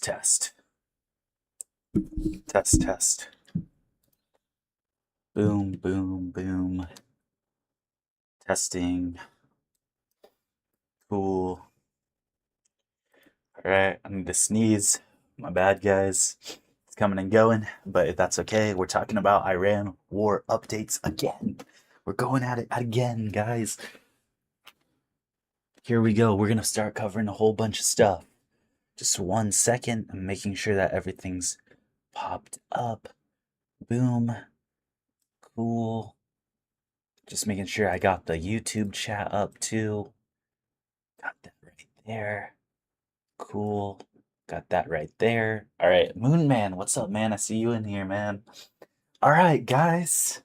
Test. Test, test. Boom, boom, boom. Testing. Cool. Alright, I need to sneeze. My bad, guys. It's coming and going, but that's okay. We're talking about Iran war updates again. We're going at it again, guys. Here we go. We're going to start covering a whole bunch of stuff. Just 1 second. I'm making sure that everything's popped up. Boom. Cool. Just making sure I got the YouTube chat up too. Got that right there. Cool. Got that right there. All right, Moon Man, what's up, man? I see you in here, man. All right, guys.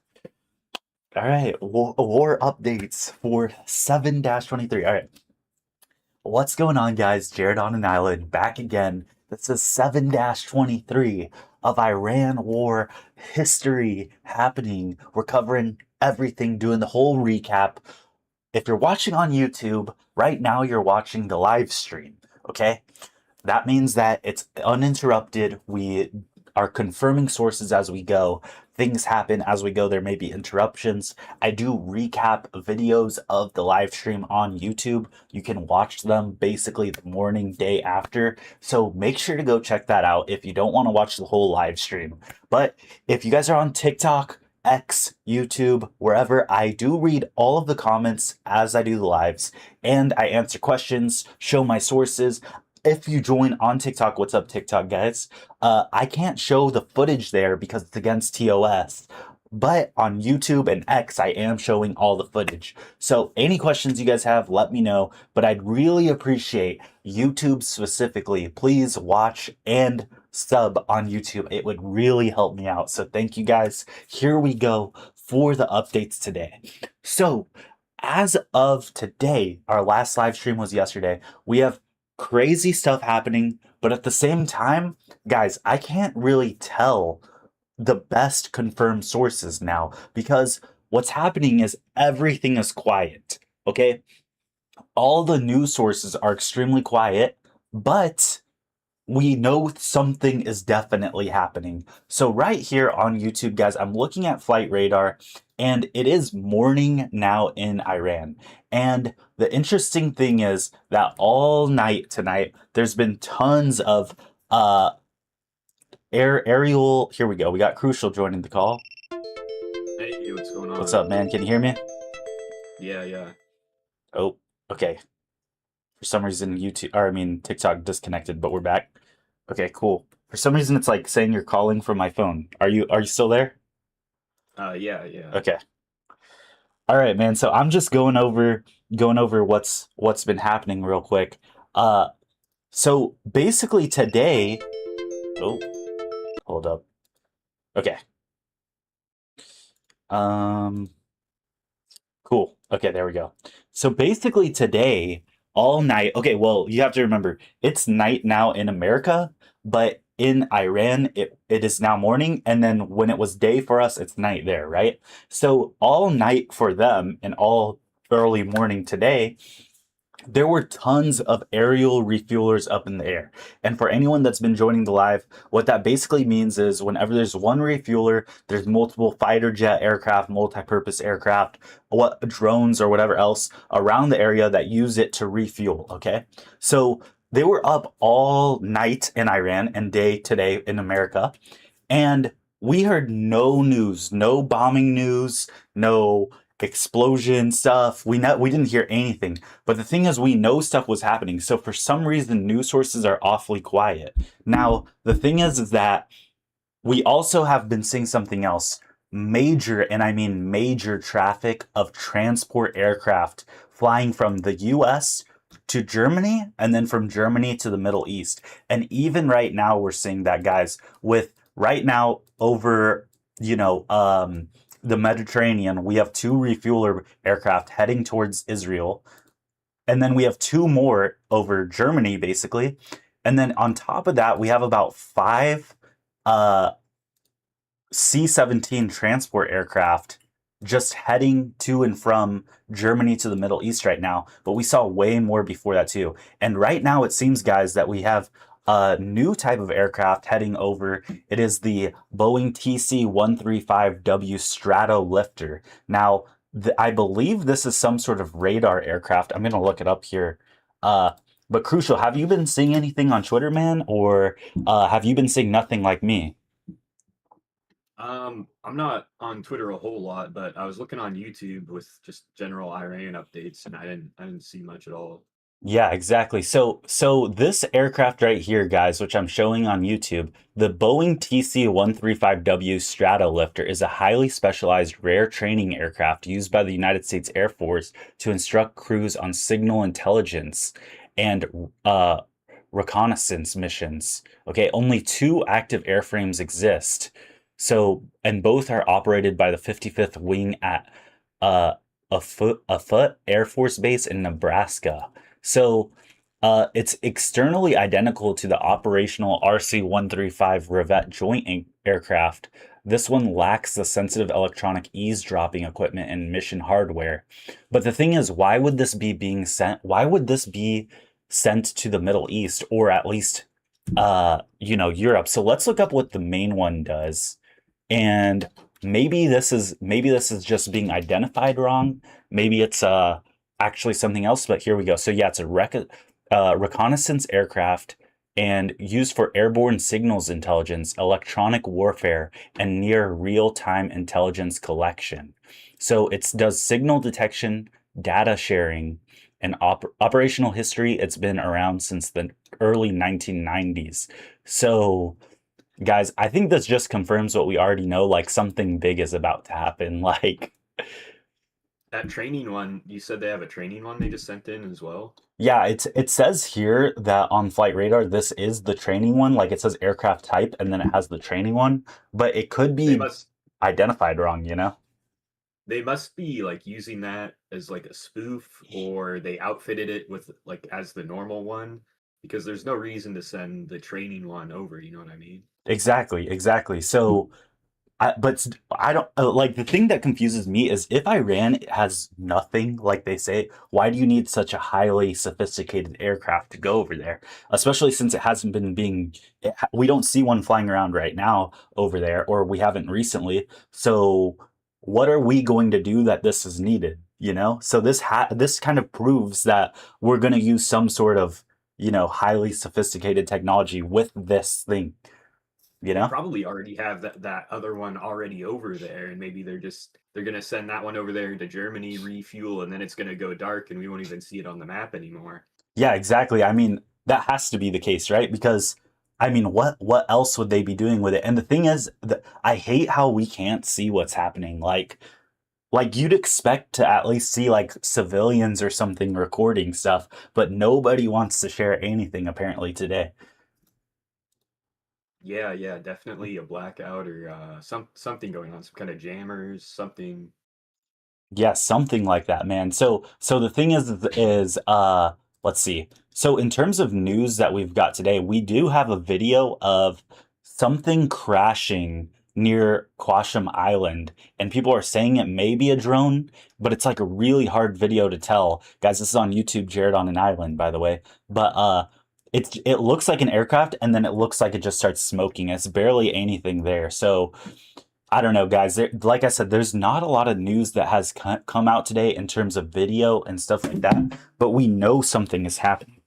All right, war updates for 7-23. All right. What's going on, guys? Jared on an island back again. This is 7-23 of Iran war history happening. We're covering everything, doing the whole recap. If you're watching on YouTube, right now you're watching the live stream, okay? That means that it's uninterrupted. We are confirming sources as we go. Things happen as we go. There may be interruptions. I do recap videos of the live stream on YouTube. You can watch them basically the morning, day after. So make sure to go check that out if you don't want to watch the whole live stream. But if you guys are on TikTok, X, YouTube, wherever, I do read all of the comments as I do the lives, and I answer questions, show my sources. If you join on TikTok, what's up, TikTok guys? I can't show the footage there because it's against TOS. But on YouTube and X, I am showing all the footage. So any questions you guys have, let me know. But I'd really appreciate YouTube specifically. Please watch and sub on YouTube. It would really help me out. So thank you guys. Here we go for the updates today. So as of today, our last live stream was yesterday. We have crazy stuff happening, but at the same time, guys, I can't really tell the best confirmed sources now because what's happening is everything is quiet, okay? All the news sources are extremely quiet, but we know something is definitely happening. So right here on YouTube, guys, I'm looking at flight radar, and it is morning now in Iran. And the interesting thing is that all night tonight, there's been tons of aerial. Here we go. We got Crucial joining the call. Hey, what's going on? What's up, man? Can you hear me? Yeah. Oh, okay. For some reason, TikTok disconnected, but we're back. Okay, cool. For some reason, it's like saying you're calling from my phone. Are you still there? Yeah. Okay. All right, man. So I'm just going over what's been happening real quick. So basically today, oh, hold up. Okay. Cool. Okay, there we go. So basically today, all night. Okay, well, you have to remember, it's night now in America, but in Iran, it is now morning, and then when it was day for us, it's night there, right? So all night for them and all early morning today, there were tons of aerial refuelers up in the air. And for anyone that's been joining the live, what that basically means is whenever there's one refueler, there's multiple fighter jet aircraft, multi-purpose aircraft, what drones or whatever else around the area that use it to refuel, okay? So they were up all night in Iran and day today in America. And we heard no news, no bombing news, no explosion stuff. We didn't hear anything. But the thing is, we know stuff was happening. So for some reason, news sources are awfully quiet. Now, the thing is that we also have been seeing something else. Major, and I mean major traffic of transport aircraft flying from the US to Germany and then from Germany to the Middle East. And even right now, we're seeing that, guys, with right now over, the Mediterranean, we have 2 refueler aircraft heading towards Israel. And then we have 2 more over Germany, basically. And then on top of that, we have about 5 C-17 transport aircraft just heading to and from Germany to the Middle East right now. But we saw way more before that too. And right now, it seems, guys, that we have a new type of aircraft heading over. It is the Boeing TC-135W Stratolifter. Now, I believe this is some sort of radar aircraft. I'm going to look it up here. Uh, but Crucial, have you been seeing anything on Twitter, man? Or have you been seeing nothing like me? I'm not on Twitter a whole lot, but I was looking on YouTube with just general Iran updates, and I didn't see much at all. Yeah, exactly. So this aircraft right here, guys, which I'm showing on YouTube, the Boeing TC-135W Stratolifter is a highly specialized rare training aircraft used by the United States Air Force to instruct crews on signal intelligence and reconnaissance missions. Okay, only two active airframes exist. So, and both are operated by the 55th Wing at uh, a foot Air Force Base in Nebraska. So it's externally identical to the operational RC-135 Revette joint aircraft. This one lacks the sensitive electronic eavesdropping equipment and mission hardware. But the thing is, why would this be being sent? Why would this be sent to the Middle East or at least, Europe? So let's look up what the main one does. And maybe this is just being identified wrong. Maybe it's actually something else, but here we go. So yeah, it's a reconnaissance aircraft and used for airborne signals intelligence, electronic warfare, and near real-time intelligence collection. So it does signal detection, data sharing, and operational history. It's been around since the early 1990s. So guys, I think this just confirms what we already know, like something big is about to happen. Like, That training one, you said they have a training one they just sent in as well? yeah, it says here that on Flight Radar, this is the training one. Like it says aircraft type and then it has the training one, but it could They be must identified wrong, you know? they must be like using that as like a spoof, or they outfitted it with like as the normal one, because there's no reason to send the training one over, you know what I mean? Exactly, exactly. So but I don't like the thing that confuses me is if Iran has nothing, like they say, why do you need such a highly sophisticated aircraft to go over there? Especially since it hasn't been being, we don't see one flying around right now over there, or we haven't recently. So what are we going to do that this is needed? You know, so this kind of proves that we're going to use some sort of, highly sophisticated technology with this thing. You They know? probably already have that other one already over there, and maybe they're gonna send that one over there to Germany, refuel, and then it's gonna go dark, and we won't even see it on the map anymore. Yeah, exactly. I mean, that has to be the case, right? Because I mean, what else would they be doing with it? And the thing is that I hate how we can't see what's happening. Like you'd expect to at least see like civilians or something recording stuff, but nobody wants to share anything apparently today. Yeah, yeah, definitely a blackout or something going on, some kind of jammers, something. Yeah, something like that, man. So the thing is let's see. So in terms of news that we've got today, we do have a video of something crashing near Quasham Island, and people are saying it may be a drone, but it's like a really hard video to tell. Guys, this is on YouTube, Jared on an Island, by the way. But it looks like an aircraft, and then it looks like it just starts smoking. It's barely anything there. So I don't know, guys. Like I said, there's not a lot of news that has come out today in terms of video and stuff like that, but we know something is happening.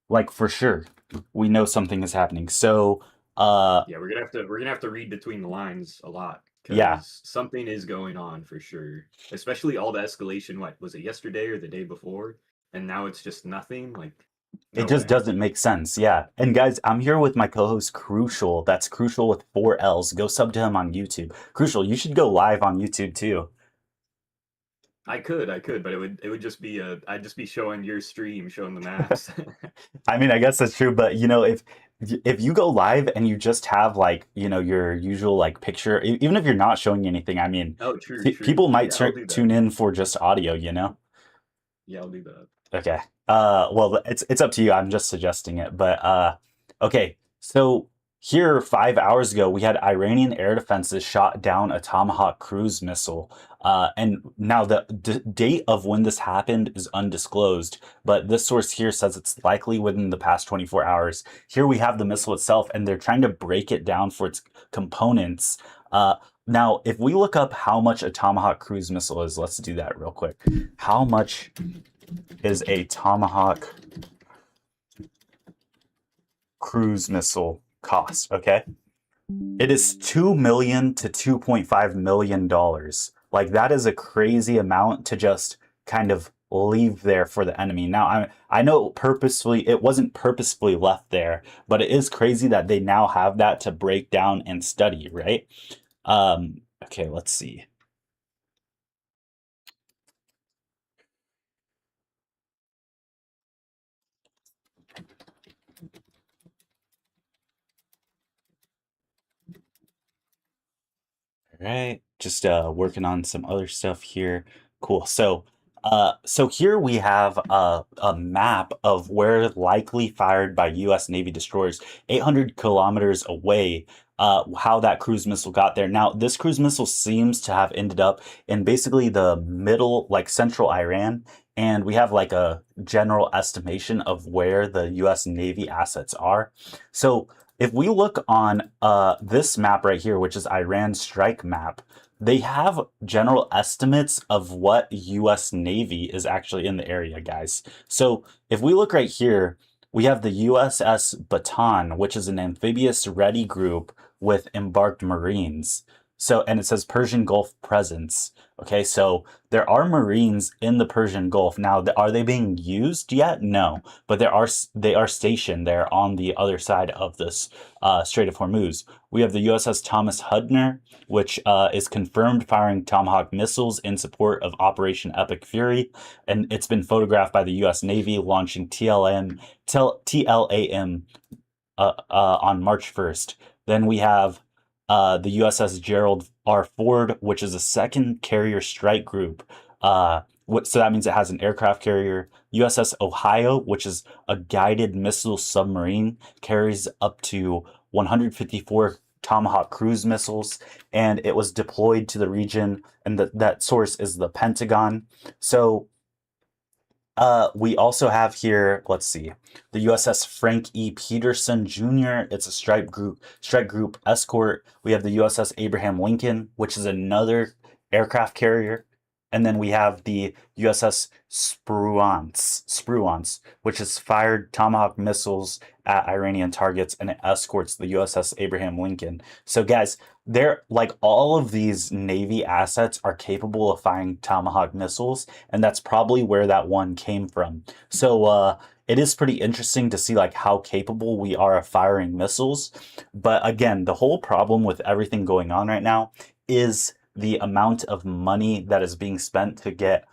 Like for sure, we know something is happening. So, Yeah, we're gonna have to read between the lines a lot, yeah, because something is going on for sure. Especially all the escalation. What was it, yesterday or the day before? And now it's just nothing. Like, it no just way. doesn't make sense. Yeah. And guys, I'm here with my co-host Crucial. That's Crucial with four L's. Go sub to him on YouTube. Crucial, you should go live on YouTube too. I could, but it would just be I'd just be showing your stream, showing the maps. I mean, I guess that's true, but if you go live and you just have like, your usual like picture, even if you're not showing anything, I mean, Oh, true, true. people might Yeah, I'll do that. tune in for just audio, you know? Yeah, I'll do that. Okay. Well, it's up to you. I'm just suggesting it, but okay. So Here, 5 hours ago, we had Iranian air defenses shot down a Tomahawk cruise missile. And now the date of when this happened is undisclosed, but this source here says it's likely within the past 24 hours. Here we have the missile itself, and they're trying to break it down for its components. Uh, Now, if we look up how much a Tomahawk cruise missile is, let's do that real quick. How much is a Tomahawk cruise missile cost? Okay. It is 2 million to 2.5 million dollars. Like that is a crazy amount to just kind of leave there for the enemy. Now I know purposefully it wasn't purposefully left there, but it is crazy that they now have that to break down and study, right? Okay, let's see. All right, just working on some other stuff here. Cool. So here we have a map of where likely fired by U.S. Navy destroyers 800 kilometers away. How that cruise missile got there. Now, this cruise missile seems to have ended up in basically the middle, like central Iran, and we have like a general estimation of where the U.S. Navy assets are. So if we look on this map right here, which is Iran's strike map, they have general estimates of what U.S. Navy is actually in the area, guys. So if we look right here, we have the USS Bataan, which is an amphibious ready group with embarked Marines. So, and it says Persian Gulf presence. Okay, so there are Marines in the Persian Gulf. Now, are they being used yet? No, but they are stationed there on the other side of this Strait of Hormuz. We have the USS Thomas Hudner, which is confirmed firing Tomahawk missiles in support of Operation Epic Fury, and it's been photographed by the U.S. Navy launching TLAM on March 1st. Then we have the USS Gerald R. Ford, which is a second carrier strike group. So that means it has an aircraft carrier. USS Ohio, which is a guided missile submarine, carries up to 154 Tomahawk cruise missiles, and it was deployed to the region. And that source is the Pentagon. So we also have here, let's see, the USS Frank E. Peterson Jr. It's a strike group escort. We have the USS Abraham Lincoln, which is another aircraft carrier. And then we have the USS Spruance, which has fired Tomahawk missiles at Iranian targets, and it escorts the USS Abraham Lincoln. So, guys, they're like all of these Navy assets are capable of firing Tomahawk missiles, and that's probably where that one came from. So, it is pretty interesting to see like how capable we are of firing missiles. But again, the whole problem with everything going on right now is the amount of money that is being spent to get,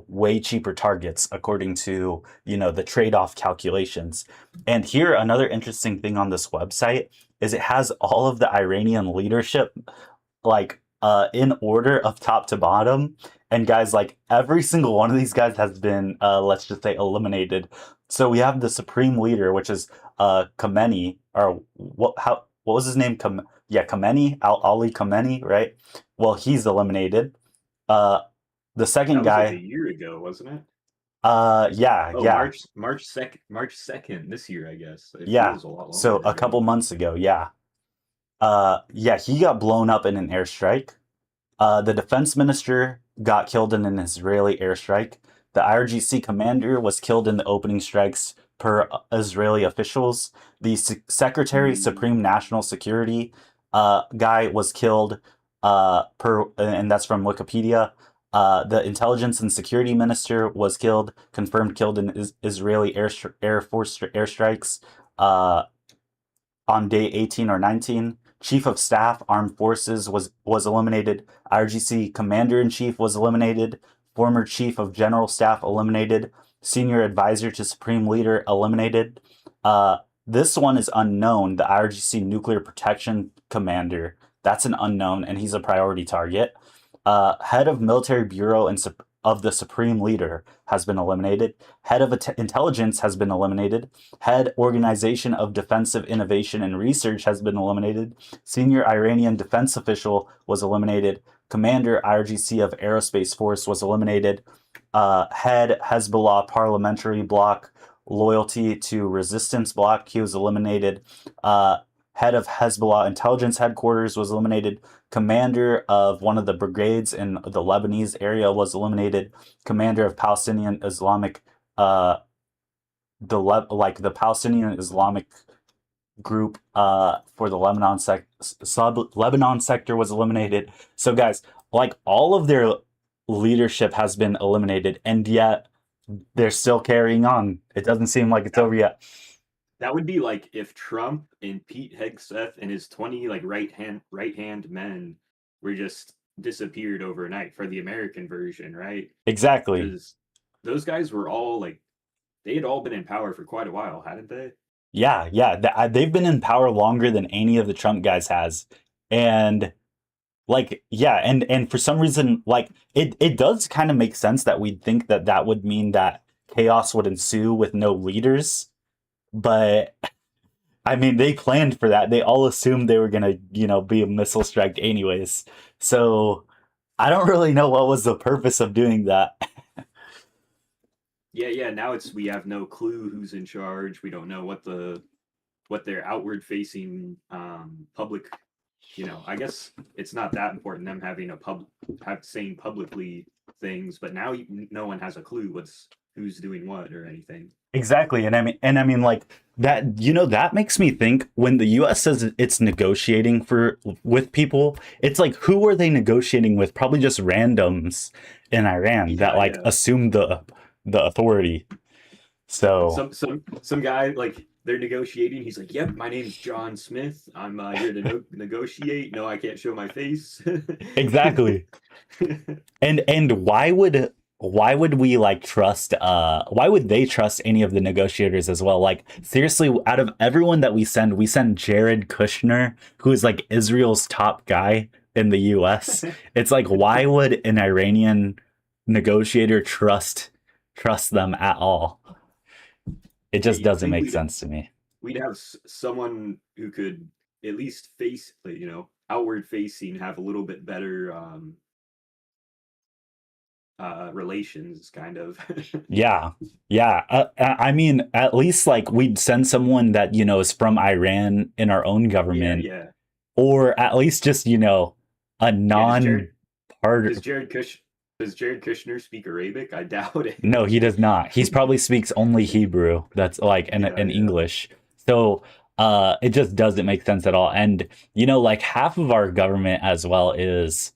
way cheaper targets according to, the trade-off calculations. And here, another interesting thing on this website is it has all of the Iranian leadership, like, in order of top to bottom. And guys, like every single one of these guys has been, let's just say, eliminated. So we have the supreme leader, which is Khamenei, or what was his name? Khamenei, Ali Khamenei, right? Well, he's eliminated. Uh, the second That was like a guy, year ago, wasn't it? yeah, Oh, yeah, March 2nd this year, I guess. It yeah. feels a lot So longer a ago. couple months ago, yeah. Yeah, he got blown up in an airstrike. The defense minister got killed in an Israeli airstrike. The IRGC commander was killed in the opening strikes per Israeli officials. The secretary, Supreme National Security guy was killed and that's from Wikipedia. The intelligence and security minister was killed, confirmed killed in Israeli Air Force airstrikes. On day 18 or 19. Chief of Staff, Armed Forces was eliminated. IRGC Commander in Chief was eliminated. Former Chief of General Staff eliminated. Senior Advisor to Supreme Leader eliminated. This one is unknown. The IRGC Nuclear Protection Commander, that's an unknown, and he's a priority target. Head of Military Bureau of the supreme leader has been eliminated. Head of intelligence has been eliminated. Head organization of defensive innovation and research has been eliminated. Senior Iranian defense official was eliminated. Commander IRGC of Aerospace Force was eliminated. Head Hezbollah parliamentary bloc loyalty to resistance bloc, he was eliminated. Head of Hezbollah intelligence headquarters was eliminated. Commander of one of the brigades in the Lebanese area was eliminated. Commander of Palestinian Islamic, the Palestinian Islamic group for the Lebanon Lebanon sector was eliminated. So guys, like all of their leadership has been eliminated, and yet they're still carrying on. It doesn't seem like it's over yet. That would be like if Trump and Pete Hegseth and his 20 like right hand men were just disappeared overnight for the American version, right? Exactly. Because those guys were all like, they had all been in power for quite a while, hadn't they? Yeah. They've been in power longer than any of the Trump guys has, and like and for some reason, like it does kind of make sense that we'd think that that would mean that chaos would ensue with no leaders. But I mean, they planned for that. They all assumed they were gonna, be a missile strike anyways. So I don't really know what was the purpose of doing that. Yeah. Now we have no clue who's in charge. We don't know what their outward facing public. I guess it's not that important them having saying publicly things, but now no one has a clue who's doing what or anything. Exactly. And I mean like that, that makes me think when the US says it's negotiating with people, it's like, who are they negotiating with? Probably just randoms in Iran that assume the authority. So some guy, like, they're negotiating. He's like, "Yep, my name's John Smith. I'm here to negotiate. No, I can't show my face." Exactly. And why would we like trust why would they trust any of the negotiators as well? Like seriously, out of everyone that we send Jared Kushner, who is like Israel's top guy in the US. It's like, why would an Iranian negotiator trust them at all? It just doesn't make sense to me. We'd have someone who could at least face, outward facing, have a little bit better relations, kind of. Yeah. I mean, at least like we'd send someone that is from Iran in our own government, or at least just a non-part. Does Jared Kushner speak Arabic? I doubt it. No, he does not. He probably speaks only Hebrew. That's like in English. So it just doesn't make sense at all. And like half of our government as well is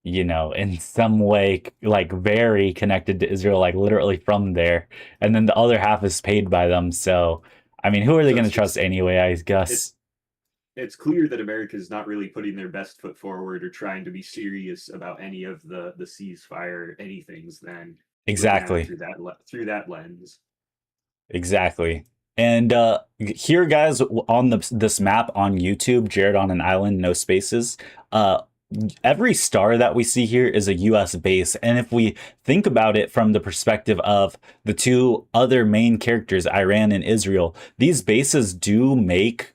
in some way like very connected to Israel, like literally from there. And then the other half is paid by them. So I mean, who are they going to trust anyway, I guess? It's clear that America is not really putting their best foot forward or trying to be serious about any of the ceasefire anythings. Then exactly through that lens. Exactly. And here, guys, on this map on YouTube, Jared on an Island, no spaces. Every star that we see here is a U.S. base. And if we think about it from the perspective of the two other main characters, Iran and Israel, these bases do make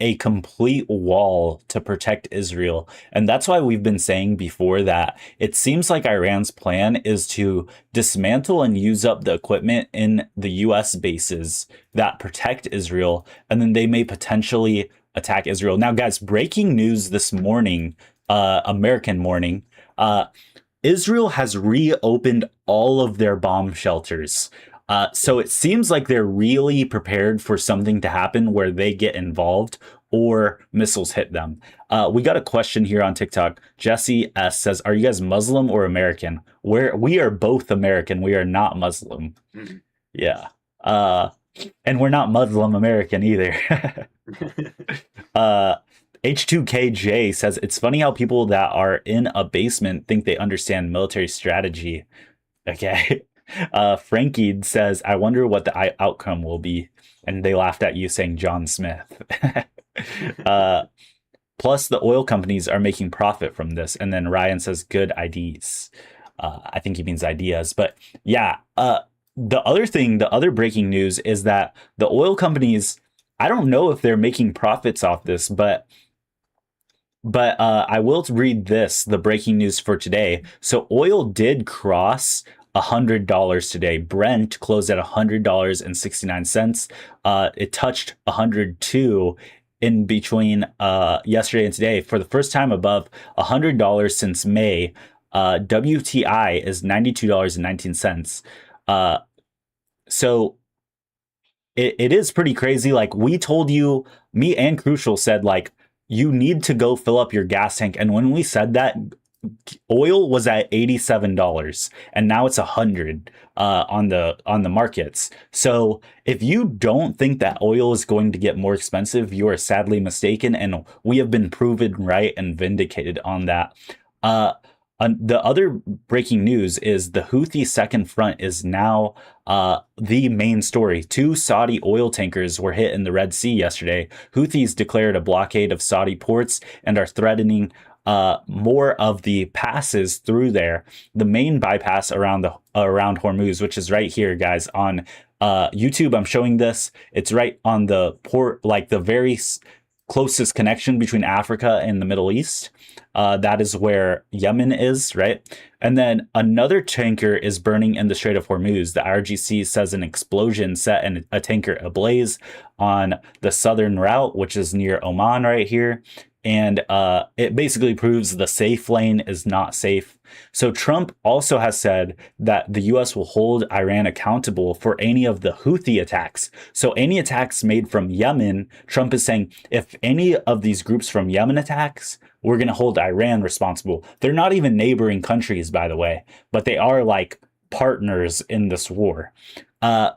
a complete wall to protect Israel. And that's why we've been saying before that it seems like Iran's plan is to dismantle and use up the equipment in the US bases that protect Israel, and then they may potentially attack Israel. Now, guys, breaking news this morning, American morning, Israel has reopened all of their bomb shelters. So it seems like they're really prepared for something to happen where they get involved or missiles hit them. We got a question here on TikTok. Jesse S says, "Are you guys Muslim or American?" We are both American. We are not Muslim. Mm-hmm. Yeah. And we're not Muslim American either. H2KJ says, "It's funny how people that are in a basement think they understand military strategy." Okay. Frankie says, "I wonder what the outcome will be." And they laughed at you saying John Smith. Plus, the oil companies are making profit from this. And then Ryan says, "Good IDs." I think he means ideas. But yeah, the other breaking news is that the oil companies, I don't know if they're making profits off this, but I will read this, the breaking news for today. So oil did cross $100 today. Brent closed at $100.69. It touched 102 in between yesterday and today for the first time above $100 since May. WTI is $92.19. So it is pretty crazy. Like we told you, me and Crucial said, like, you need to go fill up your gas tank. And when we said that, oil was at $87 and now it's 100 on the markets. So if you don't think that oil is going to get more expensive, you are sadly mistaken, and we have been proven right and vindicated on that. The other breaking news is the Houthi second front is now the main story. 2 Saudi oil tankers were hit in the Red Sea yesterday. Houthis declared a blockade of Saudi ports and are threatening more of the passes through there. The main bypass around Hormuz, which is right here, guys, on YouTube. I'm showing this. It's right on the port, like the very closest connection between Africa and the Middle East. That is where Yemen is, right? And then another tanker is burning in the Strait of Hormuz. The IRGC says an explosion set a tanker ablaze on the southern route, which is near Oman right here. And it basically proves the safe lane is not safe. So Trump also has said that the U.S. will hold Iran accountable for any of the Houthi attacks. So any attacks made from Yemen, Trump is saying if any of these groups from Yemen attacks, we're going to hold Iran responsible. They're not even neighboring countries, by the way, but they are like partners in this war. The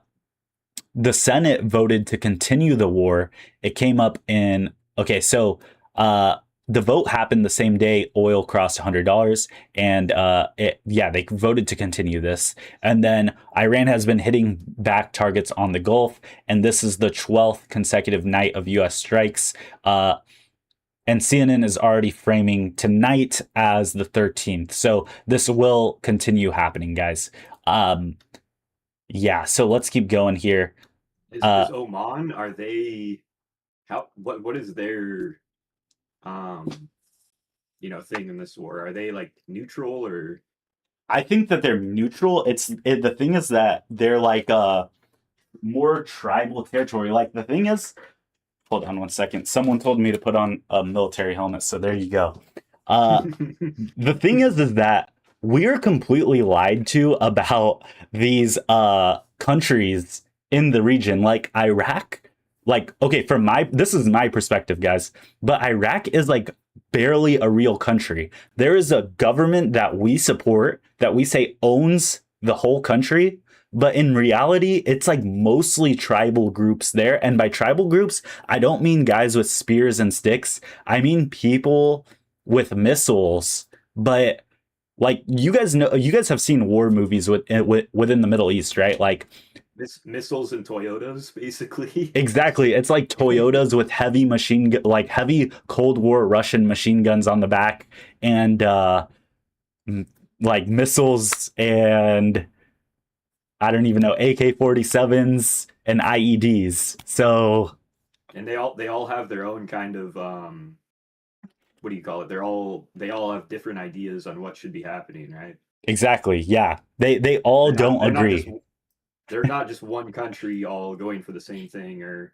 Senate voted to continue the war. It came up in, okay, so the vote happened the same day oil crossed $100, and they voted to continue this. And then Iran has been hitting back targets on the Gulf, and this is the 12th consecutive night of U.S. strikes. And CNN is already framing tonight as the 13th. So this will continue happening, guys. So let's keep going here. Is Oman, are they, what is their thing in this war? Are they like neutral, or? I think that they're neutral. The thing is that they're like more tribal territory. Like the thing is, hold on one second. Someone told me to put on a military helmet, so there you go. The thing is that we're completely lied to about these countries in the region, like Iraq. Like, okay, this is my perspective, guys, but Iraq is like barely a real country. There is a government that we support that we say owns the whole country, but in reality, it's like mostly tribal groups there. And by tribal groups, I don't mean guys with spears and sticks. I mean people with missiles. But like you guys have seen war movies within the Middle East, right? Like missiles and Toyotas, basically. Exactly. It's like Toyotas with heavy heavy Cold War Russian machine guns on the back, and like missiles, and I don't even know, AK-47s and IEDs. So, and they all have their own kind of what do you call it? They all have different ideas on what should be happening, right? Exactly. Yeah. They all don't agree. They're not just one country all going for the same thing or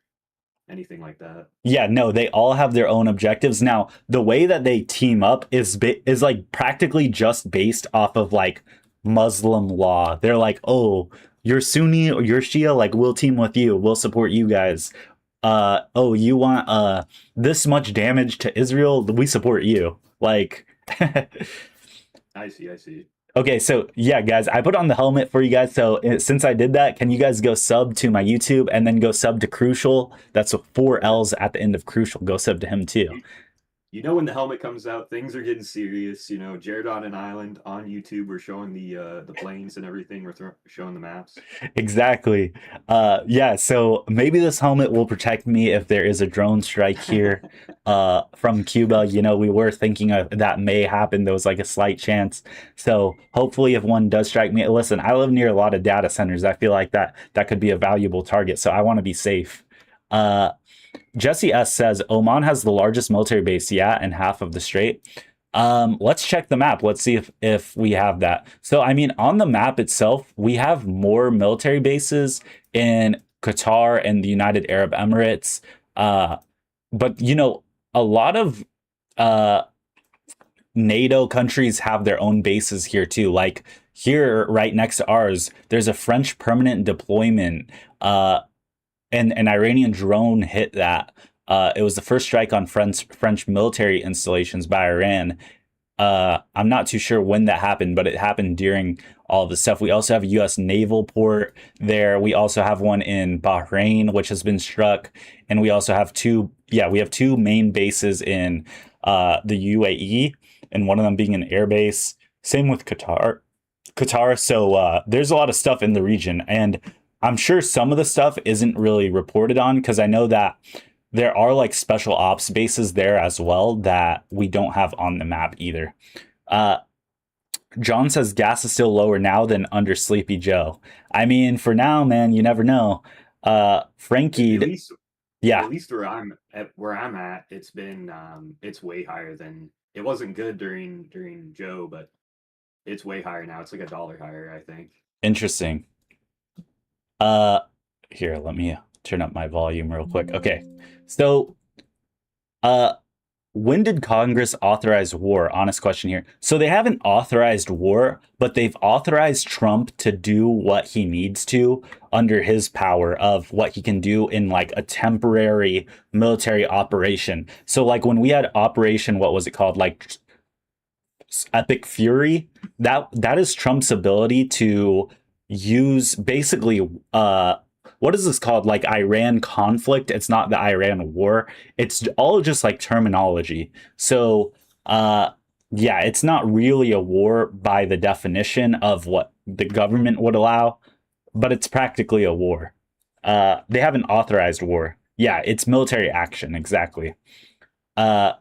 anything like that. Yeah, no, they all have their own objectives. Now, the way that they team up is like practically just based off of like Muslim law. They're like, oh, you're Sunni or you're Shia, like we'll team with you. We'll support you guys. Oh, you want this much damage to Israel? We support you. Like I see. Okay, so yeah, guys, I put on the helmet for you guys. So since I did that, can you guys go sub to my YouTube and then go sub to Crucial? That's 4 L's at the end of Crucial. Go sub to him too. when the helmet comes out, things are getting serious. Jared on an island on YouTube. We're showing the planes and everything. We're showing the maps. Exactly. Yeah, so maybe this helmet will protect me if there is a drone strike here from Cuba. We were thinking of that may happen. There was like a slight chance. So hopefully if one does strike me, listen, I live near a lot of data centers. I feel like that could be a valuable target. So I want to be safe. Uh, Jesse S says Oman has the largest military base, yeah, and half of the strait. Let's check the map. Let's see if we have that. So I mean, on the map itself, we have more military bases in Qatar and the United Arab Emirates. But a lot of uh NATO countries have their own bases here too. Like here, right next to ours, there's a French permanent deployment. And an Iranian drone hit that. It was the first strike on French military installations by Iran. I'm not too sure when that happened, but it happened during all of this stuff. We also have a U.S. naval port there. We also have one in Bahrain, which has been struck, and we also have two. Yeah, we have two main bases in the UAE, and one of them being an air base. Same with Qatar. So there's a lot of stuff in the region, and I'm sure some of the stuff isn't really reported on because I know that there are like special ops bases there as well that we don't have on the map either. John says gas is still lower now than under Sleepy Joe. I mean, for now, man, you never know. Frankie, At least, yeah, at least where I'm at, it's way higher than it wasn't good during Joe, but it's way higher now. It's like $1 higher, I think. interesting. Uh, Here, let me turn up my volume real quick. Okay, so uh, when did Congress authorize war? Honest question here. So they haven't authorized war, but they've authorized Trump to do what he needs to under his power of what he can do in like a temporary military operation. So like when we had Operation, what was it called? Like Epic Fury. That is Trump's ability to use basically what is this called? Like Iran conflict. It's not the Iran war. It's all just like terminology. So yeah, it's not really a war by the definition of what the government would allow, but it's practically a war. They haven't authorized war. Yeah, it's military action, exactly. Uh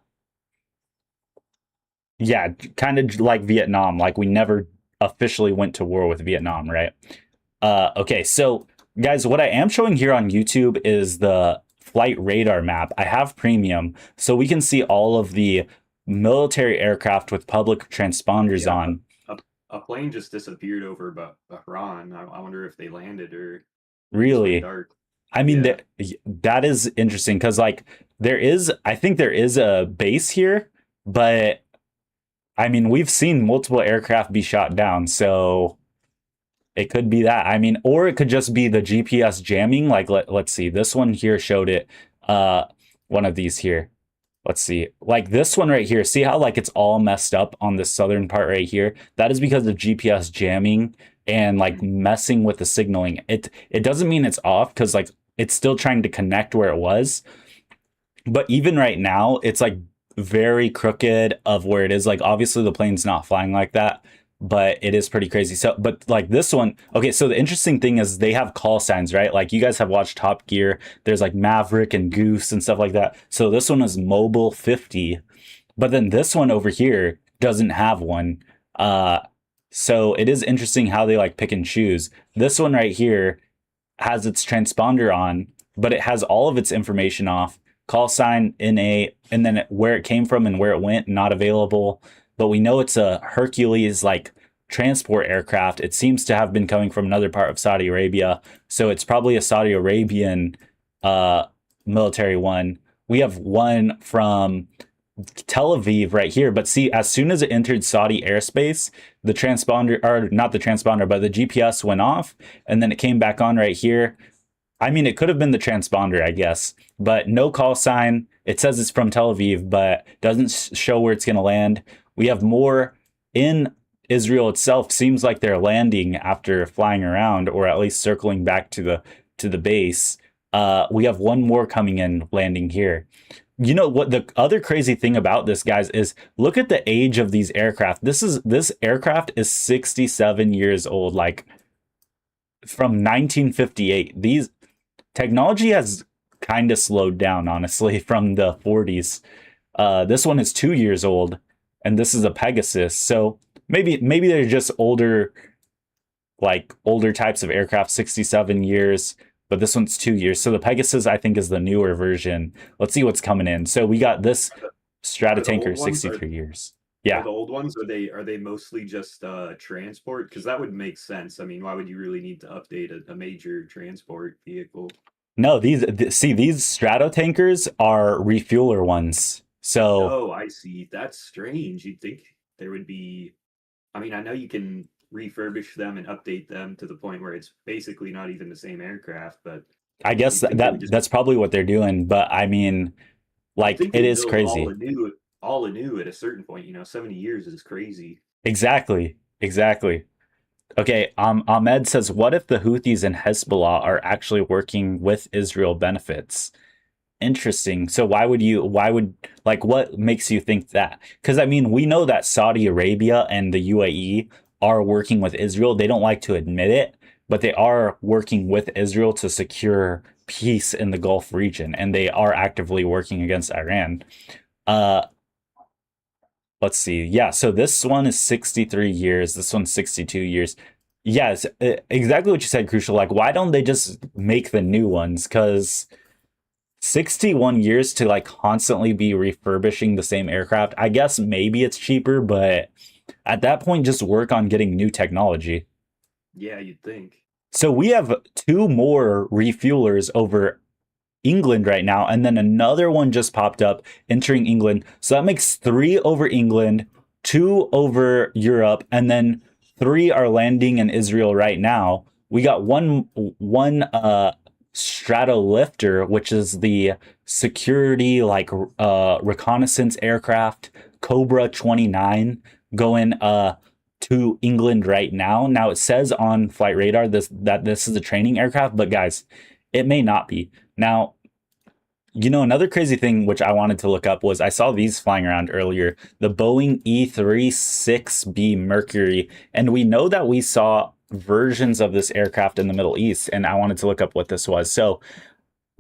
yeah, kind of like Vietnam, like we never officially went to war with Vietnam, right? Okay, so guys, what I am showing here on YouTube is the flight radar map. I have premium, so we can see all of the military aircraft with public transponders on. A plane just disappeared over Bahrain. I wonder if they landed or just went Really? dark. I mean, Yeah. that is interesting because, like, I think there is a base here, but I mean, we've seen multiple aircraft be shot down, so it could be that. I mean, or it could just be the GPS jamming. Like, let's see. This one here showed it. Uh, One of these here. Let's see. Like this one right here. See how like it's all messed up on the southern part right here? That is because of GPS jamming and like messing with the signaling. It doesn't mean it's off because like it's still trying to connect where it was. But even right now, it's like very crooked of where it is. Like obviously the plane's not flying like that, but it is pretty crazy. So, but like this one, okay. So the interesting thing is they have call signs, right? Like you guys have watched Top Gear. There's like Maverick and Goose and stuff like that. So this one is Mobile 50, but then this one over here doesn't have one. So it is interesting how they like pick and choose. This one right here has its transponder on, but it has all of its information off. Call sign NA, and then where it came from and where it went, not available. But we know it's a Hercules like transport aircraft. It seems to have been coming from another part of Saudi Arabia, so it's probably a Saudi Arabian military one. We have one from Tel Aviv right here, but see, as soon as it entered Saudi airspace, the transponder, or not the transponder, but the GPS went off, and then it came back on right here. I mean, it could have been the transponder, I guess, but no call sign. It says it's from Tel Aviv, but doesn't show where it's going to land. We have more in Israel itself. Seems like they're landing after flying around, or at least circling back to the base. We have one more coming in, landing here. You know what the other crazy thing about this, guys, is look at the age of these aircraft. This aircraft is 67 years old, like from 1958. These technology has kind of slowed down, honestly, from the 40s. This one is 2 years old, and this is a Pegasus. So maybe they're just older, like older types of aircraft, 67 years, but this one's 2 years. So the Pegasus, I think, is the newer version. Let's see what's coming in. So we got this Are the Stratotanker, old ones 63 years. are Yeah. the old ones are they mostly just transport? Because that would make sense. I mean, why would you really need to update a major transport vehicle? No, see, these Stratotankers are refueler ones. So Oh, I see. That's strange. You'd think there would be. I mean, I know you can refurbish them and update them to the point where it's basically not even the same aircraft, but I guess you'd think they would just that's probably what they're doing. But I mean, you'd like, think it they'd is build crazy. all anew at a certain point. 70 years is crazy. Exactly. Exactly. Okay, Ahmed says, what if the Houthis and Hezbollah are actually working with Israel benefits? Interesting. So like, what makes you think that? Because I mean, we know that Saudi Arabia and the UAE are working with Israel. They don't like to admit it, but they are working with Israel to secure peace in the Gulf region, and they are actively working against Iran. Uh, let's see. Yeah, so this one is 63 years. This one's 62 years. Yes, exactly what you said, Crucial. Like, why don't they just make the new ones? Because 61 years to like constantly be refurbishing the same aircraft. I guess maybe it's cheaper, but at that point, just work on getting new technology. Yeah, you'd think. So we have two more refuelers over England right now, and then another one just popped up entering England. So that makes three over England, two over Europe, and then three are landing in Israel right now. We got one Stratolifter, which is the security like reconnaissance aircraft, Cobra 29, going to England right now. Now it says on Flight Radar that this is a training aircraft, but guys, it may not be. Now, another crazy thing which I wanted to look up was I saw these flying around earlier, the Boeing E-36B Mercury, and we know that we saw versions of this aircraft in the Middle East, and I wanted to look up what this was. So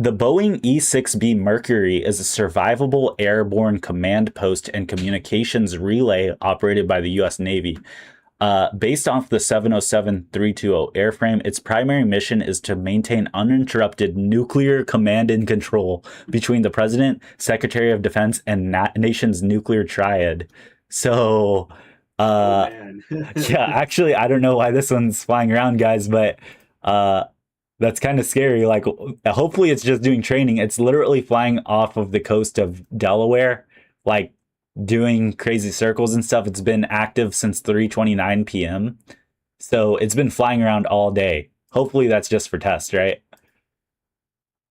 the Boeing E-6B Mercury is a survivable airborne command post and communications relay operated by the U.S. Navy. Based off the 707-320 airframe, its primary mission is to maintain uninterrupted nuclear command and control between the President, Secretary of Defense, and nation's nuclear triad. So, Oh uh, man. yeah, actually, I don't know why this one's flying around, guys, but uh, that's kind of scary. Like, hopefully, it's just doing training. It's literally flying off of the coast of Delaware, like doing crazy circles and stuff. It's been active since 3:29 p.m. So it's been flying around all day. Hopefully, that's just for test, right?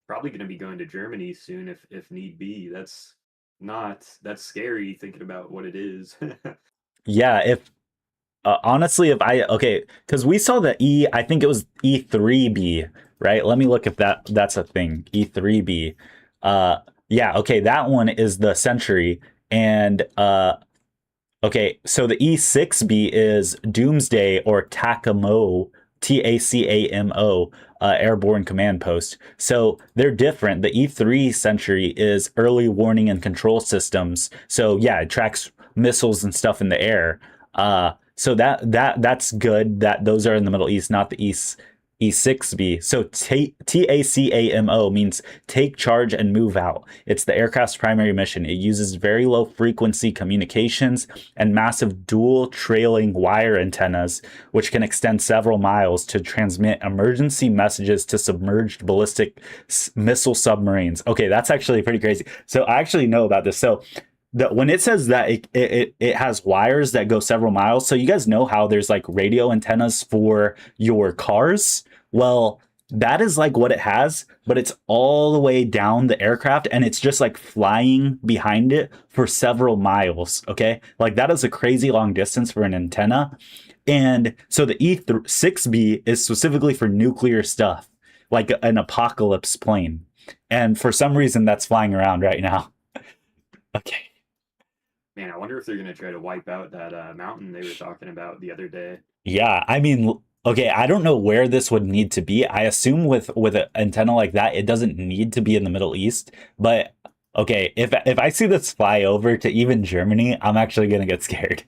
Probably going to be going to Germany soon if need be. That's scary thinking about what it is. Yeah. If honestly, if I okay, because we saw the I think it was E3B, right? Let me look if that's a thing. E3B. Uh, yeah. Okay, that one is the Century, and okay, so the E6B is Doomsday or TACAMO, TACAMO, Airborne Command Post. So they're different. The E3 Century is Early Warning and Control Systems. So yeah, it tracks missiles and stuff in the air. So that's good that those are in the Middle East, not the East E6B. So TACAMO means take charge and move out. It's the aircraft's primary mission. It uses very low frequency communications and massive dual trailing wire antennas, which can extend several miles to transmit emergency messages to submerged ballistic missile submarines. Okay, that's actually pretty crazy. So I actually know about this. So when it says that it has wires that go several miles, so you guys know how there's like radio antennas for your cars. Well, that is like what it has, but it's all the way down the aircraft and it's just like flying behind it for several miles. Okay, like that is a crazy long distance for an antenna. And so the E6B is specifically for nuclear stuff, like an apocalypse plane, and for some reason that's flying around right now. Okay. Man, I wonder if they're gonna try to wipe out that mountain they were talking about the other day. Yeah, I mean, okay, I don't know where this would need to be. I assume with an antenna like that, it doesn't need to be in the Middle East. But okay, if I see this fly over to even Germany, I'm actually gonna get scared.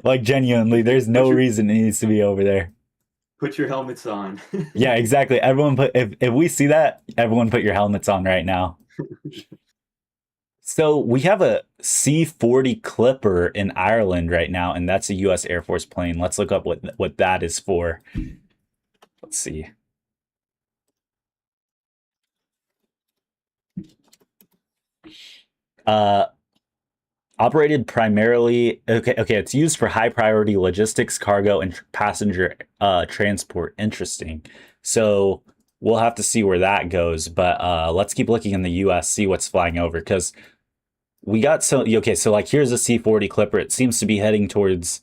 Like genuinely, put your there's no put your reason it needs to be over there. put your helmets on. Yeah, exactly. Everyone put if we see that, everyone put your helmets on right now. So we have a C-40 Clipper in Ireland right now, and that's a U.S. Air Force plane. Let's look up what that is for. Let's see. Uh, Operated primarily, okay, it's used for high priority logistics, cargo, and passenger transport. Interesting. So we'll have to see where that goes. But let's keep looking in the U.S. See what's flying over because we got so okay. So like here's a C-40 Clipper. It seems to be heading towards.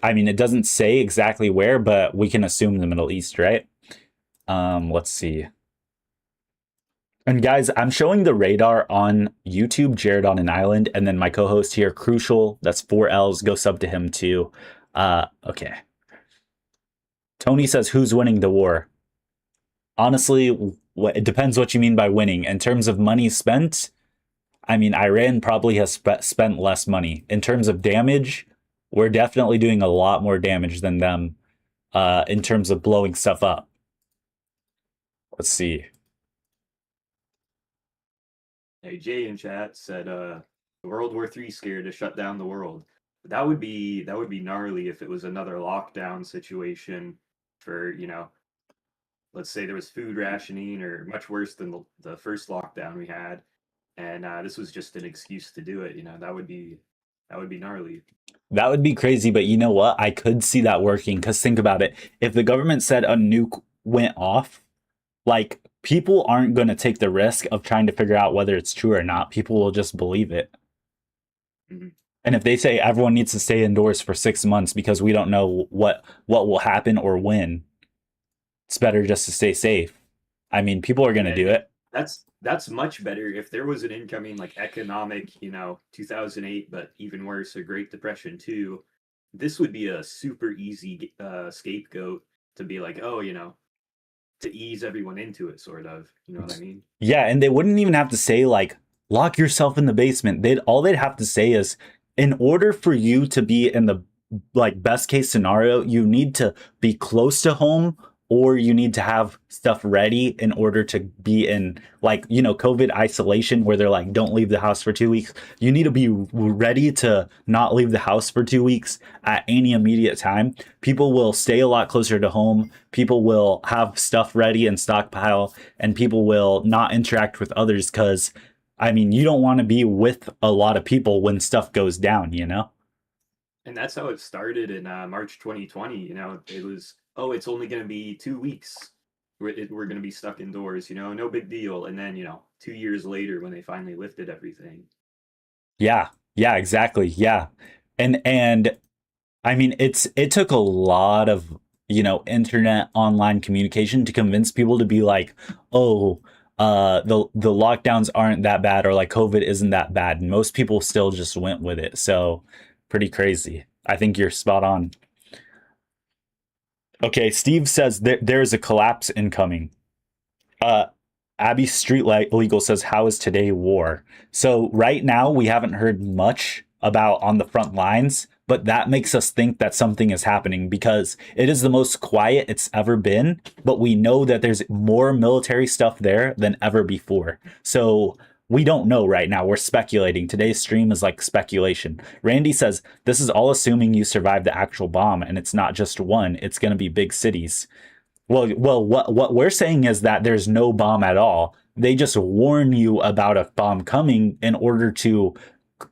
I mean, it doesn't say exactly where, but we can assume the Middle East, right? Let's see. And guys, I'm showing the radar on YouTube, Jared on an Island, and then my co-host here, Crucial. That's 4 L's. Go sub to him too. Okay. Tony says, "Who's winning the war?" Honestly, it depends what you mean by winning. In terms of money spent, I mean, Iran probably has spent less money. In terms of damage, we're definitely doing a lot more damage than them. In terms of blowing stuff up. Let's see. Hey, Jay in chat said World War III scared to shut down the world. That would be gnarly if it was another lockdown situation for, let's say there was food rationing or much worse than the first lockdown we had, and this was just an excuse to do it. That would be gnarly. That would be crazy, but you know what? I could see that working because think about it. If the government said a nuke went off, like people aren't going to take the risk of trying to figure out whether it's true or not. People will just believe it. Mm-hmm. And if they say everyone needs to stay indoors for 6 months because we don't know what will happen or when, it's better just to stay safe. I mean, people are going to Yeah, do it. that's much better. If there was an incoming like economic, 2008, but even worse, a Great Depression too, this would be a super easy scapegoat to be like, oh, to ease everyone into it, sort of. You know what I mean? Yeah, and they wouldn't even have to say like lock yourself in the basement. They'd have to say is in order for you to be in the like best case scenario, you need to be close to home or you need to have stuff ready in order to be in like, COVID isolation where they're like don't leave the house for 2 weeks. You need to be ready to not leave the house for 2 weeks at any immediate time. People will stay a lot closer to home. People will have stuff ready and stockpile and people will not interact with others because I mean, you don't want to be with a lot of people when stuff goes down. And that's how it started in March 2020. It was, oh, it's only going to be 2 weeks. We're going to be stuck indoors. No big deal. And then 2 years later, when they finally lifted everything. Yeah. Yeah, exactly. Yeah. And I mean, it took a lot of, internet online communication to convince people to be like, "Oh, the lockdowns aren't that bad or like COVID isn't that bad." And most people still just went with it. So, pretty crazy. I think you're spot on. Okay, Steve says there's a collapse incoming. Uh, Abby Street Legal says, "How is today war?" So right now we haven't heard much about on the front lines, but that makes us think that something is happening because it is the most quiet it's ever been. But we know that there's more military stuff there than ever before. So we don't know right now. We're speculating. Today's stream is like speculation. Randy says this is all assuming you survive the actual bomb, and it's not just one. It's going to be big cities. Well, what we're saying is that there's no bomb at all. They just warn you about a bomb coming in order to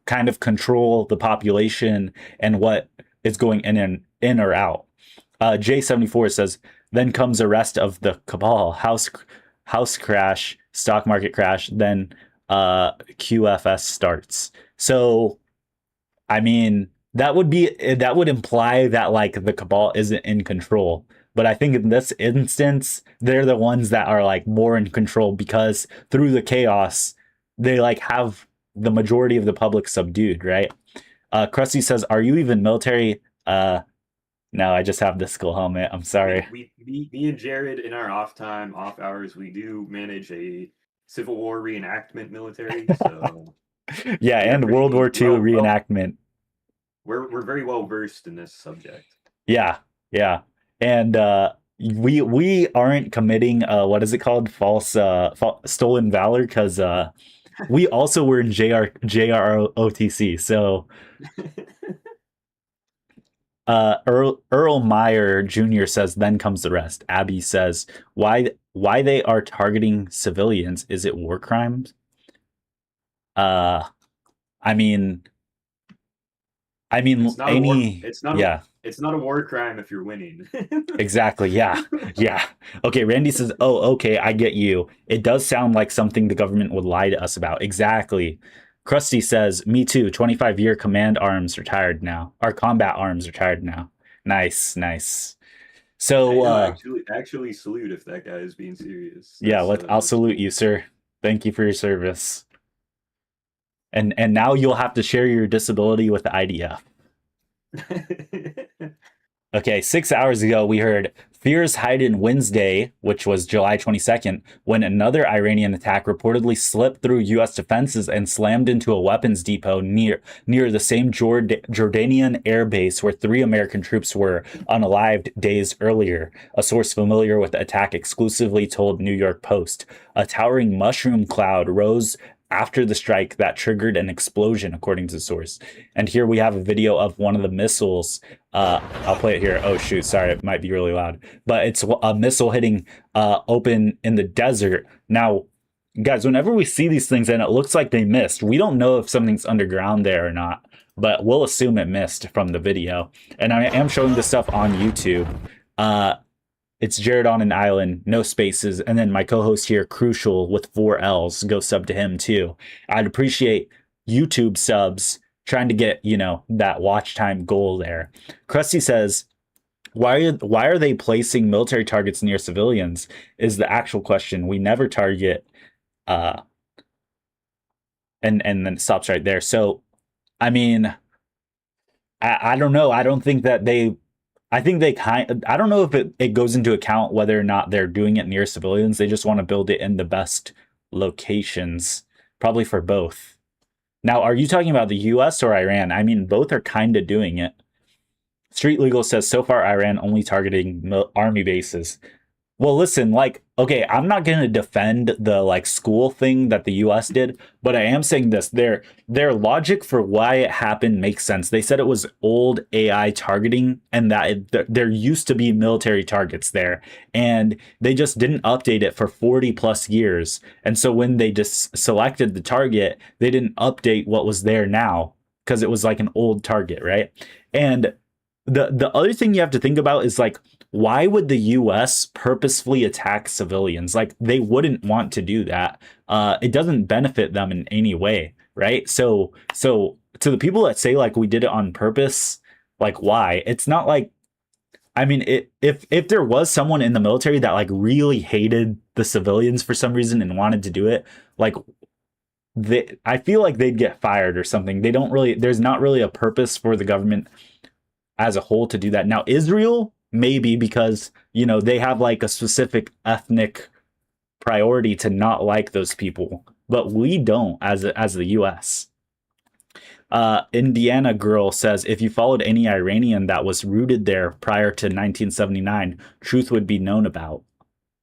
kind of control the population and what is going in or out. J74 says, then comes the rest of the cabal, house crash, stock market crash, then QFS starts. So, I mean, that would imply that like the cabal isn't in control. But I think in this instance, they're the ones that are like more in control because through the chaos, they like have the majority of the public subdued, right? Krusty says, "Are you even military?" No, I just have the skull helmet. I'm sorry. Me and Jared in our off hours, we do manage a Civil War reenactment military. So Yeah, we are and World War pretty II reenactment. we're very well versed in this subject. Yeah, yeah, and we aren't committing what is it called, stolen valor, because we also were in JROTC. So Earl Meyer Jr. says, then comes the rest. Abby says, why they are targeting civilians? Is it war crimes? Uh, I mean, It's not a war. any, yeah, It's not a war crime if you're winning. exactly. Yeah. Yeah. Okay. Randy says, oh, okay. I get you. It does sound like something the government would lie to us about. Exactly. Krusty says, me too. 25-year command arms retired now. Our combat arms retired now. Nice. Nice. So, actually salute if that guy is being serious. yeah, I'll salute you, sir. Thank you for your service. And now you'll have to share your disability with the IDF. Okay, 6 hours ago, we heard fears hide in Wednesday, which was July 22nd, when another Iranian attack reportedly slipped through U.S. defenses and slammed into a weapons depot near the same Jordanian air base where 3 American troops were unalived days earlier. A source familiar with the attack exclusively told New York Post. A towering mushroom cloud rose after the strike that triggered an explosion, according to the source. And here we have a video of one of the missiles. I'll play it here. Oh, shoot. Sorry, it might be really loud. But it's a missile hitting open in the desert. Now, guys, whenever we see these things and it looks like they missed, we don't know if something's underground there or not. But we'll assume it missed from the video. And I am showing this stuff on YouTube. It's Jared on an Island, no spaces, and then my co-host here, Crucial, with 4 L's. Go sub to him too. I'd appreciate YouTube subs, trying to get, that watch time goal there. Krusty says, why are they placing military targets near civilians is the actual question. We never target and then it stops right there. So I mean, I don't know. I don't think that I think I don't know if it goes into account whether or not they're doing it near civilians. They just want to build it in the best locations, probably for both. Now, are you talking about the US or Iran? I mean, both are kind of doing it. Street Legal says, so far, Iran only targeting army bases. Well, listen, okay, I'm not going to defend the school thing that the US did, but I am saying this. Their logic for why it happened makes sense. They said it was old AI targeting and that there used to be military targets there, and they just didn't update it for 40 plus years. And so when they just selected the target, they didn't update what was there now because it was like an old target, right? And the other thing you have to think about is why would the US purposefully attack civilians? They wouldn't want to do that. It doesn't benefit them in any way, right? So to the people that say we did it on purpose, why? It's not I mean, if there was someone in the military that really hated the civilians for some reason and wanted to do it, I feel like they'd get fired or something. There's not really a purpose for the government as a whole to do that. Now, Israel, maybe because, they have a specific ethnic priority to not like those people, but we don't as the US. Indiana Girl says, if you followed any Iranian that was rooted there prior to 1979, truth would be known about.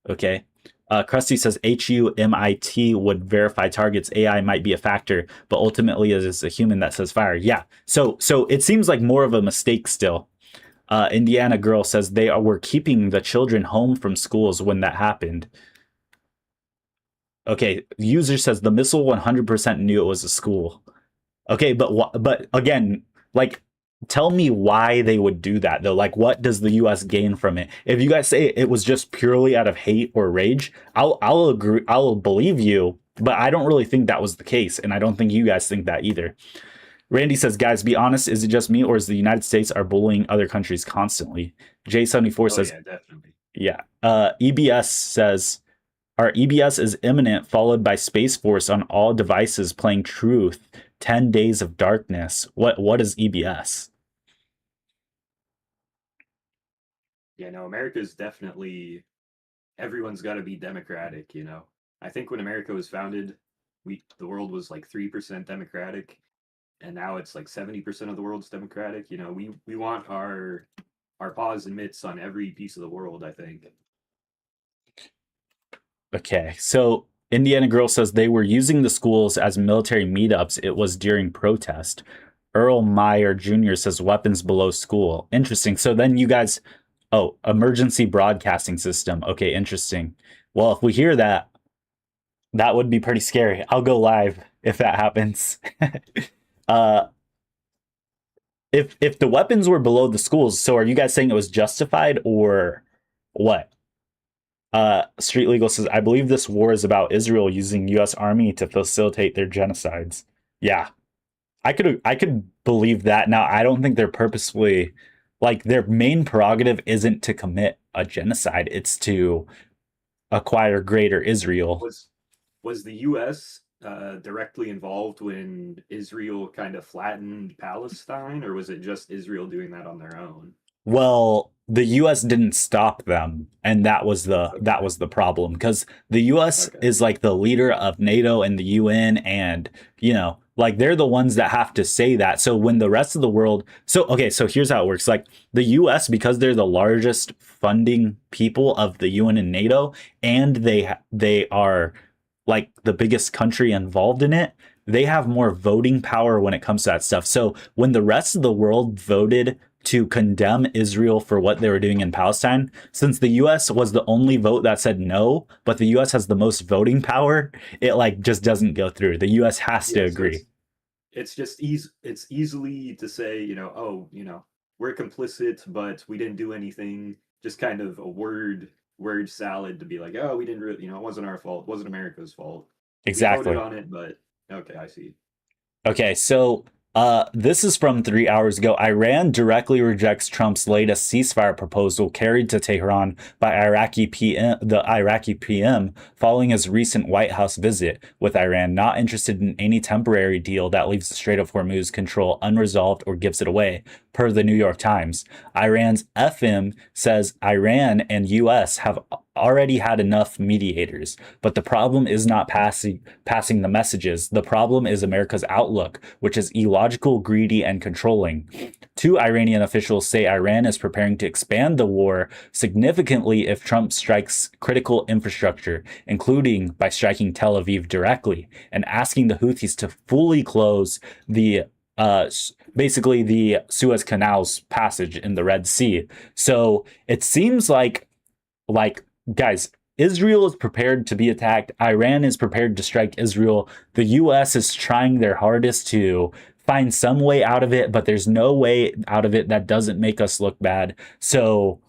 Okay. Krusty says HUMIT would verify targets. AI might be a factor, but ultimately it is a human that says fire. Yeah. So it seems like more of a mistake still. Indiana Girl says they were keeping the children home from schools when that happened. Okay. User says the missile 100% knew it was a school. Okay, but again, tell me why they would do that though. What does the US gain from it? If you guys say it was just purely out of hate or rage, I'll agree, I'll believe you, but I don't really think that was the case, and I don't think you guys think that either. Randy says, guys, be honest, is it just me or is the United States are bullying other countries constantly? J74 says, yeah, definitely. Yeah. EBS says, Our EBS is imminent, followed by Space Force on all devices playing Truth. 10 days of darkness. What is EBS? Yeah, no, America's definitely everyone's got to be democratic, you know. I think when America was founded, the world was like 3% democratic, and now it's like 70% of the world's democratic. You know, we want our paws and mitts on every piece of the world, I think. Okay, so Indiana Girl says they were using the schools as military meetups. It was during protest. Earl Meyer Jr. says weapons below school. Interesting. So then you guys, oh, emergency broadcasting system. Okay, interesting. Well, if we hear that, that would be pretty scary. I'll go live if that happens. uh, if the weapons were below the schools, so are you guys saying it was justified or what? Street Legal says, I believe this war is about Israel using U.S. Army to facilitate their genocides. Yeah, I could believe that. Now, I don't think they're purposefully like their main prerogative isn't to commit a genocide. It's to acquire greater Israel. Was the U.S. Directly involved when Israel kind of flattened Palestine, or was it just Israel doing that on their own? Well, the US didn't stop them, and that Okay, was the problem because the US okay, is like the leader of NATO and the UN, and like they're the ones that have to say that. So when the rest of the world, so okay, so here's how it works. Like the US, because they're the largest funding people of the UN and NATO, and they are like the biggest country involved in it, they have more voting power when it comes to that stuff. So when the rest of the world voted to condemn Israel for what they were doing in Palestine, since the US was the only vote that said no, but the US has the most voting power, it like just doesn't go through. The US has to yeah. So agree. it's just easy. It's easily to say, you know, oh, you know, we're complicit, but we didn't do anything. Just kind of a word salad to be like, oh, we didn't really, you know, it wasn't our fault. It wasn't America's fault. We voted Exactly. on it, but okay, I see. Okay, so this is from 3 hours ago. Iran directly rejects Trump's latest ceasefire proposal carried to Tehran by the Iraqi PM following his recent White House visit, with Iran not interested in any temporary deal that leaves the Strait of Hormuz control unresolved or gives it away, per the New York Times. Iran's FM says Iran and US have already had enough mediators, but the problem is not passing the messages. The problem is America's outlook, which is illogical, greedy, and controlling. Two Iranian officials say Iran is preparing to expand the war significantly if Trump strikes critical infrastructure, including by striking Tel Aviv directly and asking the Houthis to fully close the basically the Suez Canal's passage in the Red Sea. So it seems like guys, Israel is prepared to be attacked. Iran is prepared to strike Israel. The US is trying their hardest to find some way out of it, but there's no way out of it that doesn't make us look bad. So,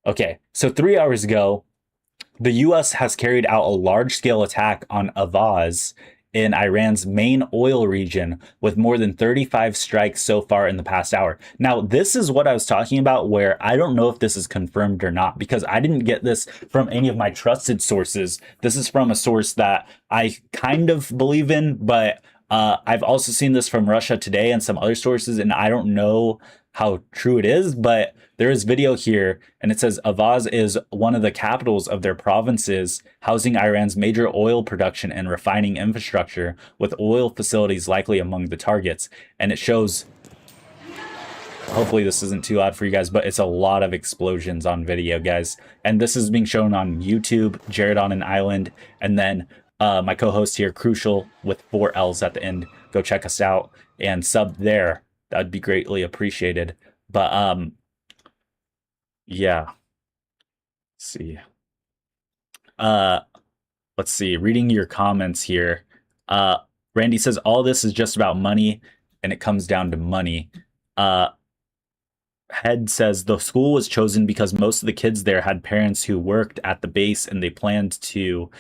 okay. So 3 hours ago, the US has carried out a large scale attack on Avaz in Iran's main oil region with more than 35 strikes so far in the past hour. Now, this is what I was talking about where I don't know if this is confirmed or not because I didn't get this from any of my trusted sources. This is from a source that I kind of believe in, but I've also seen this from Russia Today and some other sources, and I don't know how true it is, but there is video here, and it says Avaz is one of the capitals of their provinces, housing Iran's major oil production and refining infrastructure, with oil facilities likely among the targets. And it shows, hopefully this isn't too loud for you guys, but it's a lot of explosions on video, guys. And this is being shown on YouTube, Jared on an Island, and then my co-host here, Crucial, with 4 L's at the end. Go check us out and sub there. That'd be greatly appreciated. But yeah. Let's see. Uh let's see. Reading your comments here. Uh Randy says all this is just about money and it comes down to money. Uh Head says the school was chosen because most of the kids there had parents who worked at the base and they planned to.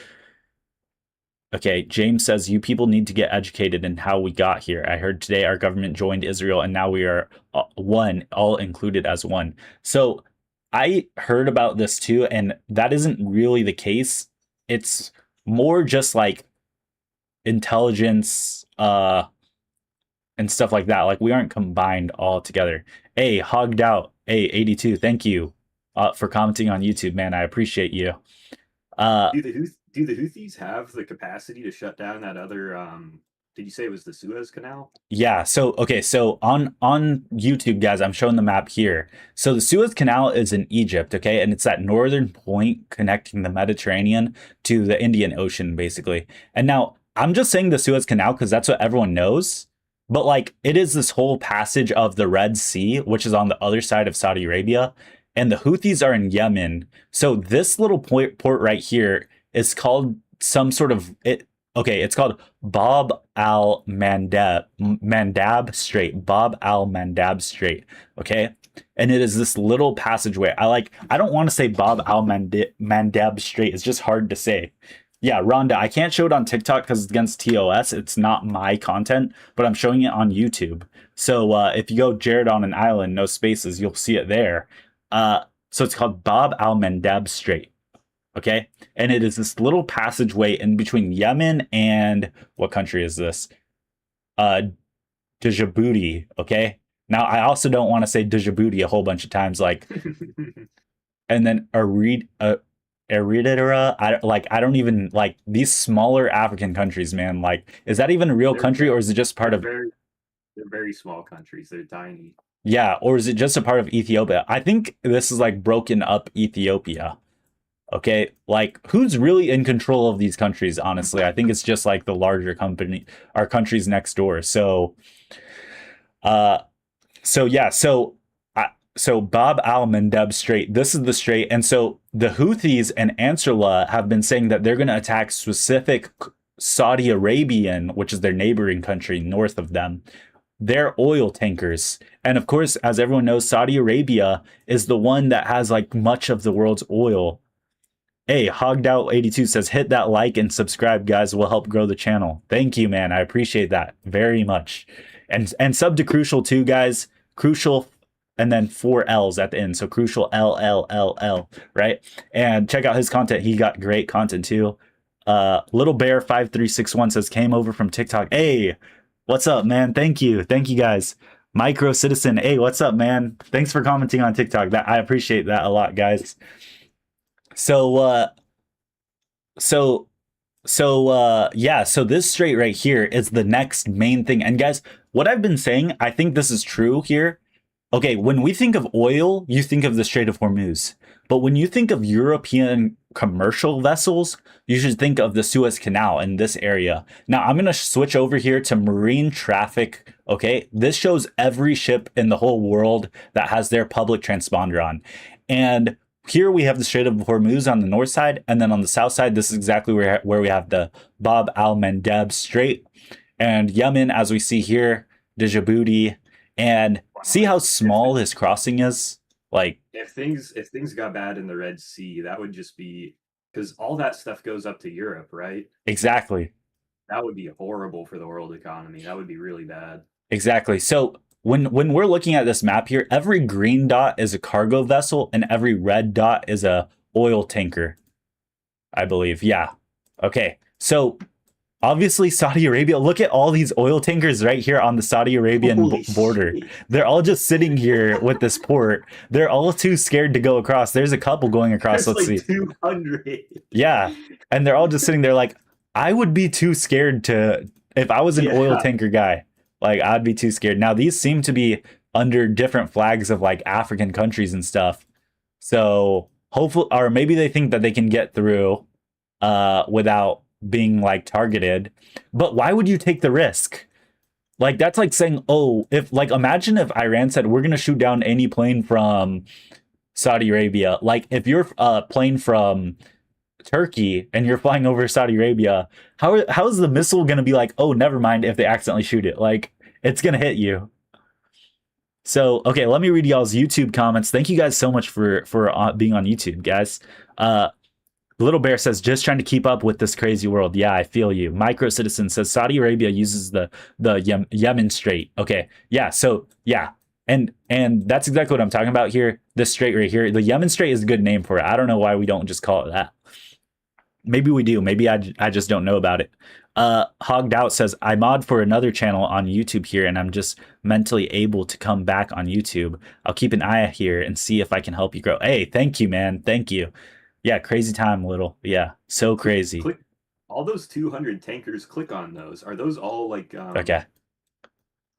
Okay, James says you people need to get educated in how we got here. I heard today our government joined Israel and now we are one, all included as one. So I heard about this too, and that isn't really the case. it's more just like intelligence and stuff like that. Like we aren't combined all together. Hey, hogged out. Hey, 82. Thank you for commenting on YouTube, man. I appreciate you. Do the Houthis have the capacity to shut down that other? Did you say it was the Suez Canal? Yeah. So okay. So on YouTube, guys, I'm showing the map here. So the Suez Canal is in Egypt, okay, and it's that northern point connecting the Mediterranean to the Indian Ocean, basically. And now I'm just saying the Suez Canal because that's what everyone knows. But like, it is this whole passage of the Red Sea, which is on the other side of Saudi Arabia, and the Houthis are in Yemen. So this little port right here is called some sort of it. Okay, it's called Mandab Strait. Bab al Mandab Strait. Okay, and it is this little passageway. I don't want to say Bab al Mandab Strait. It's just hard to say. Yeah, Rhonda, I can't show it on TikTok because it's against TOS. It's not my content, but I'm showing it on YouTube. So if you go Jared on an island, no spaces, you'll see it there. So it's called Bab al Mandab Strait. Okay, and it is this little passageway in between Yemen and what country is this? Djibouti. Okay, now I also don't want to say Djibouti a whole bunch of times, like, and then Eritrea. I don't even like these smaller African countries, man. Like, is that even a real country, or is it just part of? They're very small countries. They're tiny. Yeah, or is it just a part of Ethiopia? I think this is like broken up Ethiopia. Okay, like who's really in control of these countries? Honestly, I think it's just like the larger company, our countries next door. So, uh, so yeah, so Bab al Mandeb Strait. This is the strait, and so the Houthis and Ansarullah have been saying that they're going to attack specific Saudi Arabian, which is their neighboring country north of them, their oil tankers. And of course, as everyone knows, Saudi Arabia is the one that has like much of the world's oil. Hey, Hogged Out 82 says, hit that like and subscribe, guys. Will help grow the channel. Thank you, man. I appreciate that very much. And sub to Crucial too, guys. Crucial, and then 4 L's at the end. So Crucial LLLL, right? And check out his content. He got great content too. Little Bear 5361 says, came over from TikTok. Hey, what's up, man? Thank you. Thank you, guys. Micro Citizen, hey, what's up, man? Thanks for commenting on TikTok. That I appreciate that a lot, guys. So yeah, so this strait right here is the next main thing. And guys, what I've been saying, I think this is true here. Okay, when we think of oil, you think of the Strait of Hormuz. But when you think of European commercial vessels, you should think of the Suez Canal in this area. Now, I'm going to switch over here to marine traffic. Okay, this shows every ship in the whole world that has their public transponder on. And here we have the Strait of Hormuz on the north side, and then on the south side, this is exactly where we have the Bab al-Mandeb Strait, and Yemen, as we see here, Djibouti, and see how small this crossing is. Like, if things got bad in the Red Sea, that would just be because all that stuff goes up to Europe, right? Exactly. That would be horrible for the world economy. That would be really bad. Exactly. So when we're looking at this map here, every green dot is a cargo vessel and every red dot is a oil tanker, I believe. Yeah. Okay. So obviously Saudi Arabia, look at all these oil tankers right here on the Saudi Arabian border. They're all just sitting here with this port. They're all too scared to go across. There's a couple going across. That's Let's like see. 200. Yeah. And they're all just sitting there like, I would be too scared to, if I was an oil tanker guy, like I'd be too scared. Now these seem to be under different flags of like African countries and stuff. So hopefully, or maybe they think that they can get through without being like targeted. But why would you take the risk? Like that's like saying, oh, if like imagine if Iran said we're gonna shoot down any plane from Saudi Arabia. Like if you're a plane from Turkey and you're flying over Saudi Arabia, how is the missile gonna be like, oh, never mind if they accidentally shoot it? Like it's gonna hit you. So okay, let me read y'all's YouTube comments. Thank you guys so much for being on YouTube, guys. Little Bear says, just trying to keep up with this crazy world. Yeah, I feel you. Micro Citizen says Saudi Arabia uses the Yemen Strait. Okay, yeah, so yeah, and that's exactly what I'm talking about here. This strait right here, the Yemen Strait is a good name for it. I don't know why we don't just call it that. Maybe we do. Maybe I just don't know about it. Hogged Out says, I mod for another channel on YouTube here, and I'm just mentally able to come back on YouTube. I'll keep an eye here and see if I can help you grow. Hey, thank you, man. Thank you. Yeah, crazy time, little. Yeah, so crazy. Click all those 200 tankers. Click on those. Are those all like Okay.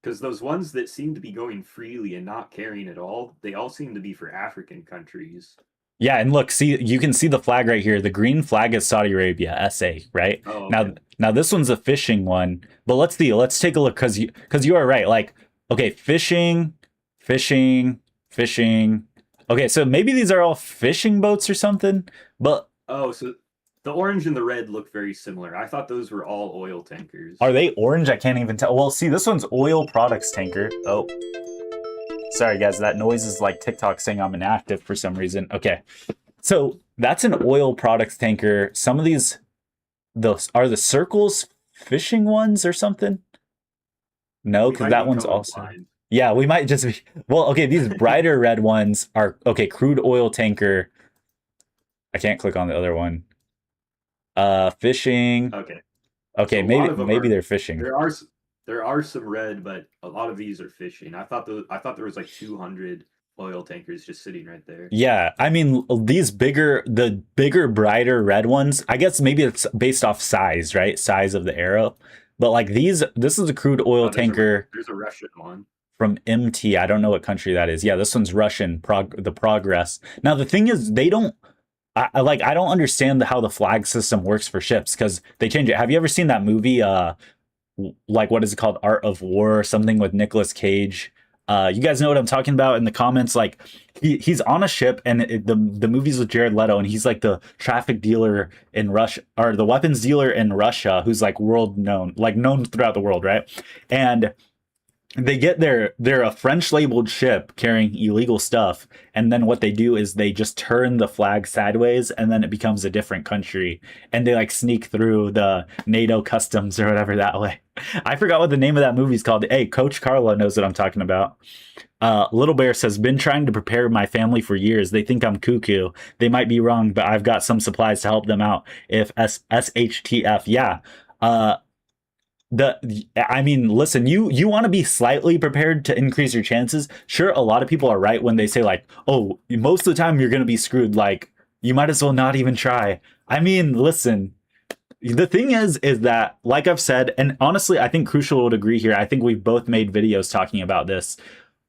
because those ones that seem to be going freely and not carrying at all, they all seem to be for African countries. Yeah, and look, see, you can see the flag right here. The green flag is Saudi Arabia, SA, right? Oh, Now, okay. now this one's a fishing one, but let's take a look because you are right. Like, okay, fishing, fishing, fishing. Okay, so maybe these are all fishing boats or something, but Oh, so the orange and the red look very similar. I thought those were all oil tankers. are they orange? I can't even tell. Well, see, this one's oil products tanker. Oh, sorry guys, that noise is like TikTok saying I'm inactive for some reason. Okay, so that's an oil products tanker. Some of these those are the circles fishing ones or something. No, We because might that be one's going also, blind. yeah, we might just be, well, okay, these brighter red ones are okay, crude oil tanker. I can't click on the other one. Fishing. Okay. Okay, So a lot of them maybe are they're fishing. there are some red, but a lot of these are fishing. I thought there was like 200 oil tankers just sitting right there. Yeah, I mean the bigger, brighter red ones. I guess maybe it's based off size, right? Size of the arrow. But like this is a crude oil Oh, tanker there's a Russian one. from MT. I don't know what country that is. Yeah, this one's Russian. The Progress. Now the thing is, they don't. I don't understand how the flag system works for ships because they change it. Have you ever seen that movie? Like what is it called? Art of War or something with Nicolas Cage. You guys know what I'm talking about in the comments. Like he's on a ship and the movie's with Jared Leto and he's like the traffic dealer in Russia or the weapons dealer in Russia who's like world known, like known throughout the world, right? And they get they're a French labeled ship carrying illegal stuff, and then what they do is they just turn the flag sideways and then it becomes a different country and they like sneak through the NATO customs or whatever that way. I forgot what the name of that movie's called. Hey, Coach Carla knows what I'm talking about. Little Bear says, been trying to prepare my family for years. They think I'm cuckoo. They might be wrong, but I've got some supplies to help them out. If SHTF, yeah. I mean, listen, you want to be slightly prepared to increase your chances. Sure, a lot of people are right when they say like, oh, most of the time you're going to be screwed. Like, you might as well not even try. I mean, listen, the thing is that, like I've said, and honestly, I think Crucial would agree here. I think we've both made videos talking about this.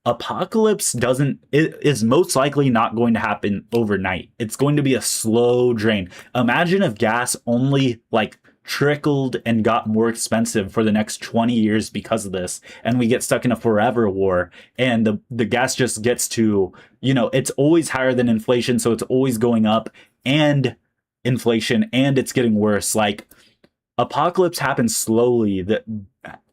Apocalypse doesn't it is most likely not going to happen overnight. It's going to be a slow drain. Imagine if gas only like trickled and got more expensive for the next 20 years because of this, and we get stuck in a forever war, and the gas just gets to, it's always higher than inflation, so it's always going up, and inflation, and it's getting worse. Like, apocalypse happens slowly. That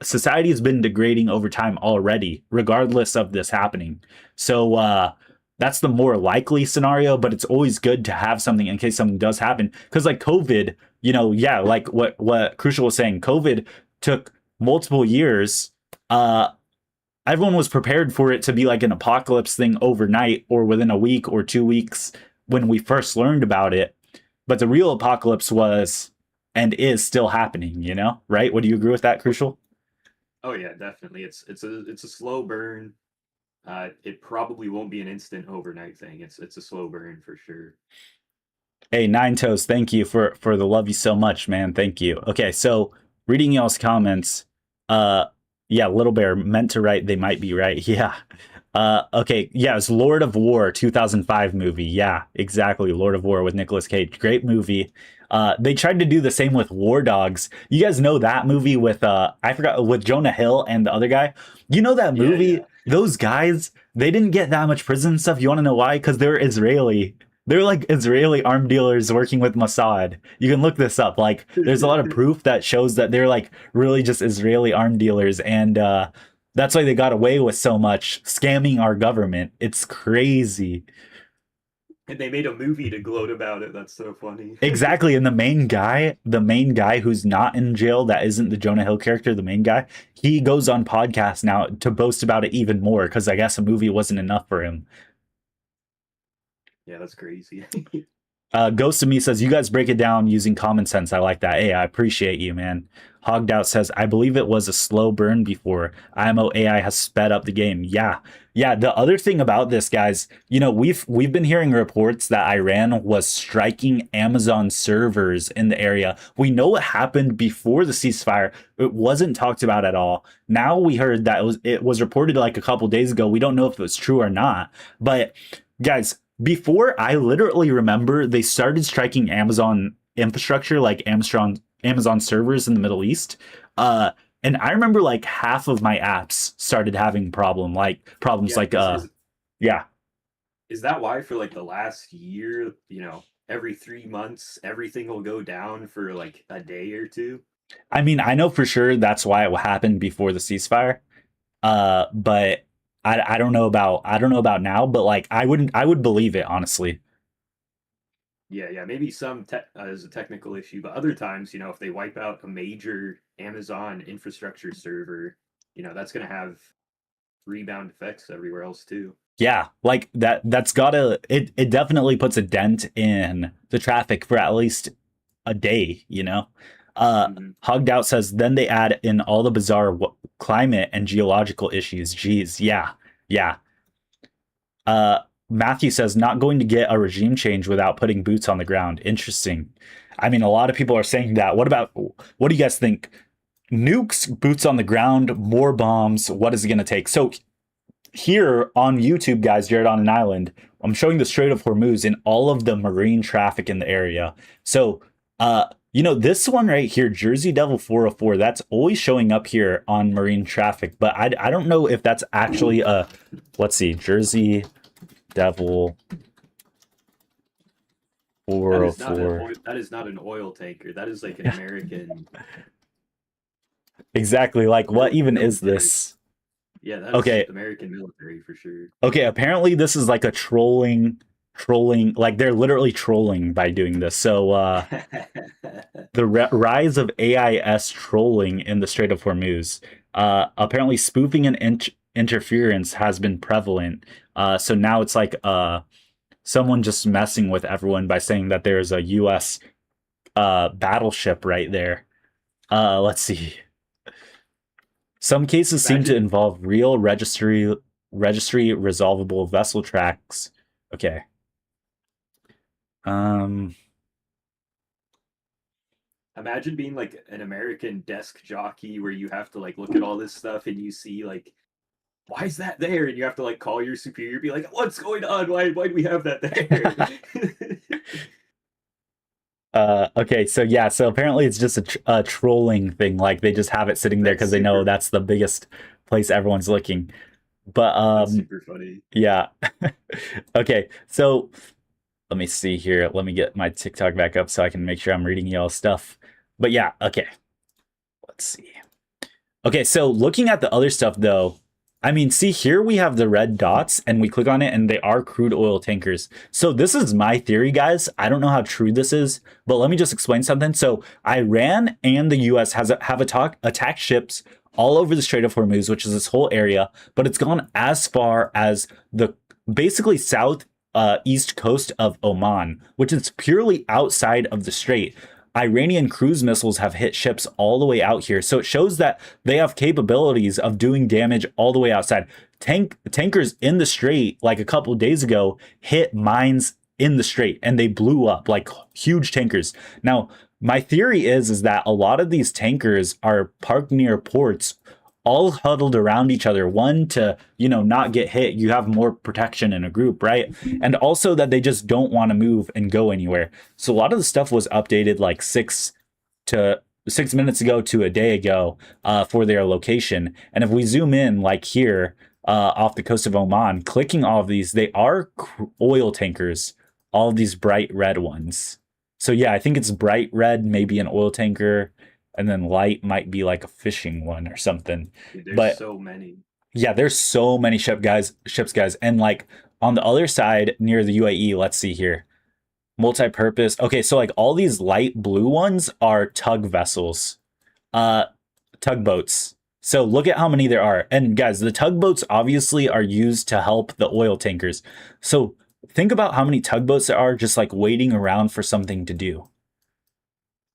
society has been degrading over time already, regardless of this happening. So that's the more likely scenario, but it's always good to have something in case something does happen. Because like COVID, yeah, like what Crucial was saying, COVID took multiple years. Everyone was prepared for it to be like an apocalypse thing overnight or within a week or 2 weeks when we first learned about it. But the real apocalypse was and is still happening, right? Would you agree with that, Crucial? Oh yeah, definitely. It's a slow burn. It probably won't be an instant overnight thing. It's a slow burn for sure. Hey, Nine Toes, thank you for the love you so much, man. Thank you. Okay, so reading y'all's comments, uh, yeah, Little Bear meant to write. They might be right. Yeah. Okay, yeah, it's Lord of War 2005 movie. Yeah, exactly. Lord of War with Nicolas Cage. Great movie. They tried to do the same with War Dogs. You guys know that movie with I forgot, with Jonah Hill and the other guy. You know that movie? Yeah. Those guys, they didn't get that much prison stuff. You want to know why? Because they're Israeli. They're like Israeli arm dealers working with Mossad. You can look this up. Like, there's a lot of proof that shows that they're like really just Israeli arm dealers, and that's why they got away with so much scamming our government. It's crazy. And they made a movie to gloat about it. That's so funny. Exactly. And the main guy who's not in jail, that isn't the Jonah Hill character, the main guy, he goes on podcasts now to boast about it even more because I guess a movie wasn't enough for him. Yeah, that's crazy. Ghost of Me says, you guys break it down using common sense. I like that. Hey, I appreciate you, man. Hogged Out says, I believe it was a slow burn before. IMO AI has sped up the game. Yeah. Yeah. The other thing about this, guys, we've been hearing reports that Iran was striking Amazon servers in the area. We know what happened before the ceasefire. It wasn't talked about at all. Now we heard that it was reported like a couple days ago. We don't know if it was true or not. But guys, before, I literally remember they started striking Amazon infrastructure, like Amazon servers in the Middle East. And I remember like half of my apps started having problems Yeah, like is yeah. is that why for like the last year, every 3 months everything will go down for like a day or two? I mean, I know for sure that's why it happened before the ceasefire. But I don't know about now, but like I would believe it honestly. Yeah, yeah, maybe as a technical issue, but other times, if they wipe out a major Amazon infrastructure server, that's going to have rebound effects everywhere else too. Yeah, like that's gotta it definitely puts a dent in the traffic for at least a day. Hmm. Hogged Out says then they add in all the bizarre climate and geological issues. Geez, yeah, yeah. Uh, Matthew says not going to get a regime change without putting boots on the ground. Interesting. I mean, a lot of people are saying that. What do you guys think? Nukes, boots on the ground, more bombs. What is it going to take? So here on YouTube, guys, Jared on an island, I'm showing the Strait of Hormuz and all of the marine traffic in the area. So, this one right here, Jersey Devil 404, that's always showing up here on marine traffic, but I don't know if that's actually let's see, Jersey Devil That is not 404. that is not an oil tanker. That is like an American Exactly. Like, what even is military. this? Yeah, that is Okay, American military for sure. okay, apparently this is like a trolling, like they're literally trolling by doing this. So the rise of AIS trolling in the Strait of Hormuz. Apparently spoofing and interference has been prevalent. So now it's like someone just messing with everyone by saying that there's a US battleship right there. Let's see. Some cases seem to Imagine involve real registry resolvable vessel tracks. Okay. Um. imagine being like an American desk jockey where you have to like look at all this stuff and you see like why is that there? And you have to like call your superior, be like, what's going on? Why do we have that there? Okay. So yeah. So apparently it's just a trolling thing. Like they just have it sitting there That's because they know super that's the biggest place everyone's looking. But that's super funny. yeah. Okay. So let me see here. Let me get my TikTok back up so I can make sure I'm reading y'all stuff. But yeah. Okay. Let's see. Okay, so looking at the other stuff though, I mean, see here we have the red dots and we click on it and they are crude oil tankers. So this is my theory, guys. I don't know how true this is, but let me just explain something. So Iran and the US have attacked ships all over the Strait of Hormuz, which is this whole area, but it's gone as far as the basically south east coast of Oman, which is purely outside of the strait. Iranian cruise missiles have hit ships all the way out here. So it shows that they have capabilities of doing damage all the way outside. Tankers in the strait, like a couple of days ago, hit mines in the strait and they blew up like huge tankers. Now, my theory is that a lot of these tankers are parked near ports all huddled around each other, one to not get hit, you have more protection in a group, right? And also that they just don't want to move and go anywhere. So a lot of the stuff was updated like 6 minutes ago to a day ago for their location. And if we zoom in like here off the coast of Oman, clicking all of these, they are oil tankers, all of these bright red ones. So yeah, I think it's bright red, maybe an oil tanker, and then light might be like a fishing one or something. Dude, there's But so many. yeah, there's so many ships, guys, and like on the other side near the UAE, let's see here, multi-purpose. Okay, so like all these light blue ones are tug vessels, uh, tugboats. So look at how many there are, and guys, the tugboats obviously are used to help the oil tankers. So think about how many tugboats there are just like waiting around for something to do.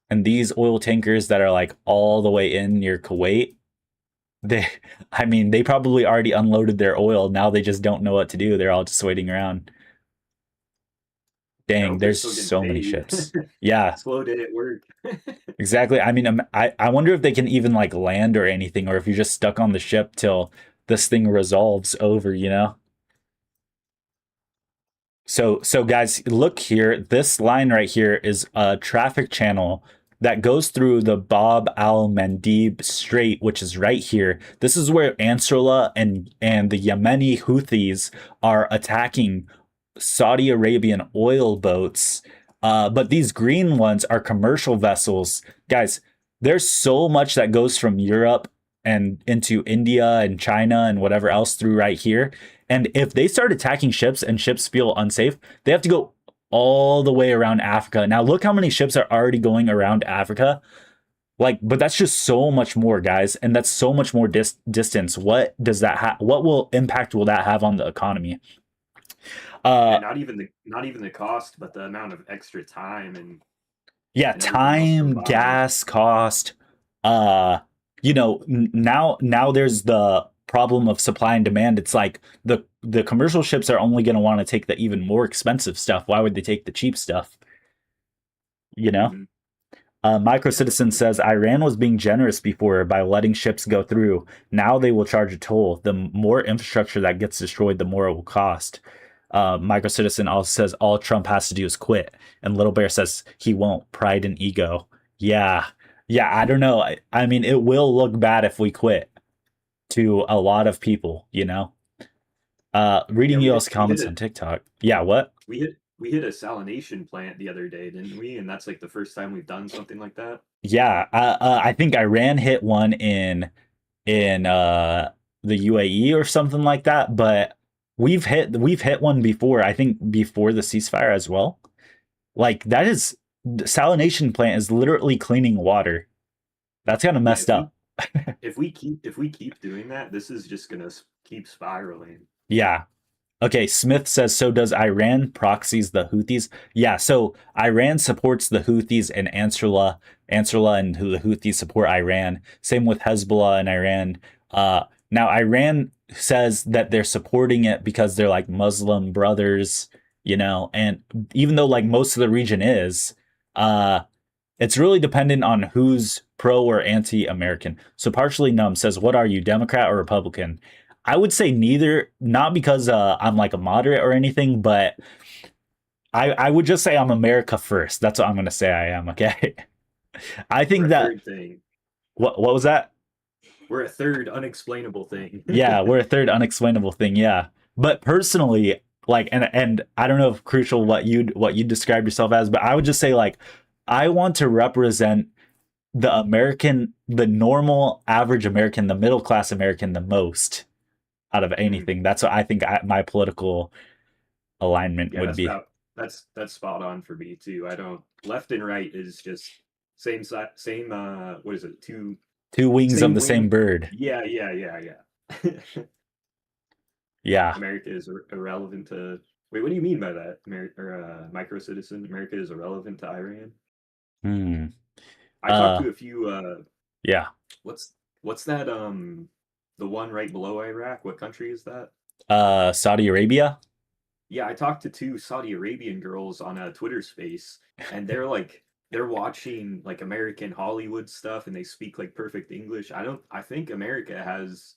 And these oil tankers that are like all the way in near Kuwait, they, I mean, they probably already unloaded their oil. Now they just don't know what to do. They're all just waiting around. I Dang, hope they're there's still getting so many paid. ships. Yeah, Slow day at work. exactly. I mean, I wonder if they can even like land or anything, or if you're just stuck on the ship till this thing resolves over, you know? So guys, look here. This line right here is a traffic channel that goes through the Bab al Mandeb Strait, which is right here. This is where Ansarullah and the Yemeni Houthis are attacking Saudi Arabian oil boats. But these green ones are commercial vessels. Guys, there's so much that goes from Europe and into India and China and whatever else through right here. And if they start attacking ships and ships feel unsafe, they have to go all the way around Africa. Now, look how many ships are already going around Africa. Like, but that's just so much more, guys, and that's so much more distance. What does that have? What will impact will that have on the economy? Yeah, Uh, not even the cost, but the amount of extra time yeah, and everything else time, combined. gas cost. Uh, now there's the problem of supply and demand. It's like the commercial ships are only going to want to take the even more expensive stuff. Why would they take the cheap stuff? You know. Hmm. Micro Yeah, Citizen says Iran was being generous before by letting ships go through. Now they will charge a toll. The more infrastructure that gets destroyed, the more it will cost. Micro Citizen also says all Trump has to do is quit. And Little Bear says he won't. Pride and ego. Yeah. Yeah, I don't know. I mean, it will look bad if we quit to a lot of people, you know? yeah. Reading y'all's comments on TikTok. Yeah, what? We hit a salination plant the other day, didn't we? And that's like the first time we've done something like that. Yeah, I think Iran hit one in the UAE or something like that. But we've hit one before. I think before the ceasefire as well. Like that is the salination plant is literally cleaning water. That's kind of Yeah, messed up. if we keep doing that, this is just gonna keep spiraling. Yeah. Okay, Smith says so does Iran proxies the Houthis. Yeah, so Iran supports the Houthis and Ansarullah and the Houthis support Iran. Same with Hezbollah and Iran. Now Iran says that they're supporting it because they're like Muslim brothers, you know, and even though like most of the region is, uh it's really dependent on who's pro or anti-American. So partially numb says, "What are you, Democrat or Republican?" I would say neither, not because I'm like a moderate or anything, but I would just say I'm America first. That's what I'm going to say I am. Okay. I We're think a that third thing. what was that? We're a third unexplainable thing. Yeah, we're a third unexplainable thing. Yeah, but personally, like, and I don't know if crucial what you describe yourself as, but I would just say like I want to represent the American, the normal average American, the middle class American the most out of Mm. anything. That's what I think my political alignment Yeah, would be. that's spot on for me too. I don't left and right is just same side, same what is it? Two wings of Same the same wing. bird. Yeah, yeah, yeah, yeah. Yeah. America is irrelevant to. Wait, what do you mean by that? Micro citizen. America is irrelevant to Iran. Hmm. I talked Uh. to a few. Yeah. What's that? The one right below Iraq. What country is that? Saudi Arabia. Yeah, I talked to two Saudi Arabian girls on a Twitter space, and they're watching like American Hollywood stuff, and they speak like perfect English. I think America has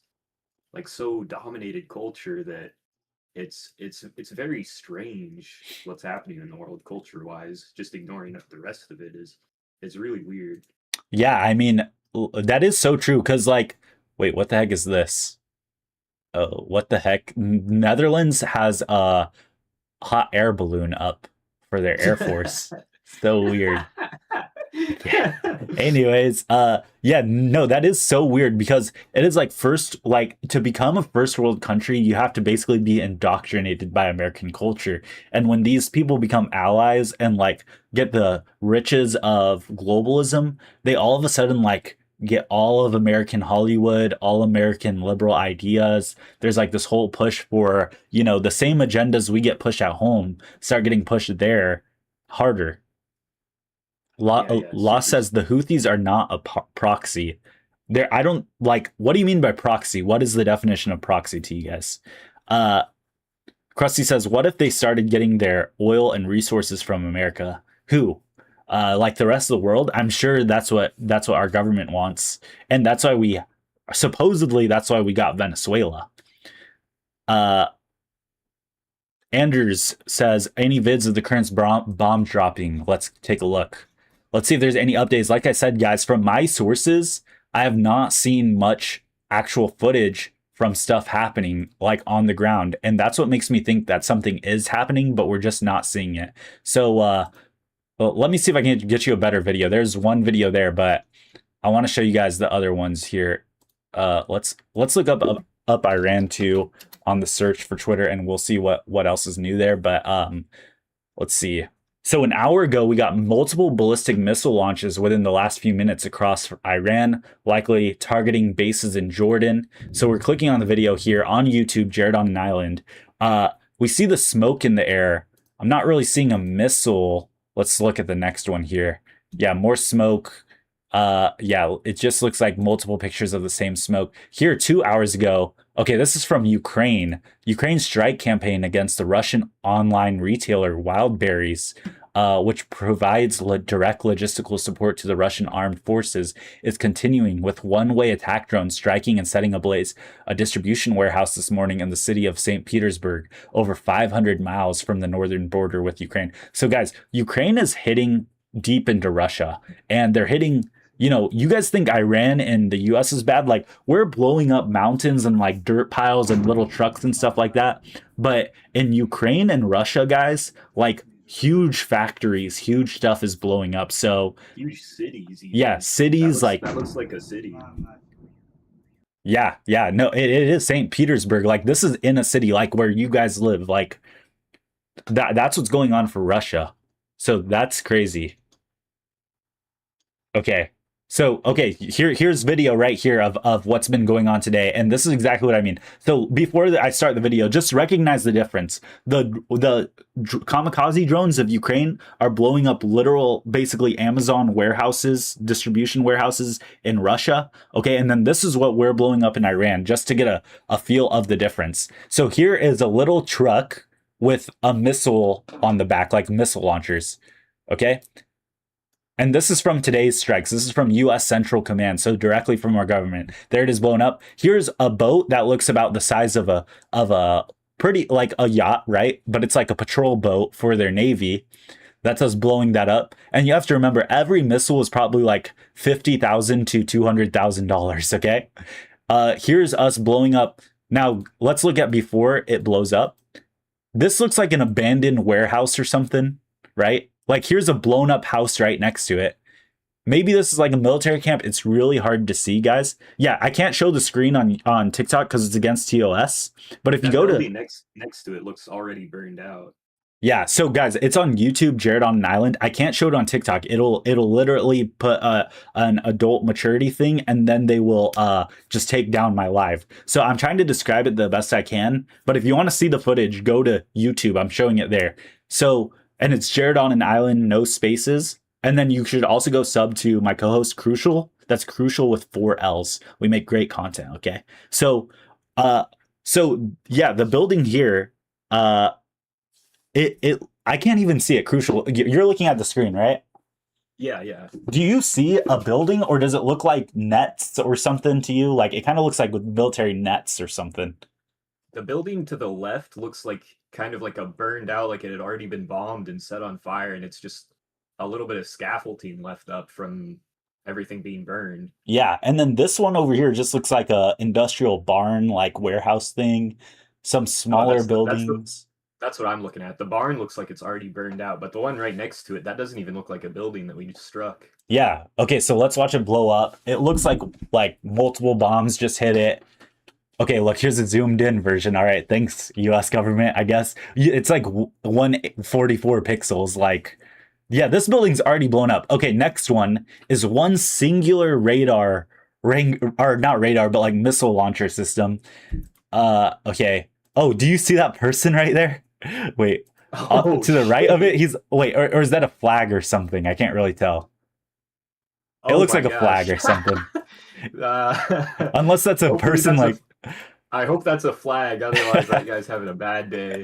like so dominated culture that it's very strange what's happening in the world culture wise. Just ignoring the rest of it is really weird. Yeah. I mean, that is so true. Because like, wait, what the heck is this? Oh, what the heck? Netherlands has a hot air balloon up for their air force. So weird. Yeah. Anyways, yeah, no, that is so weird because it is like first, like to become a first world country, you have to basically be indoctrinated by American culture. And when these people become allies and like get the riches of globalism, they all of a sudden like get all of American Hollywood, all American liberal ideas. There's like this whole push for, you know, the same agendas we get pushed at home start getting pushed there harder. Yeah, yeah, Law super. says the Houthis are not a proxy. There, I don't like. What do you mean by proxy? What is the definition of proxy to you guys? Uh, Krusty says, what if they started getting their oil and resources from America? Who? Like the rest of the world? I'm sure that's what our government wants, and that's why we supposedly that's why we got Venezuela. Uh, Anders says, any vids of the current bomb dropping? Let's take a look. Let's see if there's any updates. Like I said, guys, from my sources, I have not seen much actual footage from stuff happening like on the ground. And that's what makes me think that something is happening, but we're just not seeing it. So well, let me see if I can get you a better video. There's one video there, but I want to show you guys the other ones here. Let's look up Iran too on the search for Twitter, and we'll see what else is new there. But let's see. So an hour ago, we got multiple ballistic missile launches within the last few minutes across Iran, likely targeting bases in Jordan. So we're clicking on the video here on YouTube, Jared on an Island. We see the smoke in the air. I'm not really seeing a missile. Let's look at the next one here. Yeah, more smoke. Yeah, it just looks like multiple pictures of the same smoke. Here, 2 hours ago, okay, this is from Ukraine. Ukraine's strike campaign against the Russian online retailer Wildberries, which provides direct logistical support to the Russian armed forces, is continuing with one-way attack drones striking and setting ablaze a distribution warehouse this morning in the city of St. Petersburg, over 500 miles from the northern border with Ukraine. So, guys, Ukraine is hitting deep into Russia, and they're hitting. You know, you guys think Iran and the US is bad? Like, we're blowing up mountains and like dirt piles and little trucks and stuff like that. But in Ukraine and Russia, guys, like huge factories, huge stuff is blowing up. So Huge cities. Even. yeah, cities that looks like a city. Yeah, no, it is St. Petersburg. Like, this is in a city like where you guys live. Like that's what's going on for Russia. So that's crazy. Okay. So, okay, here's video right here of what's been going on today. And this is exactly what I mean. So before I start the video, just recognize the difference. The kamikaze drones of Ukraine are blowing up literal, basically Amazon warehouses, distribution warehouses in Russia. Okay, and then this is what we're blowing up in Iran, just to get a feel of the difference. So here is a little truck with a missile on the back, like missile launchers. Okay. And this is from today's strikes. This is from U.S. Central Command, so directly from our government. There it is blown up. Here's a boat that looks about the size of a pretty, like a yacht, right? But it's like a patrol boat for their Navy. That's us blowing that up. And you have to remember, every missile is probably like $50,000 to $200,000. Okay. Here's us blowing up. Now let's look at before it blows up. This looks like an abandoned warehouse or something, right? Like, here's a blown up house right next to it. Maybe this is like a military camp. It's really hard to see, guys. Yeah, I can't show the screen on TikTok because it's against TOS. But if you go to next to it looks already burned out. Yeah, so guys, it's on YouTube, Jared on an Island. I can't show it on TikTok. It'll literally put an adult maturity thing, and then they will just take down my live. So I'm trying to describe it the best I can. But if you want to see the footage, go to YouTube. I'm showing it there. So, and it's Jared on an Island, no spaces. And then you should also go sub to my co-host Crucial. That's Crucial with 4 L's. We make great content. Okay, so yeah, the building here. I can't even see it. Crucial. You're looking at the screen, right? Yeah. Do you see a building, or does it look like nets or something to you? Like, it kind of looks like with military nets or something. The building to the left looks like kind of like a burned out, like it had already been bombed and set on fire, and it's just a little bit of scaffolding left up from everything being burned. Yeah, and then this one over here just looks like a industrial barn, like warehouse thing. Some smaller buildings. That's what I'm looking at. The barn looks like it's already burned out, but the one right next to it, that doesn't even look like a building that we just struck. Yeah. Okay, so let's watch it blow up. It looks like multiple bombs just hit it. Okay, look, here's a zoomed in version. All right, thanks, US government, I guess. It's like 144 pixels. Like, Yeah, this building's already blown up. Okay, next one is one singular radar ring, or not radar, but like missile launcher system. Okay. Oh, do you see that person right there? Wait, Oh to the right of it, shit. he's wait, or is that a flag or something? I can't really tell. It Oh looks my like a flag gosh. or something. uh, Unless that's a hopefully person that's a like I hope that's a flag. Otherwise, that guy's having a bad day.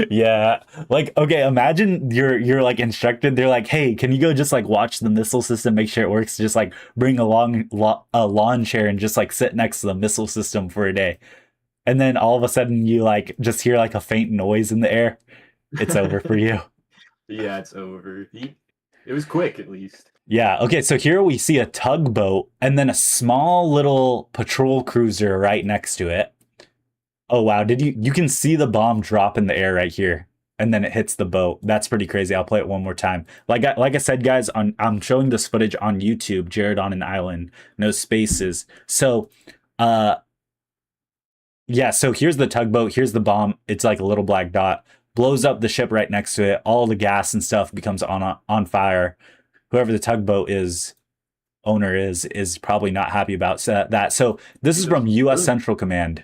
yeah, like okay, imagine you're like instructed. They're like, hey, can you go just like watch the missile system, make sure it works? Just like bring a lawn chair and just like sit next to the missile system for a day. And then all of a sudden you like just hear like a faint noise in the air. It's over for you. Yeah, it's over. It was quick, at least. Yeah. Okay. So here we see a tugboat and then a small little patrol cruiser right next to it. Oh wow! Did you can see the bomb drop in the air right here, and then it hits the boat. That's pretty crazy. I'll play it one more time. Like I said, guys, I'm showing this footage on YouTube. Jared on an island, no spaces. So, uh, yeah. So here's the tugboat. Here's the bomb. It's like a little black dot. Blows up the ship right next to it. All the gas and stuff becomes on fire. Whoever the tugboat is owner is probably not happy about that. So this is Dude, from U.S. Central Command.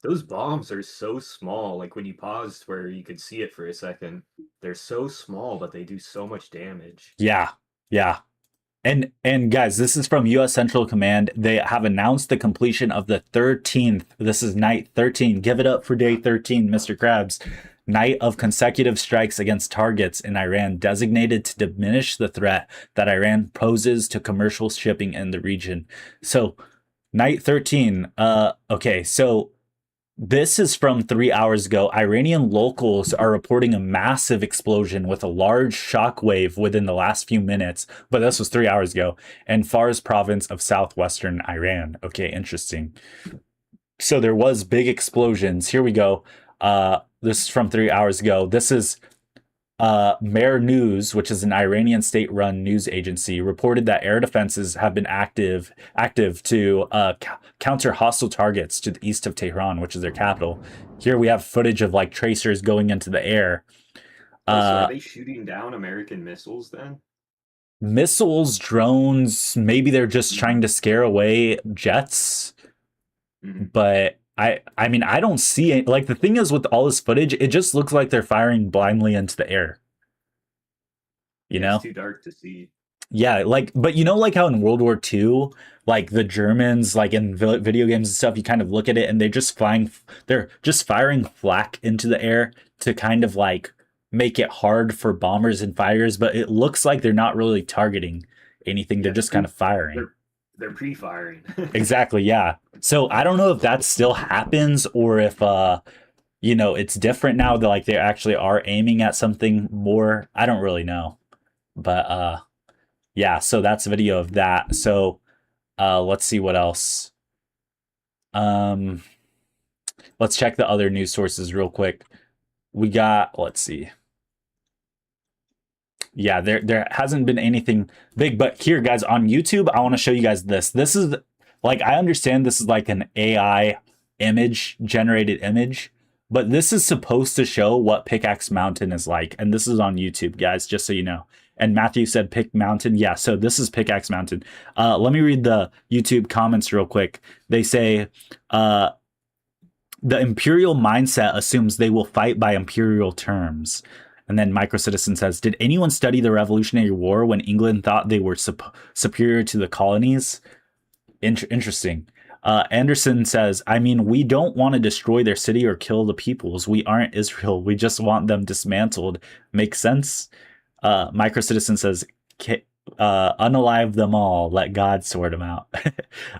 those bombs are so small. Like when you paused where you could see it for a second, they're so small, but they do so much damage. Yeah, yeah. And guys, this is from US Central Command. They have announced the completion of the 13th. This is night 13. Give it up for day 13, Mr. Krabs. Night of consecutive strikes against targets in Iran designated to diminish the threat that Iran poses to commercial shipping in the region. So, night 13. Okay, so this is from 3 hours ago. Iranian locals are reporting a massive explosion with a large shock wave within the last few minutes, but this was 3 hours ago, in Fars province of southwestern Iran. Okay, interesting. So there was big explosions. Here we go. This is from 3 hours ago. This is Mer News, which is an Iranian state-run news agency, reported that air defenses have been active to counter hostile targets to the east of Tehran, which is their capital. Here we have footage of like tracers going into the air. Oh, so are Uh, they shooting down American missiles then? Missiles, drones. Maybe they're just trying Mm-hmm. to scare away jets, Mm-hmm. but I mean I don't see it. Like the thing is with all this footage, it just looks like they're firing blindly into the air. You Yeah, it's know? too dark to see. Yeah, like, but you know, like how in World War II, like the Germans, like in video games and stuff, you kind of look at it and they're just firing flak into the air to kind of like make it hard for bombers and fighters, but it looks like they're not really targeting anything. They're Yeah, just kind of firing. they're pre-firing. Exactly, yeah. So I don't know if that still happens or if it's different now that like they actually are aiming at something more. I don't really know. But yeah, so that's a video of that. So let's see what else. Um, let's check the other news sources real quick. We got, let's see. Yeah, there hasn't been anything big, but here, guys, on YouTube, I want to show you guys this. This is like I understand this is like an AI image generated image, but this is supposed to show what Pickaxe Mountain is like, and this is on YouTube, guys, just so you know. And Matthew said Pick Mountain. Yeah, so this is Pickaxe Mountain. Let me read the YouTube comments real quick. They say, the imperial mindset assumes they will fight by imperial terms. And then Microcitizen says, did anyone study the Revolutionary War when England thought they were superior to the colonies? Interesting. Anderson says, I mean, we don't want to destroy their city or kill the peoples. We aren't Israel. We just want them dismantled. Makes sense? Microcitizen says, unalive them all. Let God sort them out.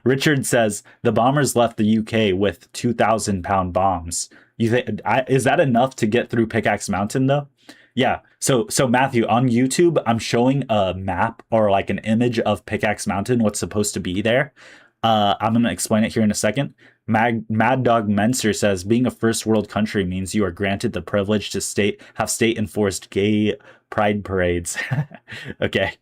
Richard says, the bombers left the UK with 2,000-pound bombs. You think is that enough to get through Pickaxe Mountain, though? Yeah. So Matthew, on YouTube, I'm showing a map or like an image of Pickaxe Mountain, what's supposed to be there. I'm going to explain it here in a second. Mad Dog Menser says, being a first world country means you are granted the privilege to have state enforced gay pride parades. Okay.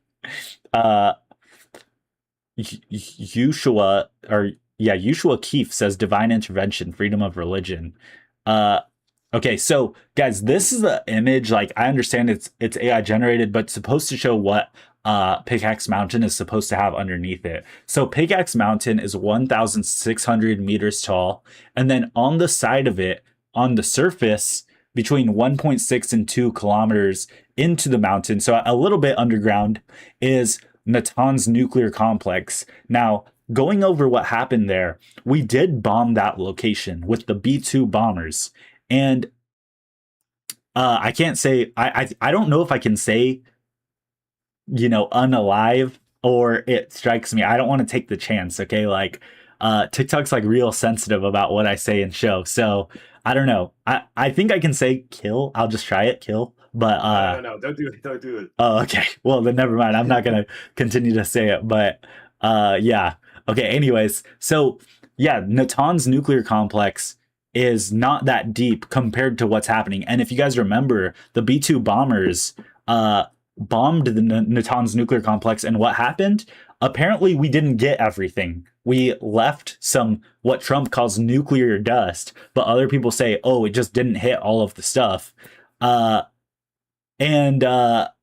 Ushua Keefe says divine intervention, freedom of religion. Okay, so guys, this is the image. Like, I understand it's AI generated, but it's supposed to show what Pickaxe Mountain is supposed to have underneath it. So Pickaxe Mountain is 1,600 meters tall, and then on the side of it, on the surface, between 1.6 and 2 kilometers into the mountain, so a little bit underground, is Natanz nuclear complex. Now, going over what happened there, we did bomb that location with the B-2 bombers. And I can't say I don't know if I can say, unalive, or it strikes me. I don't want to take the chance, okay? Like TikTok's like real sensitive about what I say and show. So I don't know. I think I can say kill. I'll just try it, kill. But No, don't do it. Don't do it. oh, okay. Well, then never mind. I'm not gonna continue to say it. But yeah. Okay. Anyways, so yeah, Natan's nuclear complex is not that deep compared to what's happening. And if you guys remember, the B-2 bombers bombed the Natan's nuclear complex, and what happened? Apparently, we didn't get everything. We left some what Trump calls nuclear dust, but other people say, oh, it just didn't hit all of the stuff. And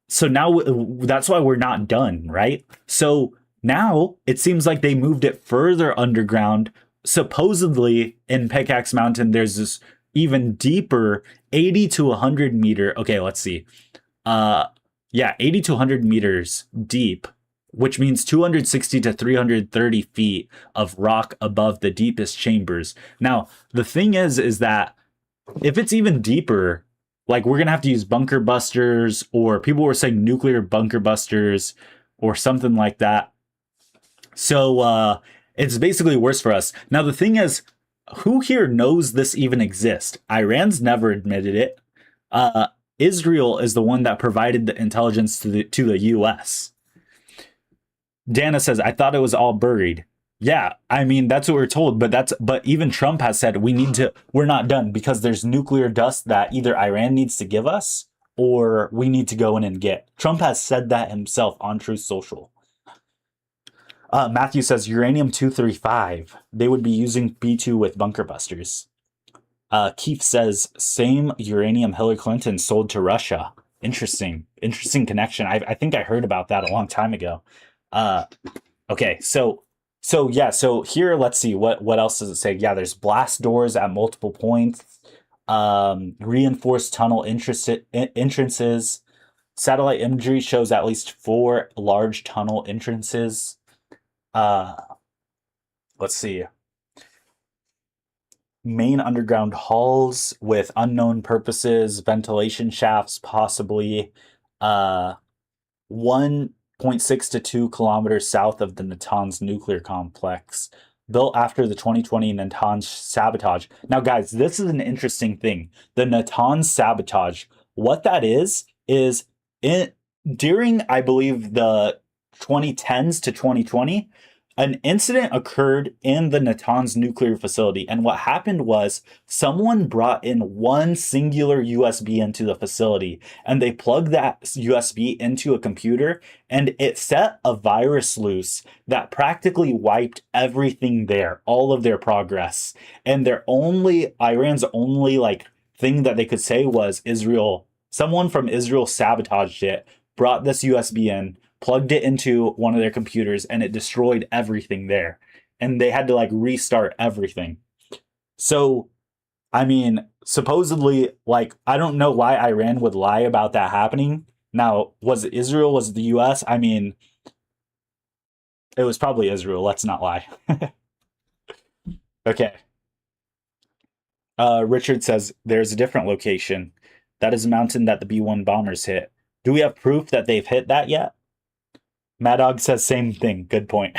so now that's why we're not done, right? So now it seems like they moved it further underground. Supposedly in Pickaxe Mountain, there's this even deeper 80 to 100 meter. Okay, let's see. Yeah, 80 to 100 meters deep, which means 260 to 330 feet of rock above the deepest chambers. Now, the thing is that if it's even deeper, like we're gonna have to use bunker busters, or people were saying nuclear bunker busters or something like that. So it's basically worse for us. Now the thing is, who here knows this even exists? Iran's never admitted it. Israel is the one that provided the intelligence to the US. Dana says, I thought it was all buried. Yeah, I mean that's what we're told, but even Trump has said we're not done because there's nuclear dust that either Iran needs to give us or we need to go in and get. Trump has said that himself on Truth Social. Matthew says uranium 235. They would be using B2 with bunker busters. Keith says same uranium Hillary Clinton sold to Russia. Interesting connection. I think I heard about that a long time ago. Okay, so yeah, so here let's see what else does it say? Yeah, there's blast doors at multiple points, reinforced tunnel entrances. Satellite imagery shows at least 4 large tunnel entrances. Let's see. Main underground halls with unknown purposes, ventilation shafts, possibly. 1.6 to 2 kilometers south of the Natanz nuclear complex, built after the 2020 Natanz sabotage. Now, guys, this is an interesting thing. The Natanz sabotage, what that is during, I believe, the 2010s to 2020, an incident occurred in the Natanz nuclear facility. And what happened was someone brought in one singular USB into the facility, and they plugged that USB into a computer, and it set a virus loose that practically wiped everything there, all of their progress. And Iran's only like thing that they could say was someone from Israel sabotaged it, brought this USB in, plugged it into one of their computers, and it destroyed everything there. And they had to like restart everything. So, I mean, supposedly, like, I don't know why Iran would lie about that happening. Now, was it Israel? Was it the US? I mean, it was probably Israel. Let's not lie. Okay. Richard says there's a different location. That is a mountain that the B-1 bombers hit. Do we have proof that they've hit that yet? Mad Dog says same thing. Good point.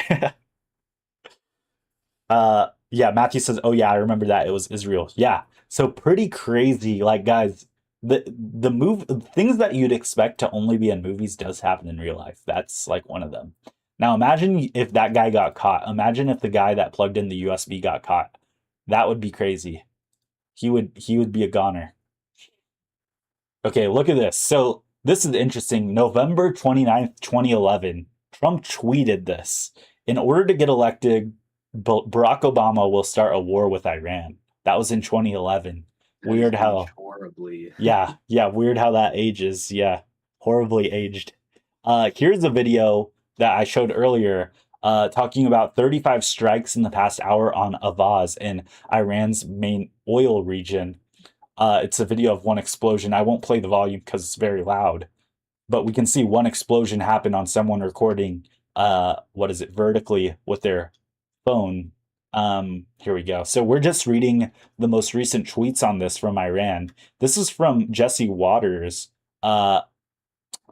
Yeah, Matthew says, oh yeah, I remember that. It was Israel. Yeah. So pretty crazy. Like, guys, the things that you'd expect to only be in movies does happen in real life. That's like one of them. Now imagine if that guy got caught. Imagine if the guy that plugged in the USB got caught. That would be crazy. He would be a goner. Okay, look at this. So this is interesting. November 29th, 2011, Trump tweeted this. In order to get elected, Barack Obama will start a war with Iran. That was in 2011. That is Weird aged how, horribly. yeah, weird how that ages. Yeah, horribly aged. Here's a video that I showed earlier, talking about 35 strikes in the past hour on Avaz in Iran's main oil region. It's a video of one explosion. I won't play the volume because it's very loud, but we can see one explosion happen on someone recording, what is it, vertically with their phone. Here we go. So we're just reading the most recent tweets on this from Iran. This is from Jesse Waters,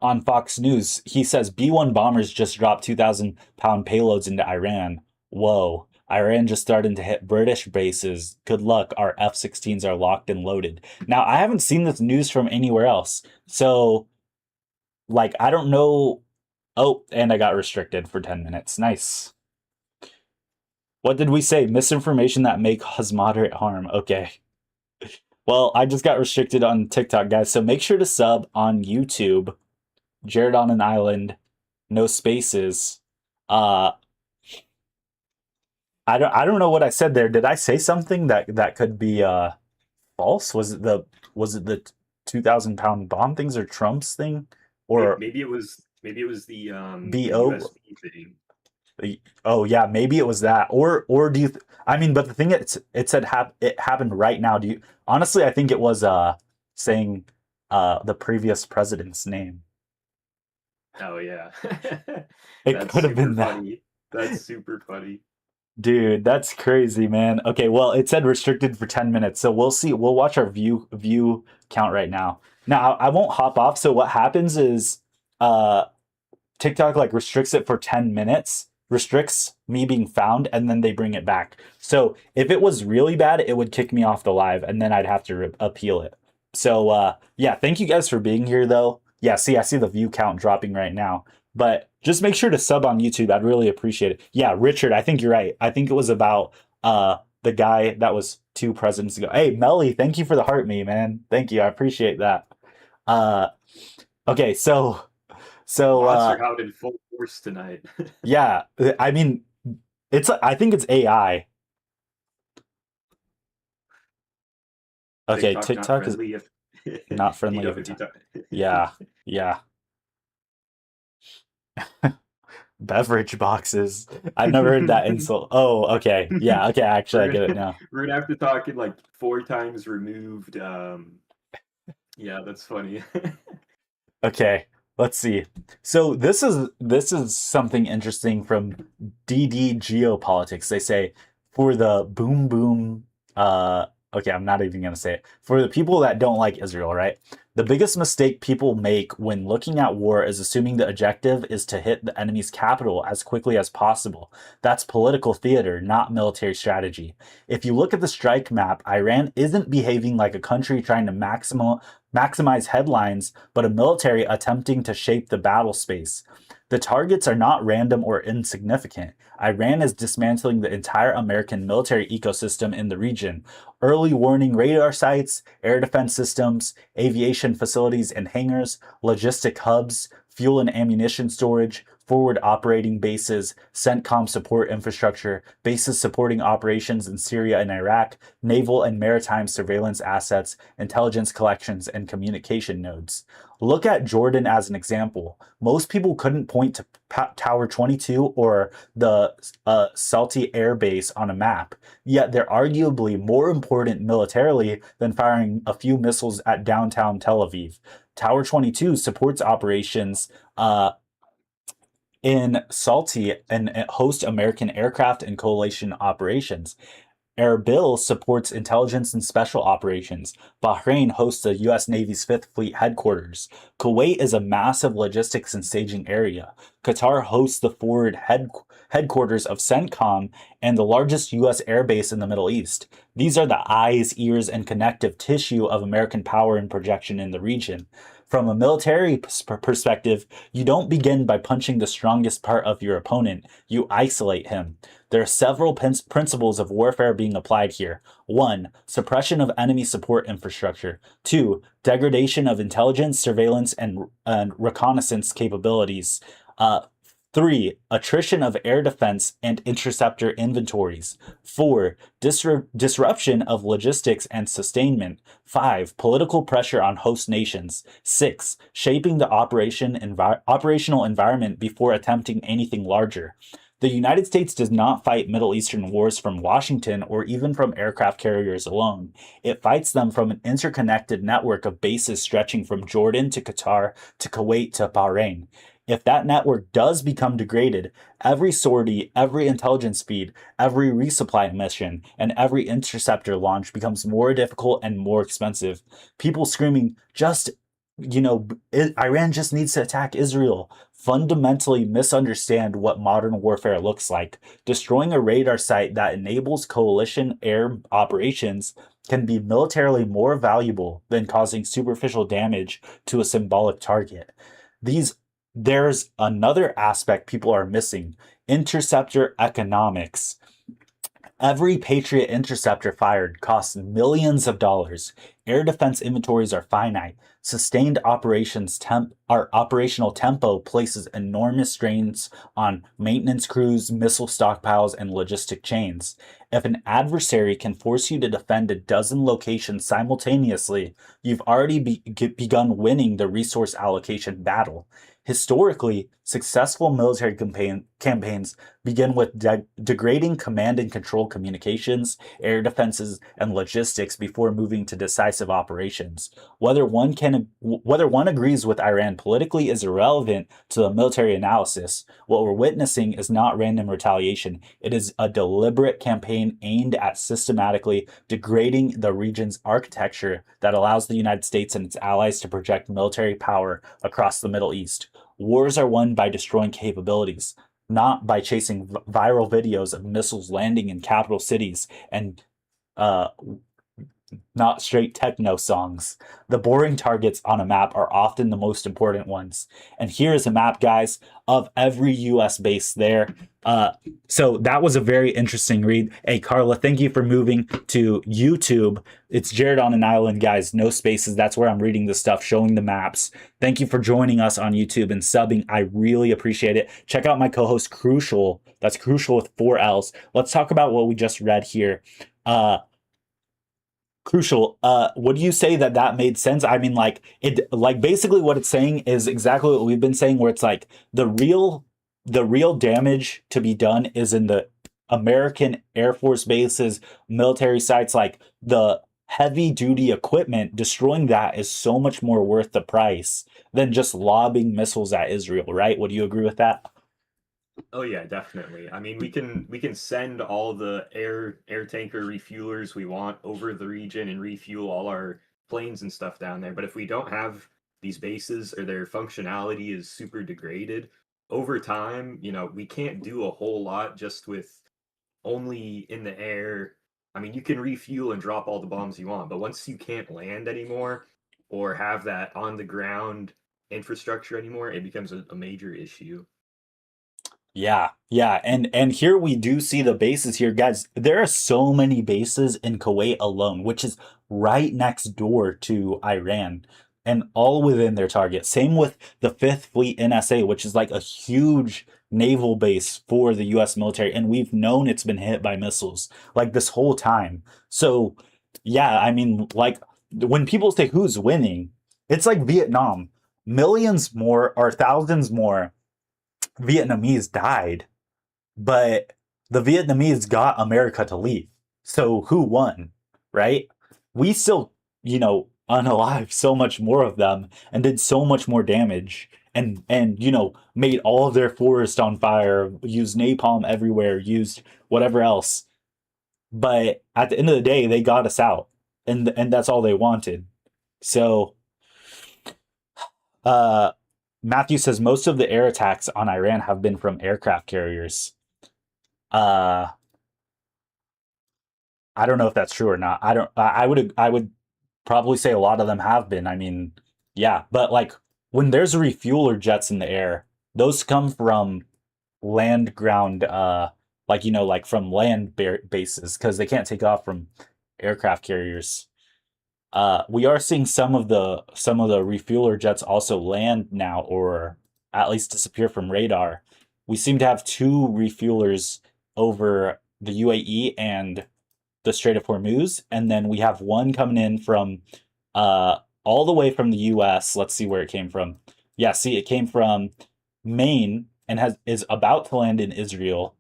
on Fox News. He says B-1 bombers just dropped 2,000-pound payloads into Iran. Whoa. Iran just started to hit British bases. Good luck. Our F-16s are locked and loaded. Now, I haven't seen this news from anywhere else. So, like, I don't know. Oh, and I got restricted for 10 minutes. Nice. What did we say? Misinformation that may cause moderate harm. Okay. Well, I just got restricted on TikTok, guys. So make sure to sub on YouTube. Jared on an Island, no spaces. Uh, I don't know what I said there. Did I say something that could be false? Was it the 2,000-pound bomb things or Trump's thing or Maybe it was the BO? USB thing. Oh yeah, maybe it was that. Or do you? I mean, but the thing it said it happened right now. Do you honestly? I think it was saying the previous president's name. Oh yeah. It That's could have super been that. funny. That's super funny. Dude, that's crazy, man. Okay, well, it said restricted for 10 minutes. So we'll see. We'll watch our view count right now. Now, I won't hop off. So what happens is uh TikTok like restricts it for 10 minutes, restricts me being found, and then they bring it back. So if it was really bad, it would kick me off the live and then I'd have to appeal it. So yeah, thank you guys for being here though. Yeah, see, I see the view count dropping right now. But just make sure to sub on YouTube. I'd really appreciate it. Yeah, Richard, I think you're right. I think it was about the guy that was 2 presidents ago. Hey, Melly, thank you for the heart me, man. Thank you. I appreciate that. Uh okay, so Monster out in full force tonight. yeah, I mean, I think it's AI. Okay, TikTok not TikTok is friendly if not if you friendly don't every if you time. don't Yeah, yeah. Beverage boxes. I've never heard that insult. Oh, okay. Yeah, okay, actually I we're get it gonna now. we're gonna have to talk in like 4 times removed. Yeah, that's funny. Okay, let's see. So this is something interesting from DD Geopolitics. They say for the boom boom okay, I'm not even going to say it. For the people that don't like Israel, right? The biggest mistake people make when looking at war is assuming the objective is to hit the enemy's capital as quickly as possible. That's political theater, not military strategy. If you look at the strike map, Iran isn't behaving like a country trying to maximize headlines, but a military attempting to shape the battle space. The targets are not random or insignificant. Iran is dismantling the entire American military ecosystem in the region. Early warning radar sites, air defense systems, aviation facilities and hangars, logistic hubs, fuel and ammunition storage, forward operating bases, CENTCOM support infrastructure, bases supporting operations in Syria and Iraq, naval and maritime surveillance assets, intelligence collections, and communication nodes. Look at Jordan as an example. Most people couldn't point to Tower 22 or the Salti Air Base on a map, yet they're arguably more important militarily than firing a few missiles at downtown Tel Aviv. Tower 22 supports operations in Salti and host American aircraft and coalition operations. Erbil supports intelligence and special operations. Bahrain hosts the U.S. Navy's Fifth Fleet headquarters. Kuwait is a massive logistics and staging area. Qatar hosts the forward headquarters of CENTCOM and the largest U.S. airbase in the Middle East. These are the eyes, ears, and connective tissue of American power and projection in the region. From a military perspective, you don't begin by punching the strongest part of your opponent. You isolate him. There are several principles of warfare being applied here. 1. Suppression of enemy support infrastructure. 2. Degradation of intelligence, surveillance, and reconnaissance capabilities. 3. Attrition of air defense and interceptor inventories. 4. Disruption of logistics and sustainment. 5. Political pressure on host nations. 6. Shaping the operational environment before attempting anything larger. The United States does not fight Middle Eastern wars from Washington or even from aircraft carriers alone. It fights them from an interconnected network of bases stretching from Jordan to Qatar to Kuwait to Bahrain. If that network does become degraded, every sortie, every intelligence feed, every resupply mission, and every interceptor launch becomes more difficult and more expensive. People screaming, Iran just needs to attack Israel, fundamentally misunderstand what modern warfare looks like. Destroying a radar site that enables coalition air operations can be militarily more valuable than causing superficial damage to a symbolic target. There's another aspect people are missing: interceptor economics. Every Patriot interceptor fired costs millions of dollars. Air defense inventories are finite. Sustained operational tempo places enormous strains on maintenance crews, missile stockpiles, and logistic chains. If an adversary can force you to defend a dozen locations simultaneously, you've already begun winning the resource allocation battle. Historically, successful military campaigns begin with degrading command and control communications, air defenses, and logistics before moving to decisive operations. Whether one agrees with Iran politically is irrelevant to the military analysis. What we're witnessing is not random retaliation. It is a deliberate campaign aimed at systematically degrading the region's architecture that allows the United States and its allies to project military power across the Middle East. Wars are won by destroying capabilities, not by chasing viral videos of missiles landing in capital cities and uh, not straight techno songs. The boring targets on a map are often the most important ones. And here is a map, guys, of every US base there. So that was a very interesting read. Hey, Carla, thank you for moving to YouTube. It's Jared on an Island, guys. No spaces. That's where I'm reading the stuff, showing the maps. Thank you for joining us on YouTube and subbing. I really appreciate it. Check out my co-host, Crucial. That's Crucial with 4 L's. Let's talk about what we just read here. Crucial. Would you say that made sense? I mean, like basically what it's saying is exactly what we've been saying, where it's like the real damage to be done is in the American Air Force bases, military sites, like the heavy duty equipment. Destroying that is so much more worth the price than just lobbing missiles at Israel, right? Would you agree with that? Oh yeah, definitely. I mean, we can send all the air tanker refuelers we want over the region and refuel all our planes and stuff down there. But if we don't have these bases or their functionality is super degraded over time, we can't do a whole lot just with only in the air. I mean, you can refuel and drop all the bombs you want, but once you can't land anymore or have that on the ground infrastructure anymore, it becomes a major issue. Yeah, and here we do see the bases here, guys. There are so many bases in Kuwait alone, which is right next door to Iran, and all within their target. Same with the Fifth Fleet NSA, which is like a huge naval base for the U.S. military, and we've known it's been hit by missiles like this whole time. So, yeah, I mean, like when people say who's winning, it's like Vietnam. Millions more or thousands more Vietnamese died, but the Vietnamese got America to leave. So who won, right? We still, unalive so much more of them and did so much more damage and made all of their forest on fire, used napalm everywhere, used whatever else. But at the end of the day, they got us out, and that's all they wanted. So uh Matthew says most of the air attacks on Iran have been from aircraft carriers. Uh, I don't know if that's true or not. I don't. I would probably say a lot of them have been. I mean, yeah, but like when there's refueler jets in the air, those come from land ground. Like from land bases because they can't take off from aircraft carriers. We are seeing some of the refueler jets also land now, or at least disappear from radar. we seem to have two refuelers over the UAE and the Strait of Hormuz, and then we have one coming in from all the way from the US. Let's see where it came from. Yeah, see, it came from Maine and is about to land in Israel.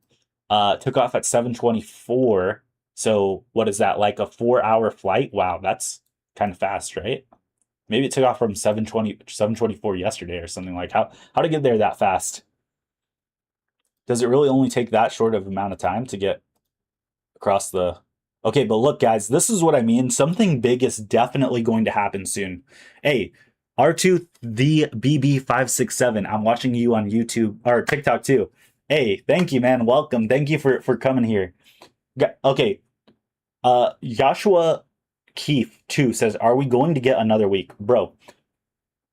Took off at 7:24. So what is that? Like a 4-hour flight? Wow, that's kind of fast, right? Maybe it took off from 7:24 yesterday or something. Like how to get there that fast? Does it really only take that short of amount of time to get across the... Okay, but look, guys, this is what I mean. Something big is definitely going to happen soon. Hey, R2 the BB567. I'm watching you on YouTube or TikTok too. Hey, thank you, man. Welcome. Thank you for coming here. Okay. Joshua Keefe too says, "Are we going to get another week, bro?"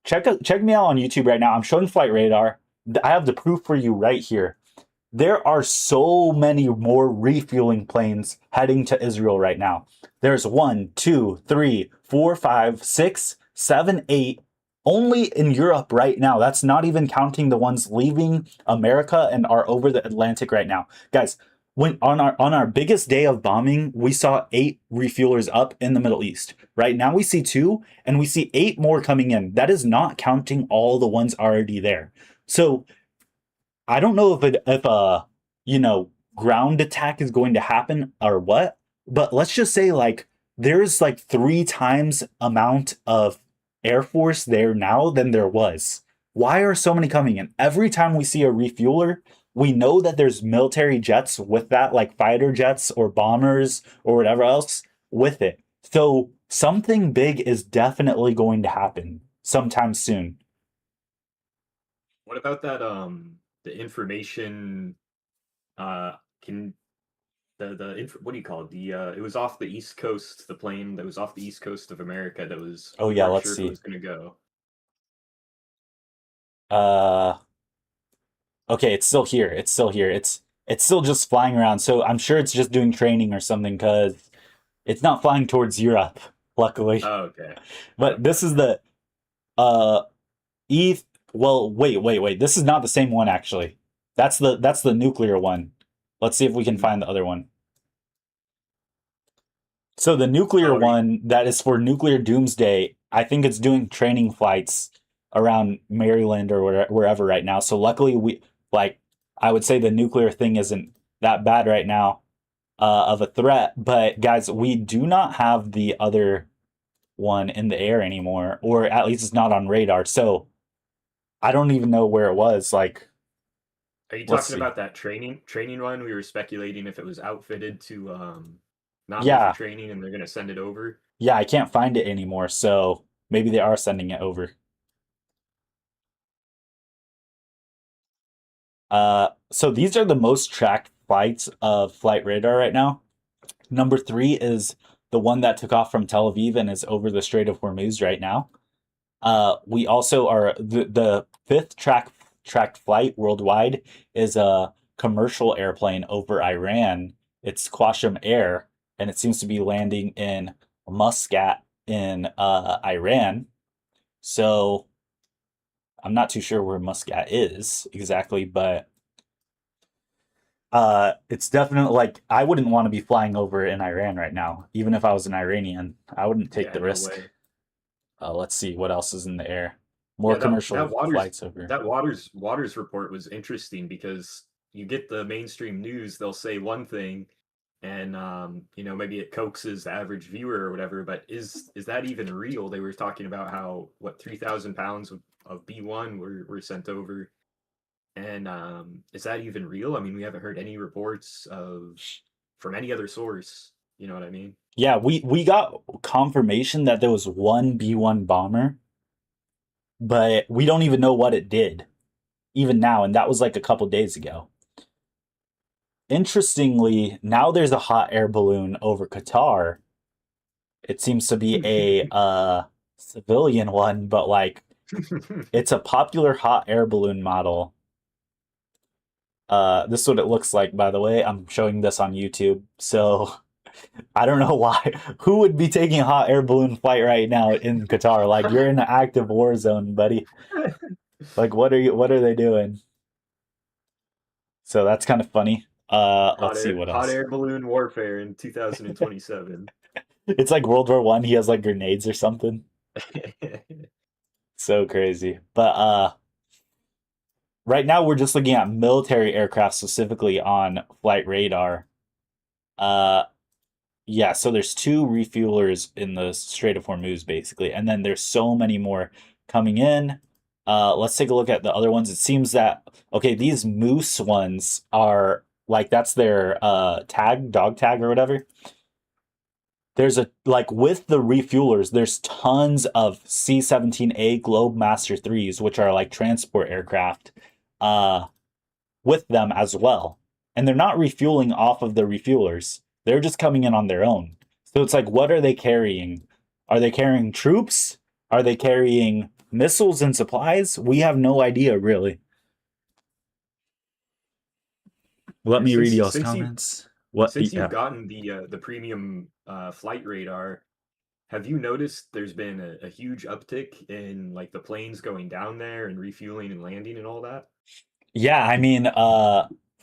Check me out on YouTube right now. I'm showing flight radar. I have the proof for you right here. There are so many more refueling planes heading to Israel right now. There's 1, 2, 3, 4, 5, 6, 7, 8 only in Europe right now. That's not even counting the ones leaving America and are over the Atlantic right now. Guys, when on our biggest day of bombing, we saw 8 refuelers up in the Middle East. Right now we see 2 and we see 8 more coming in. That is not counting all the ones already there. So I don't know if a ground attack is going to happen or what, but let's just say like there's like 3 times amount of Air Force there now than there was. Why are so many coming in? Every time we see a refueler, we know that there's military jets with that, like fighter jets or bombers or whatever else with it. So something big is definitely going to happen sometime soon. What about that? The information. Can what do you call it? It was off the East Coast. The plane that was off the East Coast of America that was Oh we yeah, weren't let's sure if it see. was going to go. Uh okay, it's still here. It's still here. It's still just flying around. So I'm sure it's just doing training or something because it's not flying towards Europe, luckily. Oh, okay. But Okay. this is the uh E well, wait. This is not the same one actually. That's the nuclear one. Let's see if we can Hmm. find the other one. So the nuclear Oh, are you, one that is for nuclear doomsday, I think it's doing training flights around Maryland or wherever right now. So luckily like I would say the nuclear thing isn't that bad right now of a threat. But guys, we do not have the other one in the air anymore, or at least it's not on radar. So I don't even know where it was. Like, are you let's talking see. about that training run? We were speculating if it was outfitted to not be for Yeah, training and they're going to send it over. yeah, I can't find it anymore. So maybe they are sending it over. So these are the most tracked flights of Flight Radar right now. Number 3 is the one that took off from Tel Aviv and is over the Strait of Hormuz right now. We also are the fifth tracked flight worldwide is a commercial airplane over Iran. It's Qasem Air, and it seems to be landing in Muscat in Iran. So I'm not too sure where Muscat is exactly, but it's definitely like I wouldn't want to be flying over in Iran right now, even if I was an Iranian. I wouldn't take Yeah, the no risk. way. Let's see what else is in the air. More Yeah, that commercial Waters flights over. that Waters report was interesting because you get the mainstream news, they'll say one thing, and maybe it coaxes the average viewer or whatever. But is that even real? They were talking about how what 3,000 pounds of B1 were sent over, and is that even real? I mean, we haven't heard any reports of from any other source. You know what I mean? Yeah, we got confirmation that there was one B-1 bomber, but we don't even know what it did even now, and that was like a couple days ago. Interestingly, now there's a hot air balloon over Qatar. It seems to be a civilian one, but like it's a popular hot air balloon model. This is what it looks like, by the way. I'm showing this on YouTube, so I don't know why. Who would be taking a hot air balloon flight right now in Qatar? Like you're in an active war zone, buddy. Like what are they doing? So that's kind of funny. Let's see what Hot else. air balloon warfare in 2027. It's like World War One. He has like grenades or something. So crazy. But right now we're just looking at military aircraft specifically on flight radar. Uh, yeah, so there's two refuelers in the Strait of Hormuz, basically, and then there's so many more coming in. Let's take a look at the other ones. It seems that okay, these moose ones are like that's their tag, dog tag or whatever. There's a like with the refuelers, there's tons of C-17A Globemaster 3s, which are like transport aircraft, uh, with them as well. And they're not refueling off of the refuelers. They're just coming in on their own. So it's like, what are they carrying? Are they carrying troops? Are they carrying missiles and supplies? We have no idea, really. Let me read since y'all's since you comments. What? since you've Yeah. gotten the premium flight radar, have you noticed there's been a huge uptick in like the planes going down there and refueling and landing and all that? Yeah, I mean,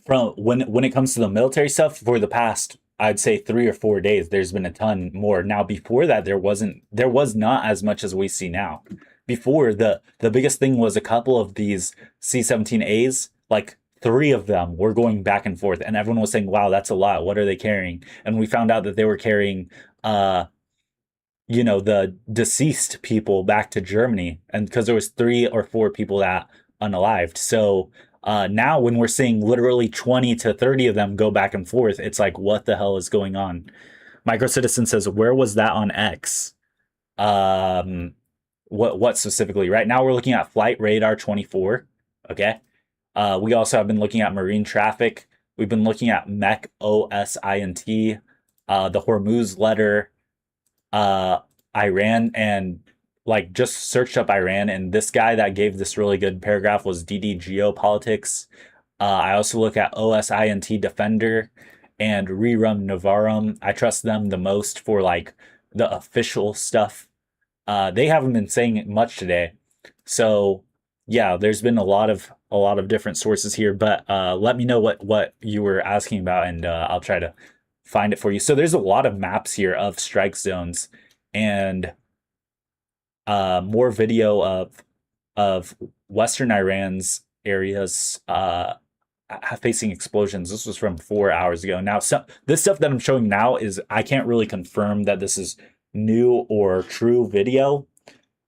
from when it comes to the military stuff, for the past, I'd say 3 or 4 days, there's been a ton more. Now, before that, there was not as much as we see now. Before the biggest thing was a couple of these C-17As, like three of them were going back and forth, and everyone was saying, "Wow, that's a lot. What are they carrying?" And we found out that they were carrying, uh, the deceased people back to Germany, and because there was 3 or 4 people that unalived. So now when we're seeing literally 20 to 30 of them go back and forth, it's like, what the hell is going on? Micro Citizen says, where was that on X? Um, what specifically? Right now we're looking at Flight Radar 24. Okay. We also have been looking at marine traffic. We've been looking at Mech OSINT, the Hormuz letter, uh, Iran, and like just searched up Iran, and this guy that gave this really good paragraph was DD Geopolitics. I also look at OSINT Defender and Rerum Novarum. I trust them the most for like the official stuff. They haven't been saying much today, so yeah, there's been a lot of different sources here. But let me know what you were asking about, and I'll try to find it for you. So there's a lot of maps here of strike zones, and more video of Western Iran's areas facing explosions. This was from 4 hours ago. Now, this stuff that I'm showing now is I can't really confirm that this is new or true video,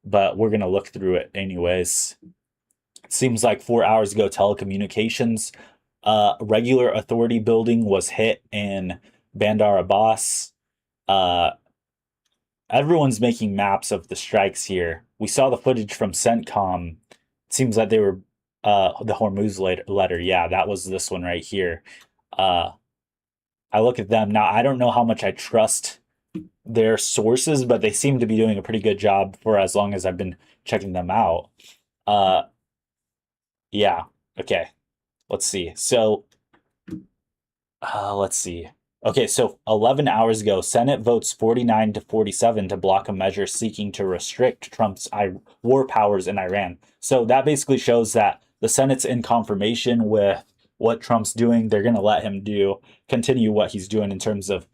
but we're gonna look through it anyways. It seems like 4 hours ago, telecommunications, regular authority building was hit in Bandar Abbas. Uh, Everyone's making maps of the strikes here. We saw the footage from CENTCOM. It seems like they were the Hormuz letter. Yeah, that was this one right here. Uh, I look at them now. I don't know how much I trust their sources, but they seem to be doing a pretty good job for as long as I've been checking them out. Uh, yeah. Okay. Let's see. So let's see. Okay, so 11 hours ago, Senate votes 49 to 47 to block a measure seeking to restrict Trump's war powers in Iran. So that basically shows that the Senate's in confirmation with what Trump's doing. They're going to let him continue what he's doing in terms of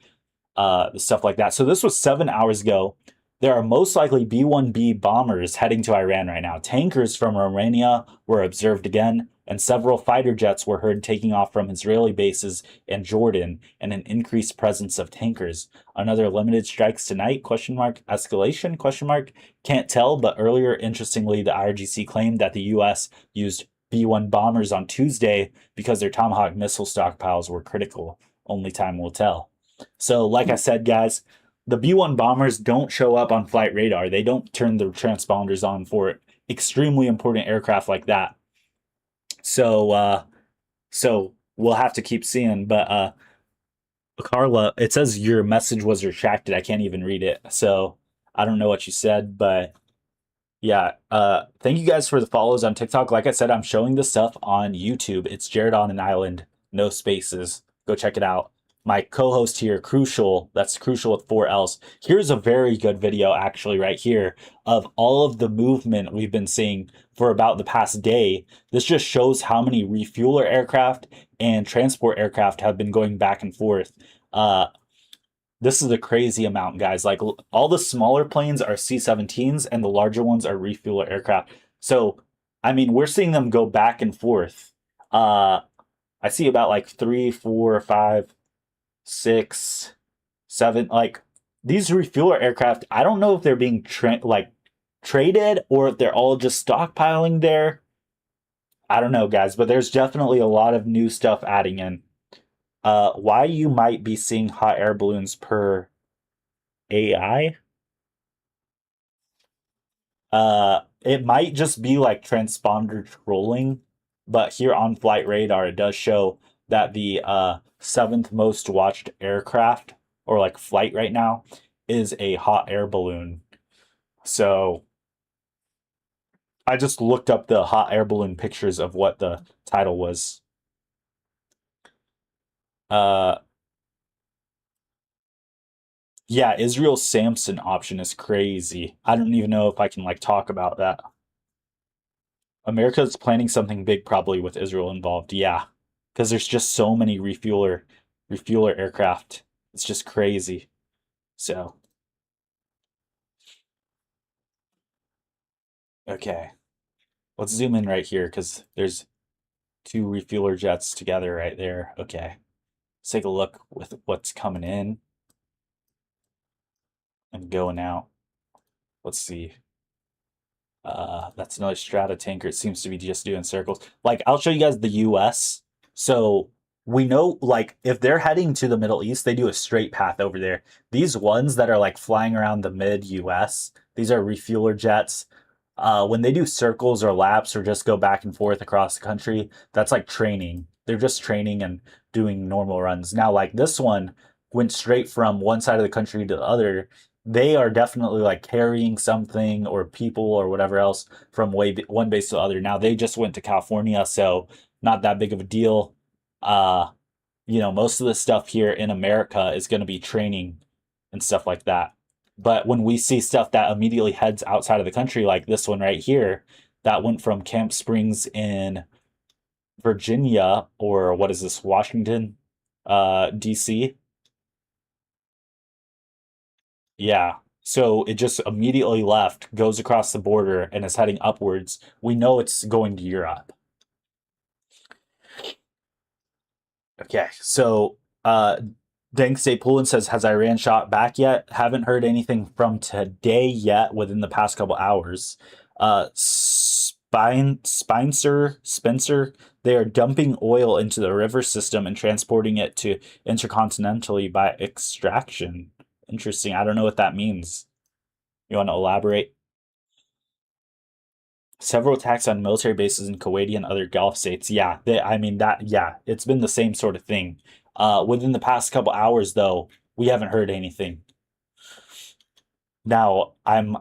stuff like that. So this was 7 hours ago. There are most likely B-1B bombers heading to Iran right now. Tankers from Romania were observed again, and several fighter jets were heard taking off from Israeli bases in Jordan, and an increased presence of tankers. Another limited strikes tonight? Question mark. Escalation? Question mark. Can't tell, but earlier, interestingly, the IRGC claimed that the U.S. used B-1 bombers on Tuesday because their Tomahawk missile stockpiles were critical. Only time will tell. So, like I said, guys, the B-1 bombers don't show up on flight radar. They don't turn the transponders on for extremely important aircraft like that. So we'll have to keep seeing. But Carla, it says your message was retracted. I can't even read it. So I don't know what you said, but yeah. Thank you guys for the follows on TikTok. Like I said, I'm showing this stuff on YouTube. It's Jared on an Island, no spaces. Go check it out. my co-host here, Crucial, that's Crucial with 4 L's. Here's a very good video actually right here of all of the movement we've been seeing for about the past day. This just shows how many refueler aircraft and transport aircraft have been going back and forth. This is a crazy amount, guys. Like all the smaller planes are C-17s and the larger ones are refueler aircraft. So, I mean, we're seeing them go back and forth. I see about like 3, 4, 5, 6, 7. Like these refueler aircraft, I don't know if they're being traded or if they're all just stockpiling there. I don't know, guys, but there's definitely a lot of new stuff adding in. Why you might be seeing hot air balloons per AI? It might just be like transponder trolling, but here on Flight Radar, it does show that the seventh most watched aircraft or like flight right now is a hot air balloon. So I just looked up the hot air balloon pictures of what the title was. Yeah, Israel's Samson option is crazy. I don't even know if I can like talk about that. America's planning something big probably with Israel involved. Yeah. Because there's just so many refueler aircraft. It's just crazy. So, okay. Let's zoom in right here because there's two refueler jets together right there. Okay. Let's take a look with what's coming in and going out. Let's see. That's another strata tanker. It seems to be just doing circles. Like, I'll show you guys the US. So we know, like, if they're heading to the Middle East, they do a straight path over there. These ones that are like flying around the mid US, these are refueler jets. When they do circles or laps or just go back and forth across the country, that's like training. They're just training and doing normal runs. Now, like this one went straight from one side of the country to the other. They are definitely like carrying something or people or whatever else from one base to the other. Now they just went to California, so not that big of a deal. Uh, most of the stuff here in America is going to be training and stuff like that. But when we see stuff that immediately heads outside of the country, like this one right here, that went from Camp Springs in Virginia, or what is this, Washington, DC. Yeah. So it just immediately left, goes across the border, and is heading upwards. We know it's going to Europe. Okay, so Dank State Poland says, has Iran shot back yet? Haven't heard anything from today yet within the past couple hours. Spencer, they are dumping oil into the river system and transporting it to intercontinentally by extraction. Interesting. I don't know what that means. You want to elaborate? Several attacks on military bases in Kuwaiti and other Gulf states. Yeah, yeah, it's been the same sort of thing. Within the past couple hours, though, we haven't heard anything. Now, I'm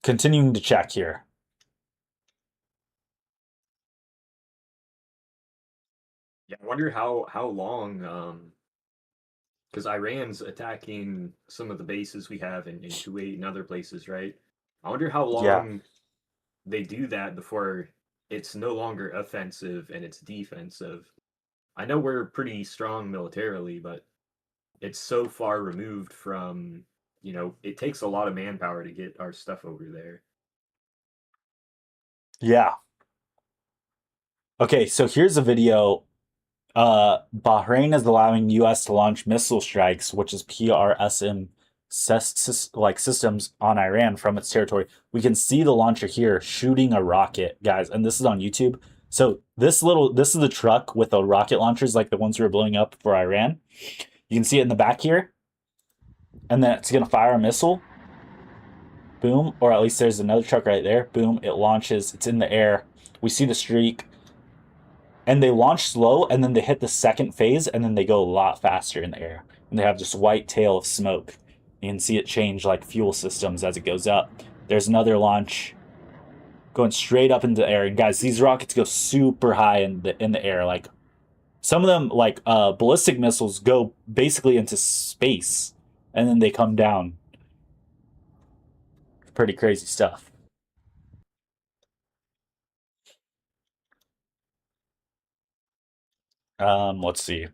continuing to check here. Yeah, I wonder how long because Iran's attacking some of the bases we have in Kuwait and other places, right? I wonder how Yeah, long they do that before it's no longer offensive and it's defensive. I know we're pretty strong militarily, but it's so far removed from, it takes a lot of manpower to get our stuff over there. yeah. Okay, so here's a video. Bahrain is allowing U.S. to launch missile strikes, which is PRSM systems on Iran from its territory. We can see the launcher here shooting a rocket, guys, and this is on YouTube. So this is the truck with the rocket launchers like the ones we were blowing up for Iran. You can see it in the back here, and then it's gonna fire a missile. Boom, or at least there's another truck right there. Boom, it launches. It's in the air. We see the streak, and they launch slow, and then they hit the second phase, and then they go a lot faster in the air, and they have this white tail of smoke. You can see it change like fuel systems as it goes up. There's another launch going straight up into the air, and guys, these rockets go super high in the air, like Some of them, like ballistic missiles, go basically into space and then they come down. Pretty crazy stuff. Let's see.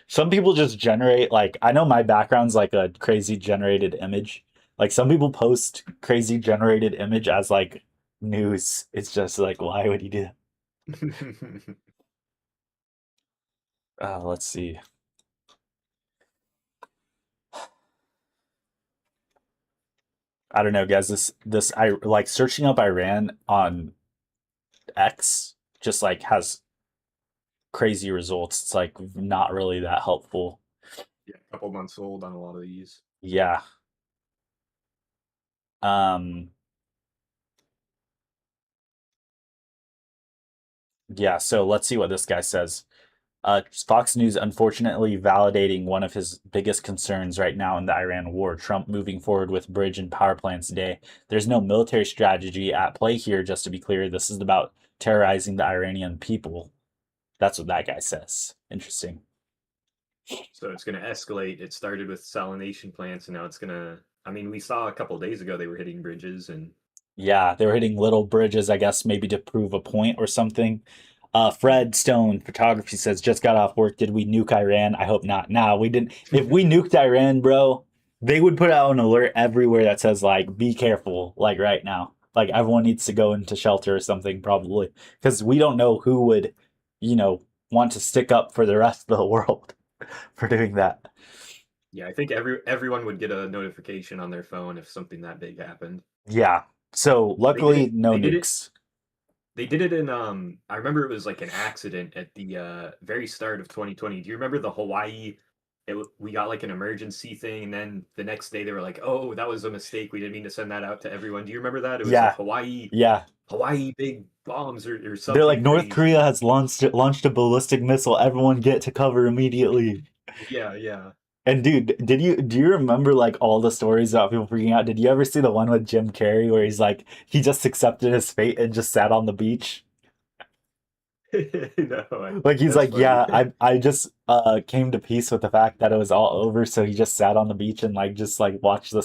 Some people just generate, like, I know my background's like a crazy generated image. Like some people post crazy generated image as like news. It's just like, why would you do that? Let's see. I don't know, guys. This I like searching up Iran on X just like has crazy results. It's like not really that helpful. Yeah, a couple months old on a lot of these. Yeah. Um yeah, so let's see what this guy says. Fox News unfortunately validating one of his biggest concerns right now in the Iran war. Trump moving forward with bridge and power plants today. There's no military strategy at play here, just to be clear. This is about terrorizing the Iranian people. That's what that guy says. Interesting. So it's going to escalate. It started with salination plants, and now it's going to. I mean, we saw a couple days ago they were hitting bridges, and Yeah, they were hitting little bridges, I guess, maybe to prove a point or something. Fred Stone Photography says, just got off work. Did we nuke Iran? I hope not. Nah, we didn't. If we nuked Iran, bro, they would put out an alert everywhere that says, like, be careful, like right now. Like, everyone needs to go into shelter or something, probably. Because we don't know who would, you know, want to stick up for the rest of the world for doing that. yeah, I think everyone would get a notification on their phone if something that big happened. Yeah. So, They did luckily, it. no They did it. nukes. They did it in. I remember it was like an accident at the very start of 2020. Do you remember the Hawaii? We got like an emergency thing, and then the next day they were like, "Oh, that was a mistake. We didn't mean to send that out to everyone." Do you remember that? It was like Yeah. Hawaii, Yeah. Hawaii big bombs or They're like something North Korea crazy. has launched a ballistic missile. Everyone get to cover immediately. Yeah, yeah. And dude, do you remember like all the stories about people freaking out? Did you ever see the one with Jim Carrey where he's like he just accepted his fate and just sat on the beach? No, Like he's that's like, funny. yeah, I just came to peace with the fact that it was all over, so he just sat on the beach and like just like watched the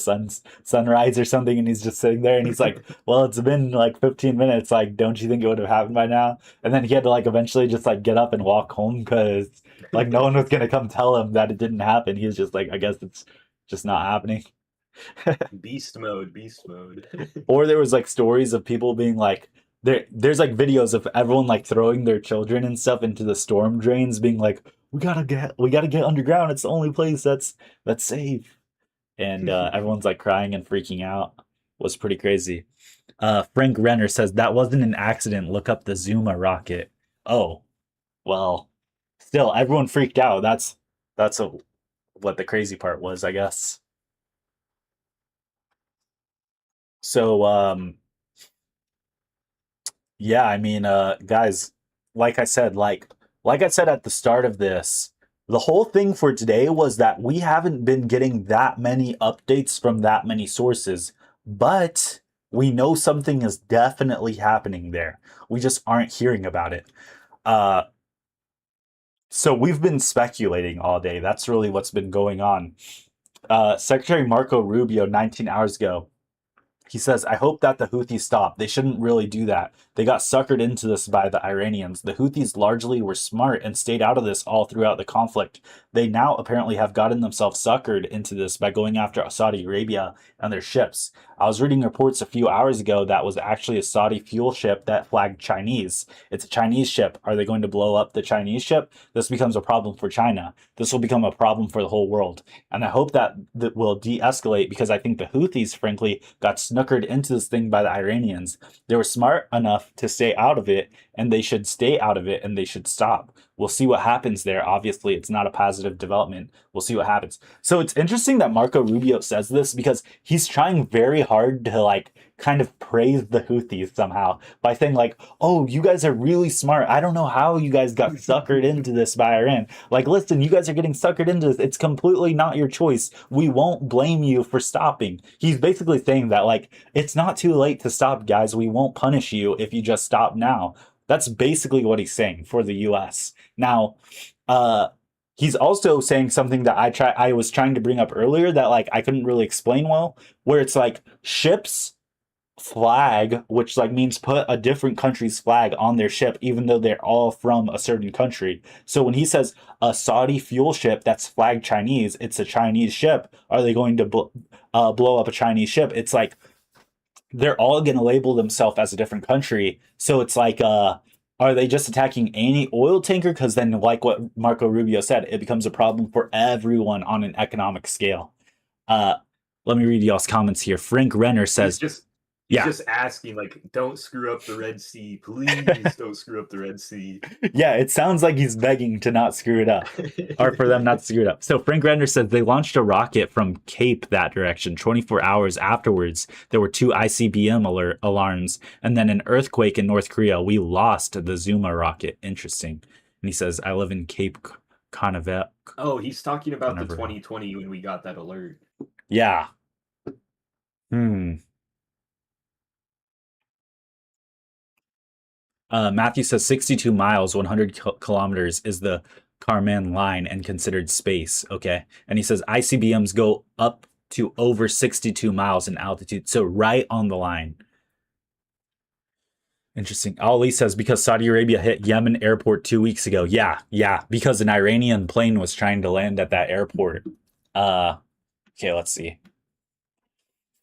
sunrise or something, and he's just sitting there and he's like, well, it's been like 15 minutes, like don't you think it would have happened by now? And then he had to like eventually just like get up and walk home because like no one was gonna come tell him that it didn't happen. He was just like, I guess it's just not happening. Beast mode, beast mode. Or there was like stories of people being like there's like videos of everyone like throwing their children and stuff into the storm drains being like we gotta get underground, it's the only place that's safe. And everyone's like crying and freaking out. Was pretty crazy. Frank Renner says that wasn't an accident, look up the Zuma rocket. Oh, well, still everyone freaked out. That's what the crazy part was, I guess. So yeah, I mean, guys, like I said, like I said at the start of this, the whole thing for today was that we haven't been getting that many updates from that many sources, but we know something is definitely happening there. We just aren't hearing about it. Uh, so we've been speculating all day. That's really what's been going on. Secretary Marco Rubio, 19 hours ago, he says, I hope that the Houthis stop. They shouldn't really do that. They got suckered into this by the Iranians. The Houthis largely were smart and stayed out of this all throughout the conflict. They now apparently have gotten themselves suckered into this by going after Saudi Arabia and their ships. I was reading reports a few hours ago that was actually a Saudi fuel ship that flagged Chinese. It's a Chinese ship. Are they going to blow up the Chinese ship? This becomes a problem for China. This will become a problem for the whole world. And I hope that will de-escalate because I think the Houthis, frankly, got snookered into this thing by the Iranians. They were smart enough to stay out of it, and they should stay out of it, and they should stop. We'll see what happens there. Obviously, it's not a positive development. We'll see what happens. So it's interesting that Marco Rubio says this because he's trying very hard to like kind of praise the Houthis somehow by saying like, "Oh, you guys are really smart. I don't know how you guys got suckered into this by Iran. Like, listen, you guys are getting suckered into this. It's completely not your choice. We won't blame you for stopping." He's basically saying that like it's not too late to stop, guys. We won't punish you if you just stop now. That's basically what he's saying for the US. Now, uh he's also saying something that I was trying to bring up earlier that like I couldn't really explain well, where it's like ships flag, which like means put a different country's flag on their ship, even though they're all from a certain country. So when he says a Saudi fuel ship that's flagged Chinese, it's a Chinese ship. Are they going to blow up a Chinese ship? It's like they're all going to label themselves as a different country. So it's like, are they just attacking any oil tanker? Because then, like what Marco Rubio said, it becomes a problem for everyone on an economic scale. Uh, Let me read y'all's comments here. Frank Renner He's says, just he's yeah, just asking like, don't screw up the Red Sea, please don't screw up the Red Sea. yeah, it sounds like he's begging to not screw it up, or for them not to screw it up. So Frank Render says they launched a rocket from Cape that direction. 24 hours afterwards, there were two ICBM alarms, and then an earthquake in North Korea. We lost the Zuma rocket. Interesting. And he says, I live in Cape Canaveral. Oh, he's talking about the Canaveral. 2020 when we got that alert. Yeah. Hmm. Matthew says 62 miles, 100 kilometers is the Kármán line and considered space. Okay. And he says ICBMs go up to over 62 miles in altitude. So right on the line. Interesting. Ali says because Saudi Arabia hit Yemen airport 2 weeks ago. Yeah. Because an Iranian plane was trying to land at that airport. Okay, let's see.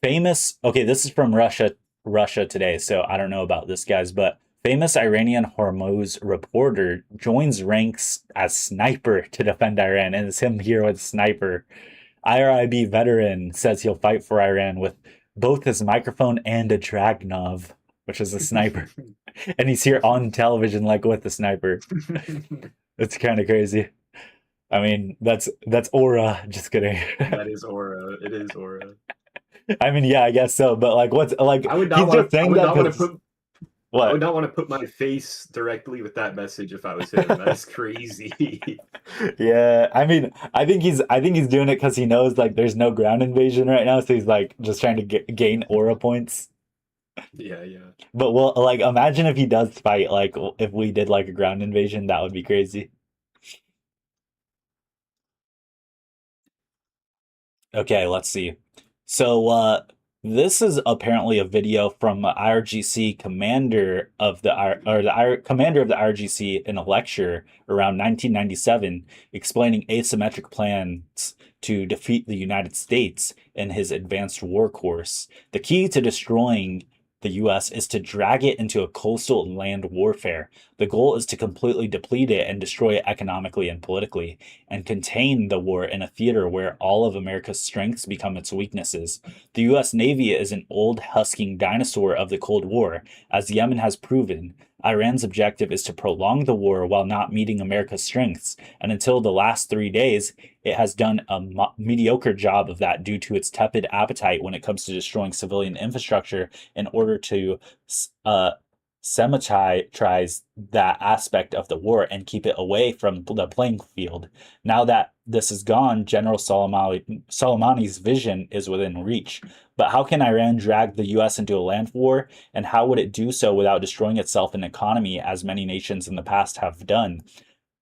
Okay, this is from Russia Today, so I don't know about this, guys, but famous Iranian Hormuz reporter joins ranks as sniper to defend Iran, and it's him here with sniper. IRIB veteran says he'll fight for Iran with both his microphone and a Dragnov, which is a sniper. And he's here on television like with the sniper. It's kind of crazy. I mean, that's aura. Just kidding. That is aura. It is aura. I mean, yeah, I guess so. But like, what's like? I would not He's want just to. I saying would that not want to because put. I what? would not want to put my face directly with that message if I was him. That's crazy. Yeah, I mean, I think he's doing it because he knows like there's no ground invasion right now, so he's like just trying to gain aura points. Yeah. But well, like imagine if he does fight, like if we did like a ground invasion, that would be crazy. Okay, let's see. So this is apparently a video from IRGC commander of the commander of the IRGC in a lecture around 1997 explaining asymmetric plans to defeat the United States in his advanced war course. The key to destroying the US is to drag it into a coastal and land warfare. The goal is to completely deplete it and destroy it economically and politically, and contain the war in a theater where all of America's strengths become its weaknesses. The US Navy is an old husking dinosaur of the Cold War, as Yemen has proven. Iran's objective is to prolong the war while not meeting America's strengths, and until the last 3 days, it has done a mediocre job of that due to its tepid appetite when it comes to destroying civilian infrastructure in order to sematize that aspect of the war and keep it away from the playing field. Now that this is gone, General Soleimani's vision is within reach. But how can Iran drag the US into a land war, and how would it do so without destroying itself and economy, as many nations in the past have done?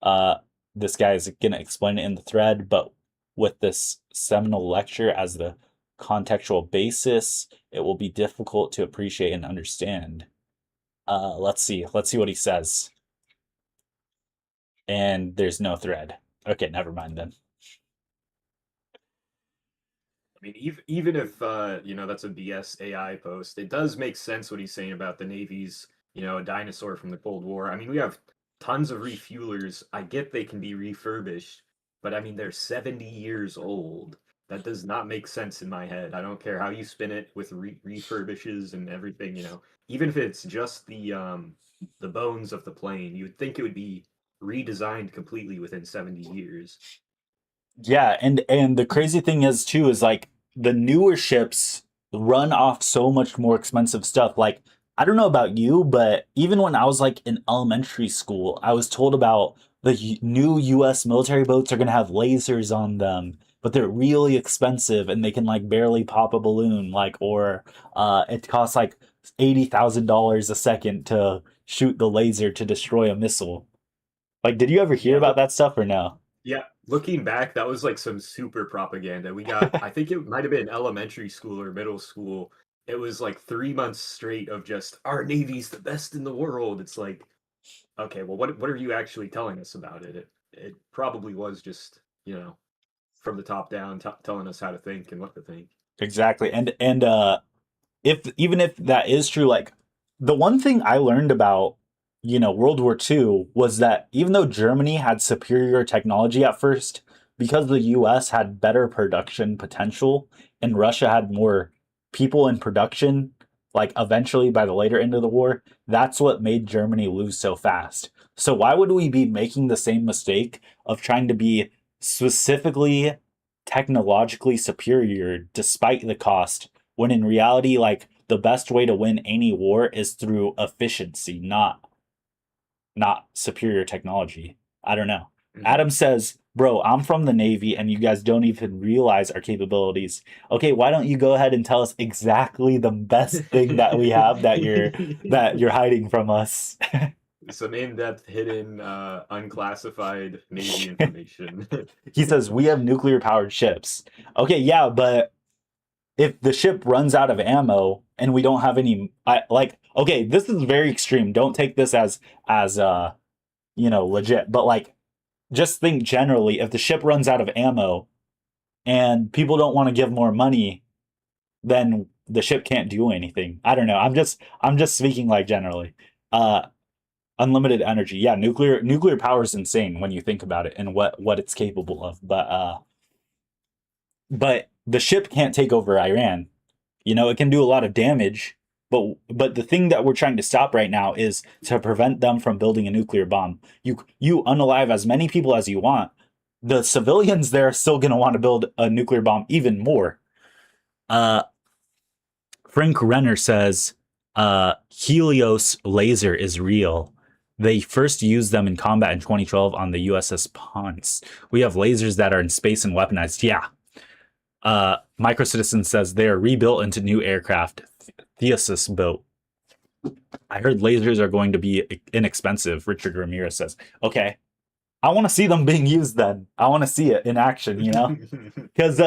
Uh, this guy is going to explain it in the thread, but with this seminal lecture as the contextual basis, it will be difficult to appreciate and understand. Let's see what he says. And there's no thread. Okay, never mind then. I mean, even if that's a BS AI post, it does make sense what he's saying about the Navy's a dinosaur from the Cold War. I mean, we have tons of refuelers. I get they can be refurbished, but I mean they're 70 years old. That does not make sense in my head. I don't care how you spin it with refurbishes and everything. Even if it's just the bones of the plane, you would think it would be redesigned completely within 70 years. Yeah, and the crazy thing is too is like the newer ships run off so much more expensive stuff. Like I don't know about you, but even when I was like in elementary school, I was told about the new US military boats are going to have lasers on them, but they're really expensive and they can like barely pop a balloon, like or it costs like $80,000 a second to shoot the laser to destroy a missile. Like, did you ever hear Yeah, about that stuff or no? yeah. Looking back, that was like some super propaganda. We got, I think it might have been elementary school or middle school. It was like 3 months straight of just our Navy's the best in the world. It's like, okay, well, what are you actually telling us about it? It probably was just, from the top down, telling us how to think and what to think. Exactly. And if even if that is true, like the one thing I learned about, World War II was that even though Germany had superior technology at first, because the US had better production potential and Russia had more people in production, like eventually by the later end of the war, that's what made Germany lose so fast. So why would we be making the same mistake of trying to be specifically technologically superior despite the cost when in reality, like the best way to win any war is through efficiency, not superior technology. I don't know. Hmm. Adam says, "Bro, I'm from the Navy and you guys don't even realize our capabilities." Okay, why don't you go ahead and tell us exactly the best thing that we have that you're hiding from us? Some in-depth, hidden, unclassified Navy information. He says, "We have nuclear powered ships." Okay, yeah, but if the ship runs out of ammo and we don't have any, okay, this is very extreme. Don't take this as legit, but like just think generally, if the ship runs out of ammo and people don't want to give more money, then the ship can't do anything. I don't know. I'm just speaking like generally. Uh Unlimited energy. Yeah, nuclear power is insane when you think about it and what it's capable of. But the ship can't take over Iran. It can do a lot of damage, but the thing that we're trying to stop right now is to prevent them from building a nuclear bomb. You unalive as many people as you want. The civilians there are still going to want to build a nuclear bomb even more. Uh, Frank Renner says Helios laser is real. They first used them in combat in 2012 on the USS Ponce. We have lasers that are in space and weaponized. Yeah, Microcitizen says they are rebuilt into new aircraft. Thesis boat. I heard lasers are going to be inexpensive. Richard Ramirez says, okay, I want to see them being used then. I want to see it in action, Because,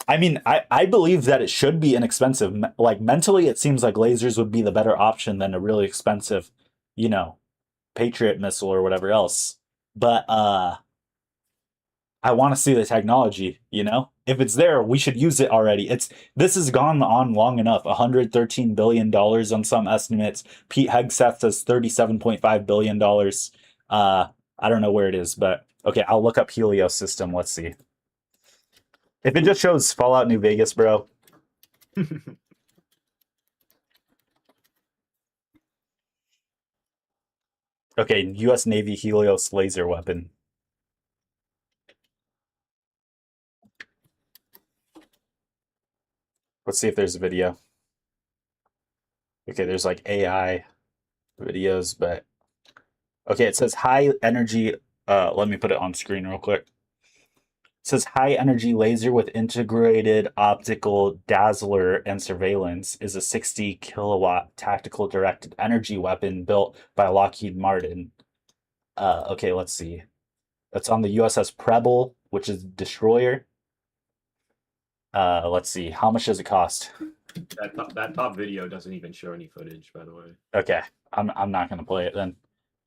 I mean, I believe that it should be inexpensive. Like, mentally, it seems like lasers would be the better option than a really expensive, you know, Patriot missile or whatever else. But, I want to see the technology. If it's there, we should use it already. This has gone on long enough. $113 billion on some estimates. Pete Hegseth says $37.5 billion. I don't know where it is, but okay, I'll look up Helios system. Let's see. If it just shows Fallout New Vegas, bro. Okay, U.S. Navy Helios laser weapon. Let's see if there's a video. Okay, there's like AI videos, but okay, it says high energy. Let me put it on screen real quick. It says high energy laser with integrated optical dazzler and surveillance is a 60 kilowatt tactical directed energy weapon built by Lockheed Martin. Okay, let's see. That's on the USS Preble, which is destroyer. Let's see. How much does it cost? That top video doesn't even show any footage, by the way. Okay, I'm not gonna play it then.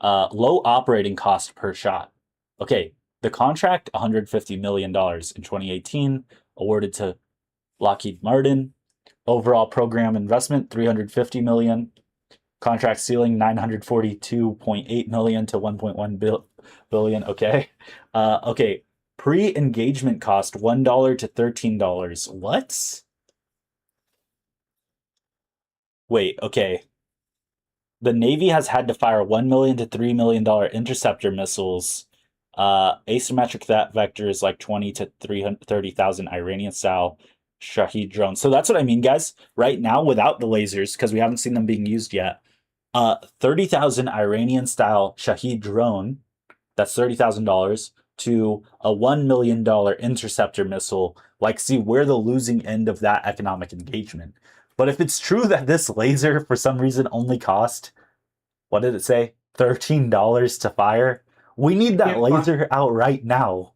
Low operating cost per shot. Okay, the contract $150 million in 2018, awarded to Lockheed Martin. Overall program investment $350 million. Contract ceiling $942.8 million to $1.1 billion. Okay, okay. Pre-engagement cost $1 to $13. What? Wait, okay. The Navy has had to fire $1 million to $3 million interceptor missiles. Asymmetric vectors like 20 to 30,000 Iranian style Shahed drones. So that's what I mean, guys. Right now, without the lasers, because we haven't seen them being used yet, 30,000 Iranian style Shahed drone, that's $30,000, to a $1 million interceptor missile. Like, see, we're the losing end of that economic engagement. But if it's true that this laser, for some reason, only cost what did it say? $13 to fire. We need that Can't find, laser out right now.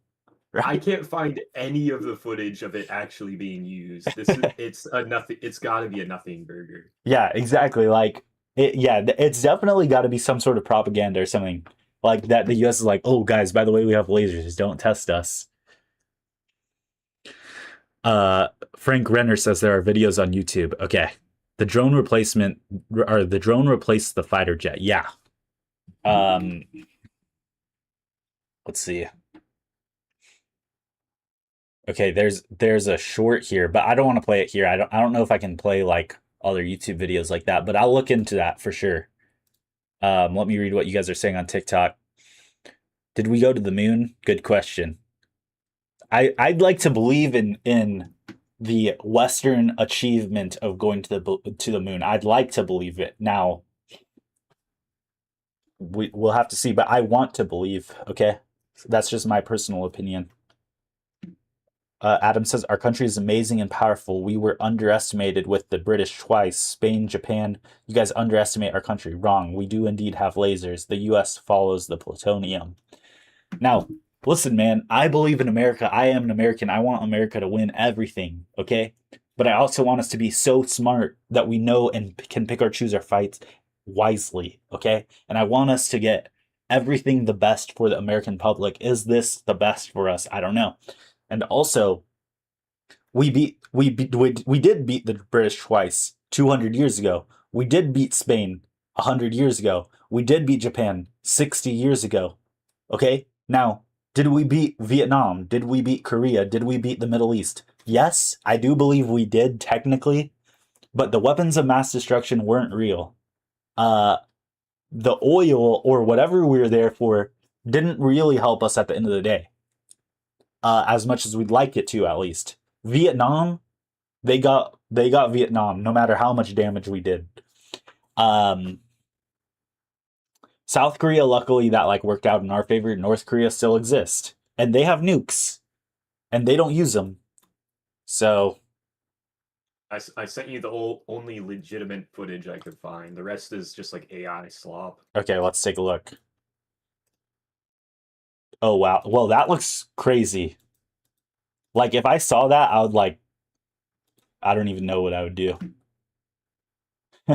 I Right? can't find any of the footage of it actually being used. This is it's a nothing. It's got to be a nothing burger. Yeah, exactly. Like it's definitely got to be some sort of propaganda or something like that. The US is like, "Oh guys, by the way, we have lasers. Don't test us." Uh Frank Renner says there are videos on YouTube. Okay. The drone replacement or the drone replaced the fighter jet. Yeah. Um let's see. Okay, there's a short here, but I don't want to play it here. I don't know if I can play like other YouTube videos like that, but I'll look into that for sure. Let me read what you guys are saying on TikTok. Did we go to the moon? Good question. I'd like to believe in the Western achievement of going to the moon. I'd like to believe it. Now we'll have to see, but I want to believe. Okay, that's just my personal opinion. Adam says our country is amazing and powerful. We were underestimated with the British twice. Spain, Japan. You guys underestimate our country. Wrong. We do indeed have lasers. The U.S. follows the plutonium. Now, listen, man, I believe in America. I am an American. I want America to win everything, okay? But I also want us to be so smart that we know and can pick or choose our fights wisely, okay? And I want us to get everything the best for the American public. Is this the best for us? I don't know. And also, we did beat the British twice 200 years ago. We did beat Spain 100 years ago. We did beat Japan 60 years ago. Okay? Now, did we beat Vietnam? Did we beat Korea? Did we beat the Middle East? Yes, I do believe we did technically, but the weapons of mass destruction weren't real. The oil or whatever we were there for didn't really help us at the end of the day. As much as we'd like it to, at least. Vietnam, they got Vietnam, no matter how much damage we did. South Korea, luckily, that like worked out in our favor. North Korea still exists, and they have nukes, and they don't use them. So I sent you the only legitimate footage I could find. The rest is just like AI slop. okay, let's take a look. Oh wow, well that looks crazy. Like if I saw that, I would like, I don't even know what I would do.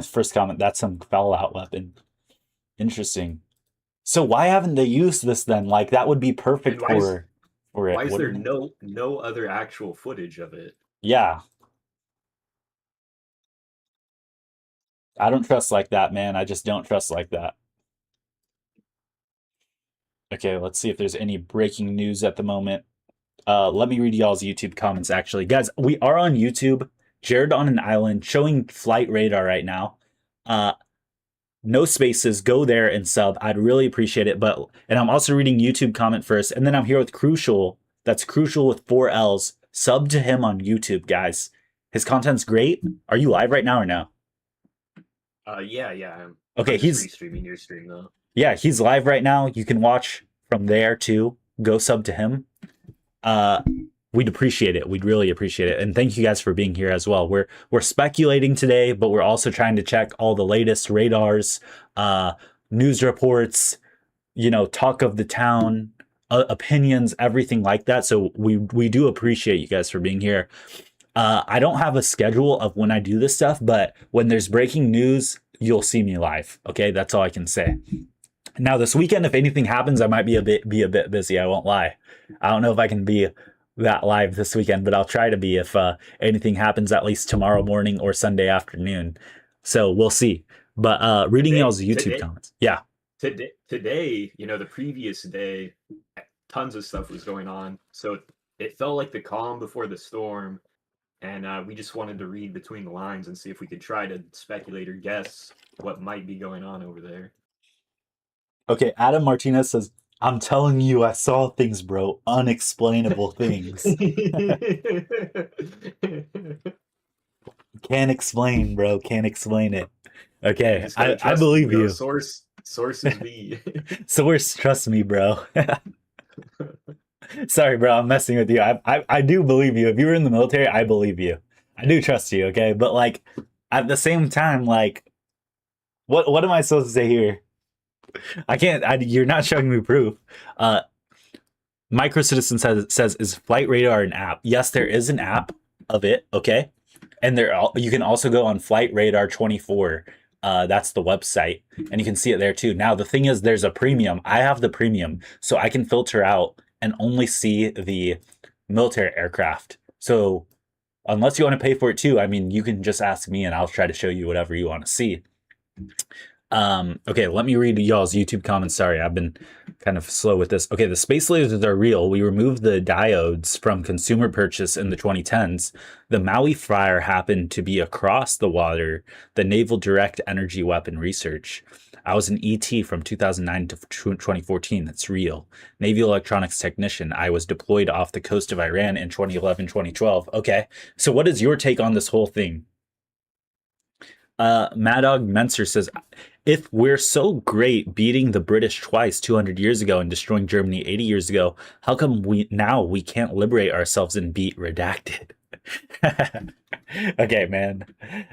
First comment, that's some Fallout weapon. Interesting. So why haven't they used this then? Like that would be perfect And for it. why is there Wouldn't it? no other actual footage of it? Yeah. I don't trust like that, man. I just don't trust like that. Okay, let's see if there's any breaking news at the moment. Let me read y'all's YouTube comments actually. Guys, we are on YouTube. Jared on an island showing flight radar right now. No spaces, go there and sub. I'd really appreciate it. And I'm also reading YouTube comment first, and then I'm here with Crucial. That's Crucial with 4 L's. Sub to him on YouTube, guys. His content's great. Are you live right now or no? Yeah. Okay, I'm just he's restreaming your stream though. yeah, he's live right now. You can watch from there too. Go sub to him. We'd appreciate it. We'd really appreciate it. And thank you guys for being here as well. We're speculating today, but we're also trying to check all the latest radars, news reports, talk of the town, opinions, everything like that. So we do appreciate you guys for being here. I don't have a schedule of when I do this stuff, but when there's breaking news, you'll see me live. Okay, that's all I can say. Now this weekend, if anything happens, I might be a bit busy. I won't lie. I don't know if I can be that live this weekend, but I'll try to be if anything happens at least tomorrow morning or Sunday afternoon. So we'll see. But reading y'all's YouTube comments. Yeah. Today, the previous day, tons of stuff was going on. So it felt like the calm before the storm. And we just wanted to read between the lines and see if we could try to speculate or guess what might be going on over there. Okay, Adam Martinez says, I'm telling you, I saw things, bro. Unexplainable things. Can't explain, bro. Can't explain it. Okay, I believe you. Sources be. Source, trust me, bro. Sorry, bro. I'm messing with you. I do believe you. If you were in the military, I believe you. I do trust you. Okay, but like at the same time, like, what am I supposed to say here? I can't. You're not showing me proof. Uh, Micro Citizen says is Flight Radar an app? Yes, there is an app of it. Okay, and you can also go on Flight Radar 24. That's the website, and you can see it there too. Now the thing is, there's a premium. I have the premium, so I can filter out and only see the military aircraft. So unless you want to pay for it too, I mean, you can just ask me, and I'll try to show you whatever you want to see. Okay, let me read y'all's YouTube comments. Sorry, I've been kind of slow with this. Okay, the space lasers are real. We removed the diodes from consumer purchase in the 2010s. The Maui fire happened to be across the water, the Naval Direct Energy Weapon Research. I was an ET from 2009 to 2014. That's real. Navy electronics technician. I was deployed off the coast of Iran in 2011, 2012. Okay, so what is your take on this whole thing? Mad Dog Menser says, if we're so great beating the British twice 200 years ago and destroying Germany 80 years ago, how come we can't liberate ourselves and beat redacted? Okay, man.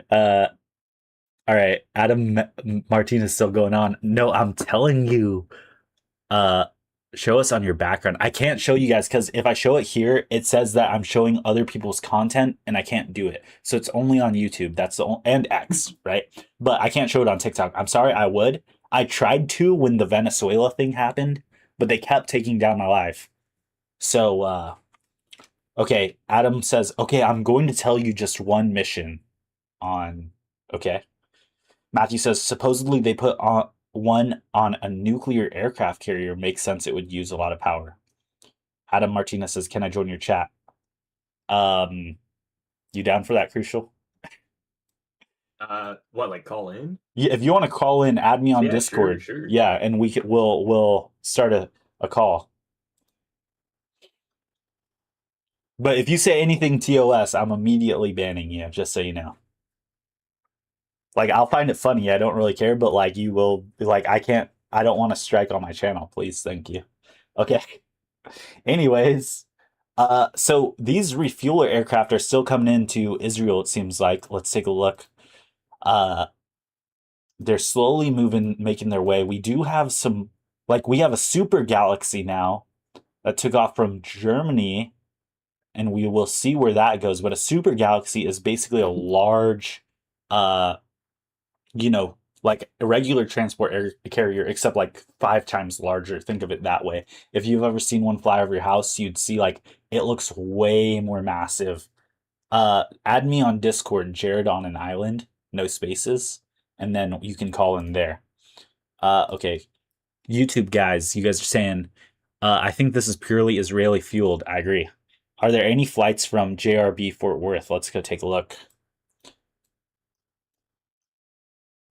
Uh, all right. Adam Martinez still going on. No, I'm telling you. Uh, Show us on your background. I can't show you guys because if I show it here, it says that I'm showing other people's content and I can't do it. So it's only on YouTube. That's the only, and X, right? But I can't show it on TikTok. I'm sorry, I would. I tried to when the Venezuela thing happened, but they kept taking down my live. So okay, Adam says, "Okay, I'm going to tell you just one mission on okay." Matthew says supposedly they put on one on a nuclear aircraft carrier. Makes sense. It would use a lot of power. Adam Martinez says, "Can I join your chat?" Um, you down for that, Crucial? What, like call in? Yeah, if you want to call in, add me on Yeah, sure, Discord. sure. Yeah, and we'll start a call. But if you say anything TOS, I'm immediately banning you. Just so you know. Like I'll find it funny. I don't really care, but like you will like I can't. I don't want to strike on my channel. Please, thank you. Okay. Anyways, so these refueler aircraft are still coming into Israel, it seems like. Let's take a look. Uh, they're slowly moving, making their way. We do have some, like, we have a super galaxy now that took off from Germany, and we will see where that goes. But a super galaxy is basically a large, uh, you know, like a regular transport air carrier, except like 5 times larger. Think of it that way. If you've ever seen one fly over your house, you'd see like it looks way more massive. Add me on Discord, Jared on an island, no spaces, and then you can call in there. Okay. YouTube guys, you guys are saying, I think this is purely Israeli fueled. I agree. Are there any flights from JRB Fort Worth? Let's go take a look.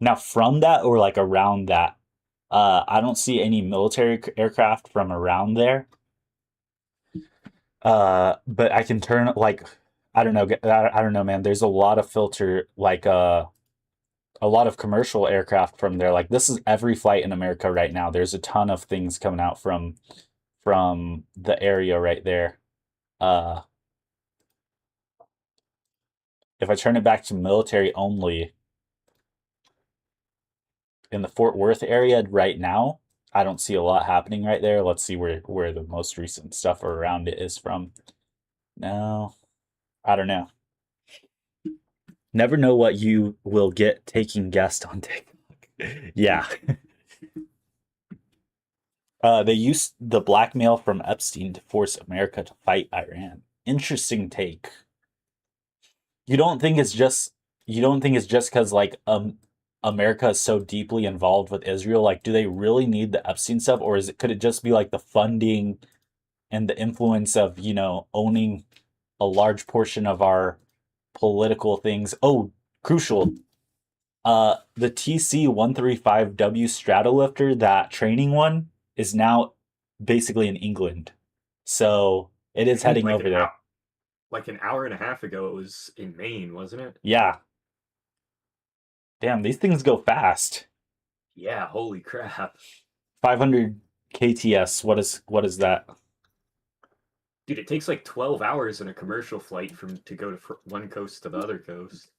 Now, from that or like around that, I don't see any military aircraft from around there. But I can turn like I don't know, I don't know, man. There's a lot of filter like a lot of commercial aircraft from there. Like this is every flight in America right now. There's a ton of things coming out from the area right there. Uh, if I turn it back to military only in the Fort Worth area right now, I don't see a lot happening right there. Let's see where the most recent stuff around it is from. No, I don't know. Never know what you will get taking guest on TikTok. Yeah. They used the blackmail from Epstein to force America to fight Iran. Interesting take. You don't think it's just because like America is so deeply involved with Israel? Like, do they really need the Epstein stuff, or could it just be like the funding and the influence of owning a large portion of our political things? Oh, crucial. The TC-135W Stratolifter, that training one, is now basically in England. So it is I think heading over there. like an hour and a half ago, it was in Maine, wasn't it? Yeah. Damn, these things go fast. Yeah, holy crap. 500 KTS. What is that? Dude, it takes like 12 hours in a commercial flight to go to one coast to the other coast.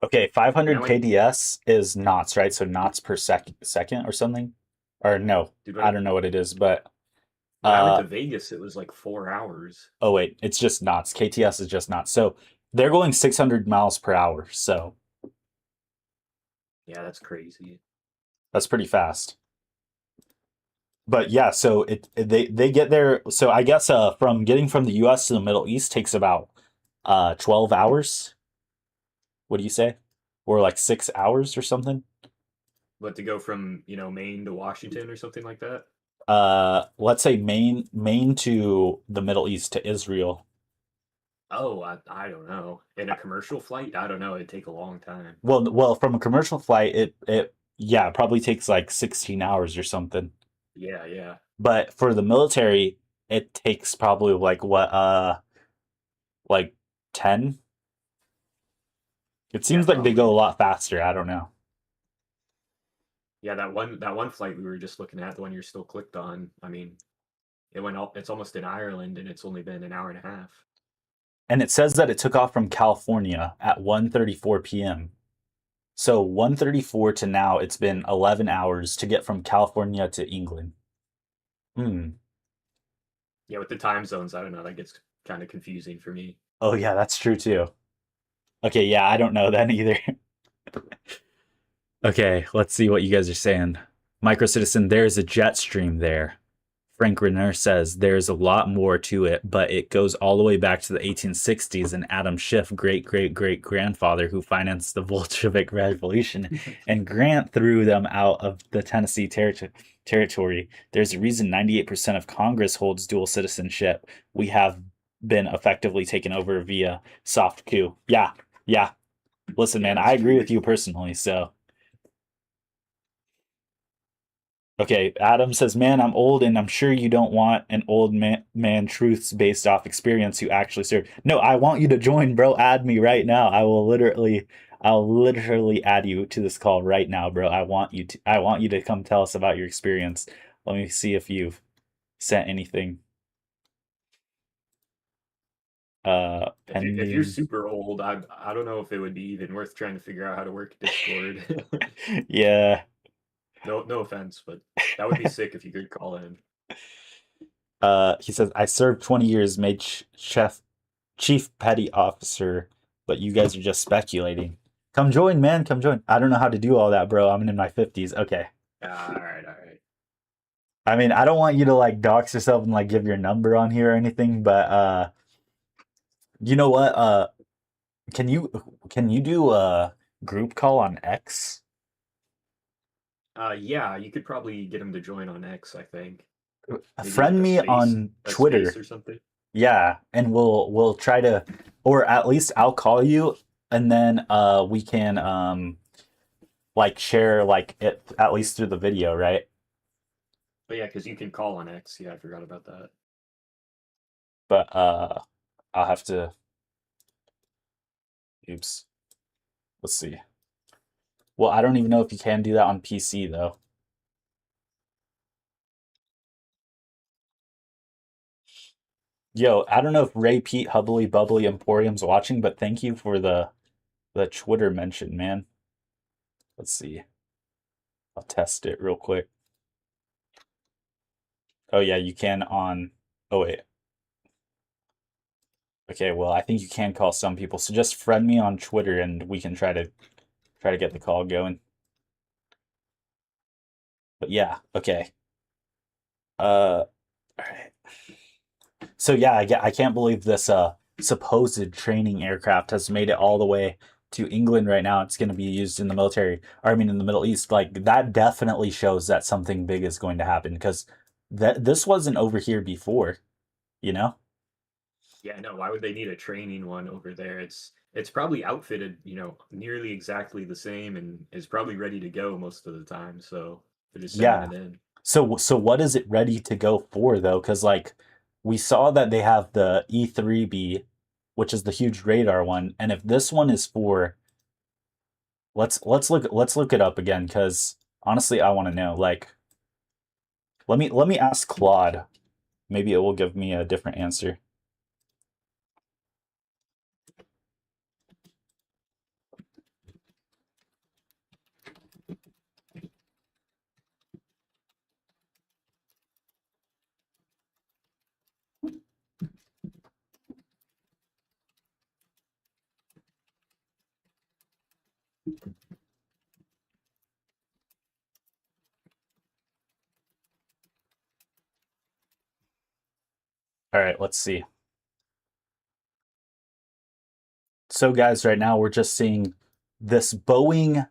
Okay, 500 Now I kds is knots, right? So knots per second or something, or no, dude, I don't know what it is, but when I went to uh Vegas, it was like 4 hours. oh wait, it's just knots. KTS is just knots. So they're going 600 miles per hour. So Yeah, that's crazy. that's pretty fast. But yeah, so they get there. So I guess from getting from the US to the Middle East takes about 12 hours. What do you say? Or like 6 hours or something? But to go from, Maine to Washington or something like that? Let's say Maine to the Middle East to Israel. Oh, I don't know. In a commercial flight, I don't know. It'd take a long time. Well, from a commercial flight, it yeah, it probably takes like 16 hours or something. Yeah, yeah. But for the military, it takes probably like what like 10. It Yeah, seems like they go probably. a lot faster. I don't know. Yeah, that one flight we were just looking at, the one you're still clicked on. I mean, it's almost in Ireland and it's only been an hour and a half. And it says that it took off from California at 1:34 p.m. So 1:34 to now, it's been 11 hours to get from California to England. Hmm. Yeah, with the time zones, I don't know, that gets kind of confusing for me. Oh yeah, that's true too. Okay, yeah, I don't know then either. Okay, let's see what you guys are saying. Micro Citizen, there's a jet stream there. Frank Renner says there's a lot more to it, but it goes all the way back to the 1860s and Adam Schiff, great great great grandfather, who financed the Bolshevik Revolution, and Grant threw them out of the Tennessee territory. There's a reason 98% of Congress holds dual citizenship. We have been effectively taken over via soft coup. Yeah, yeah. Listen, Yeah, man, that's I agree true. with you personally. So okay, Adam says, "Man, I'm old, and I'm sure you don't want an old man truths based off experience who actually served." No, I want you to join, bro. Add me right now. I'll literally add you to this call right now, bro. I want you to come tell us about your experience. Let me see if you've sent anything. If you're Pending. super old, I don't know if it would be even worth trying to figure out how to work Discord. Yeah. No offense, but that would be sick if you could call in. He says, "I served 20 years, made chief petty officer, but you guys are just speculating. Come join, man. Come join." I don't know how to do all that, bro. I'm in my 50s. Okay. All right, all right. I mean, I don't want you to like dox yourself and like give your number on here or anything, but you know what? Can you can you do a group call on X? Yeah, you could probably get him to join on X, I think. Maybe like Friend me on a space Twitter. or something. Yeah, and we'll try to, or at least I'll call you, and then we can like share like it at least through the video, right? But yeah, because you can call on X. Yeah, I forgot about that. But I'll have to. Oops. Let's see. Well, I don't even know if you can do that on PC though. Yo, I don't know if Ray Pete Hubbly Bubbly Emporium's watching, but thank you for the Twitter mention, man. Let's see. I'll test it real quick. Oh yeah, you can on. Oh wait. Okay, well, I think you can call some people. So just friend me on Twitter and we can try to get the call going. But yeah, okay. All right. So yeah, I can't believe this supposed training aircraft has made it all the way to England right now. It's going to be used in the military, or I mean in the Middle East. Like that definitely shows that something big is going to happen because that this wasn't over here before, you know? Yeah, no, why would they need a training one over there? It's probably outfitted, nearly exactly the same and is probably ready to go most of the time. So they're just sending Yeah. it in. So what is it ready to go for though? Because like we saw that they have the E3B, which is the huge radar one, and if this one is for let's look it up again because honestly I want to know. Like let me ask Claude. Maybe it will give me a different answer. All right, let's see. So, guys, right now we're just seeing this Boeing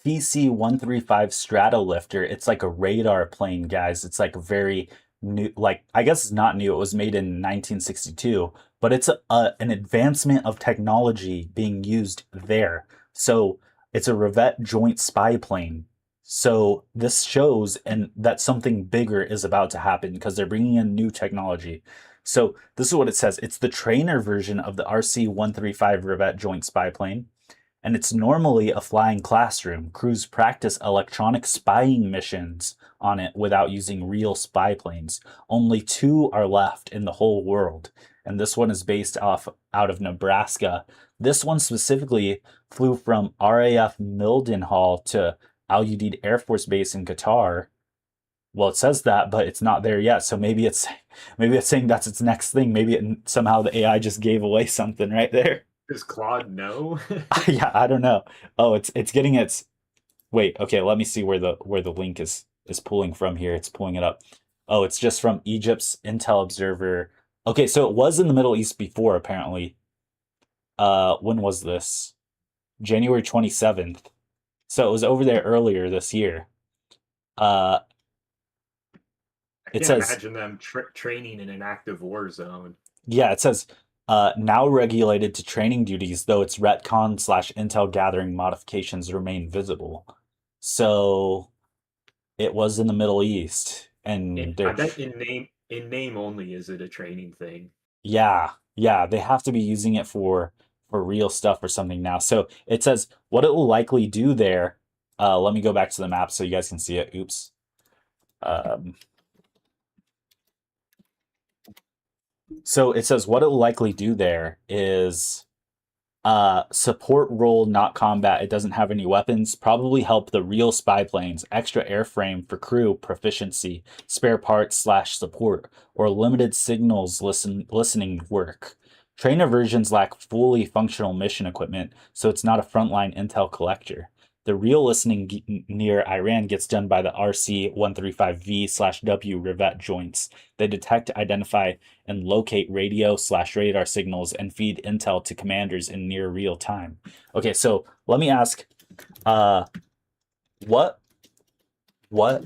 TC-135 Stratolifter. It's like a radar plane, guys. It's like very new. Like, I guess it's not new. It was made in 1962, but it's an advancement of technology being used there. So, it's a Revette Joint Spy plane. So, this shows and that something bigger is about to happen because they're bringing in new technology. So this is what it says. It's the trainer version of the RC-135 Revette Joint Spy Plane, and it's normally a flying classroom. Crews practice electronic spying missions on it without using real spy planes. Only two are left in the whole world, and this one is based off out of Nebraska. This one specifically flew from RAF Mildenhall to Al Udeid Air Force Base in Qatar. Well, it says that, but it's not there yet. So maybe it's saying that's its next thing. Maybe somehow the AI just gave away something right there. Does Claude know? Yeah, I don't know. Oh, it's getting its. Wait, okay. Let me see where the link is pulling from here. It's pulling it up. Oh, it's just from Egypt's Intel Observer. Okay, so it was in the Middle East before, apparently. When was this? January 27th. So it was over there earlier this year. Uh, I it can't says imagine them training in an active war zone. Yeah, it says now regulated to training duties, though its retcon slash intel gathering modifications remain visible. So it was in the Middle East, and I bet in name only is it a training thing. yeah, they have to be using it for real stuff or something now. So it says what it will likely do there. Let me go back to the map so you guys can see it. Oops. Um, so it says what it will likely do there is support role, not combat. It doesn't have any weapons. Probably help the real spy planes. Extra airframe for crew proficiency, spare parts slash support, or limited signals listening work. Trainer versions lack fully functional mission equipment, so it's not a frontline intel collector. The real listening near Iran gets done by the RC-135V slash W Revette joints. They detect, identify, and locate radio slash radar signals and feed intel to commanders in near real time. Okay, so let me ask, uh, what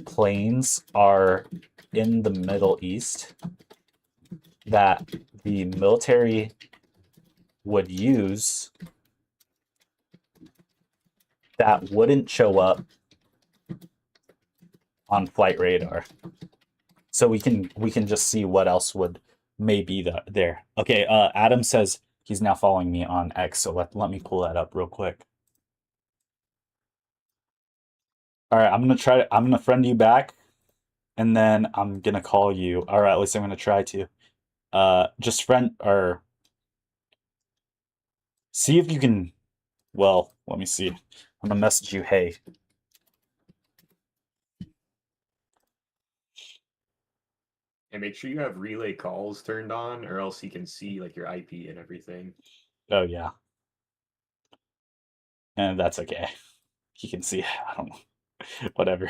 planes are in the Middle East that the military would use that wouldn't show up on flight radar? So we can just see what else would may be there. Okay, Adam says he's now following me on X, so let me pull that up real quick. All right, I'm gonna friend you back, and then I'm gonna call you. All right, at least I'm gonna try to. Just friend or see if you can. Well, let me see. I'm gonna message you. Hey, And make sure you have relay calls turned on, or else he can see like your IP and everything. oh yeah, and that's okay. He can see. I don't know. Whatever.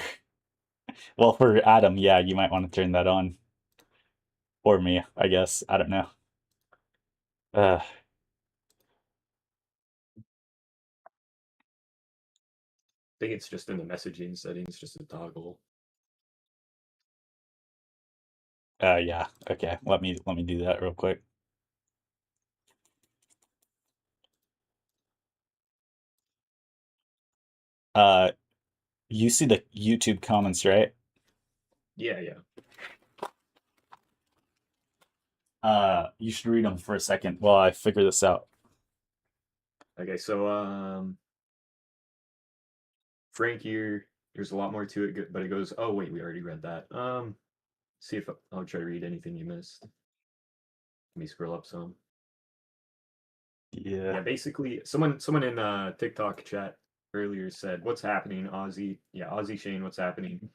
Well, for Adam, yeah, you might want to turn that on, or me, I guess. I don't know. Uh, I think it's just in the messaging settings, just a toggle. yeah. Okay. Let me do that real quick. Uh, you see the YouTube comments, right? Yeah, yeah. You should read them for a second while I figure this out. Okay, so Frank here. There's a lot more to it, but it goes. Oh wait, we already read that. See if I'll try to read anything you missed. Let me scroll up some. Yeah. Yeah, basically, someone in TikTok chat earlier said, "What's happening, Aussie?" Yeah, Aussie Shane, what's happening?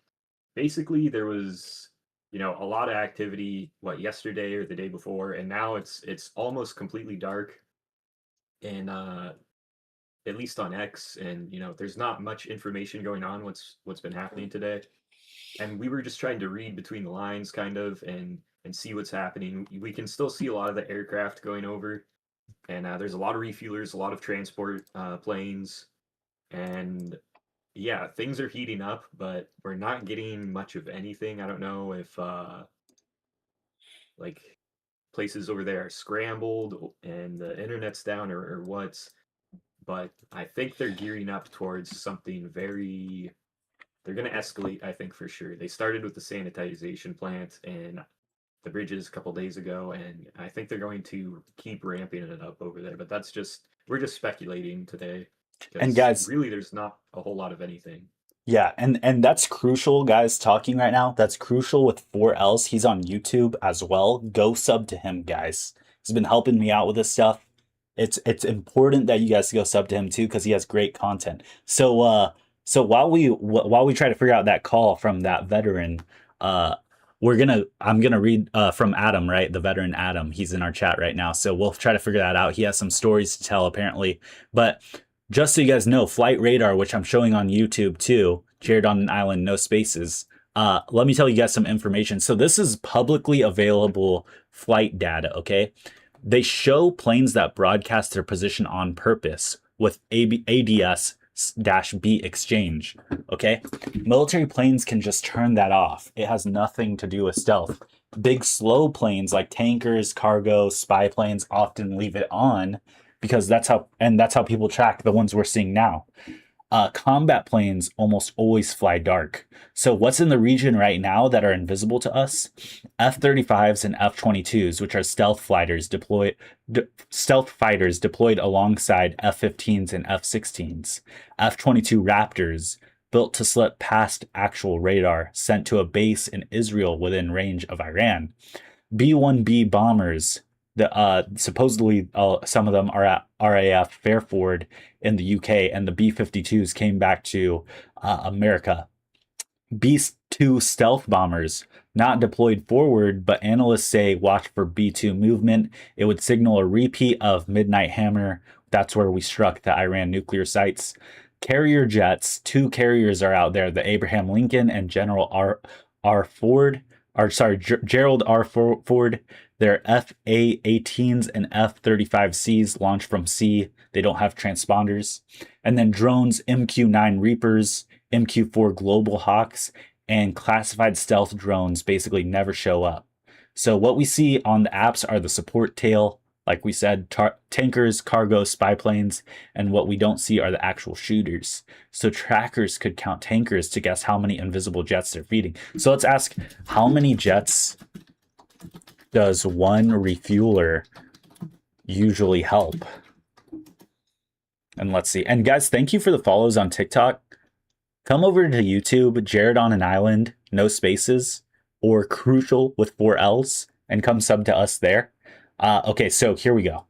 Basically, there was a lot of activity yesterday or the day before, and now it's almost completely dark, and at least on X, and there's not much information going on what's been happening today. And we were just trying to read between the lines, kind of, and see what's happening. We can still see a lot of the aircraft going over, and there's a lot of refuelers, a lot of transport planes, and yeah, things are heating up, but we're not getting much of anything. I don't know if like places over there are scrambled and the internet's down or what's, but I think they're gearing up towards something very. They're going to escalate, I think, for sure. They started with the sanitization plant and the bridges a couple days ago, and I think they're going to keep ramping it up over there. But we're just speculating today And because guys, really there's not a whole lot of anything. yeah, and that's crucial, guys, talking right now. That's crucial with 4Ls. He's on YouTube as well. Go sub to him, guys. He's been helping me out with this stuff. It's important that you guys go sub to him too because he has great content. So while we try to figure out that call from that veteran, I'm gonna read from Adam, right? The veteran Adam. He's in our chat right now. So we'll try to figure that out. He has some stories to tell apparently. But just so you guys know, flight radar, which I'm showing on YouTube too, Jared on an Island, no spaces. Let me tell you guys some information. So this is publicly available flight data, okay? They show planes that broadcast their position on purpose with ADS-B exchange, okay? Military planes can just turn that off. It has nothing to do with stealth. Big slow planes like tankers, cargo, spy planes often leave it on because that's how people track the ones we're seeing now. Combat planes almost always fly dark. So what's in the region right now that are invisible to us? F-35s and F-22s, which are stealth fighters deployed alongside F-15s and F-16s. F-22 Raptors, built to slip past actual radar, sent to a base in Israel within range of Iran. B-1B bombers, supposedly some of them are at RAF Fairford in the UK, and the B-52s came back to America. B-2 stealth bombers, not deployed forward, but analysts say watch for B-2 movement. It would signal a repeat of Midnight Hammer. That's where we struck the Iran nuclear sites. Carrier jets, 2 carriers are out there, the Abraham Lincoln and Gerald R. Ford. They're FA-18s and F-35Cs launched from sea. They don't have transponders. And then drones, MQ-9 Reapers, MQ-4 Global Hawks, and classified stealth drones basically never show up. So what we see on the apps are the support tail, like we said, tankers, cargo, spy planes, and what we don't see are the actual shooters. So trackers could count tankers to guess how many invisible jets they're feeding. So let's ask, how many jets does one refueler usually help? And let's see. And guys, thank you for the follows on TikTok. Come over to YouTube, Jared on an Island, no spaces, or Crucial with 4 L's, and come sub to us there. Okay, so here we go.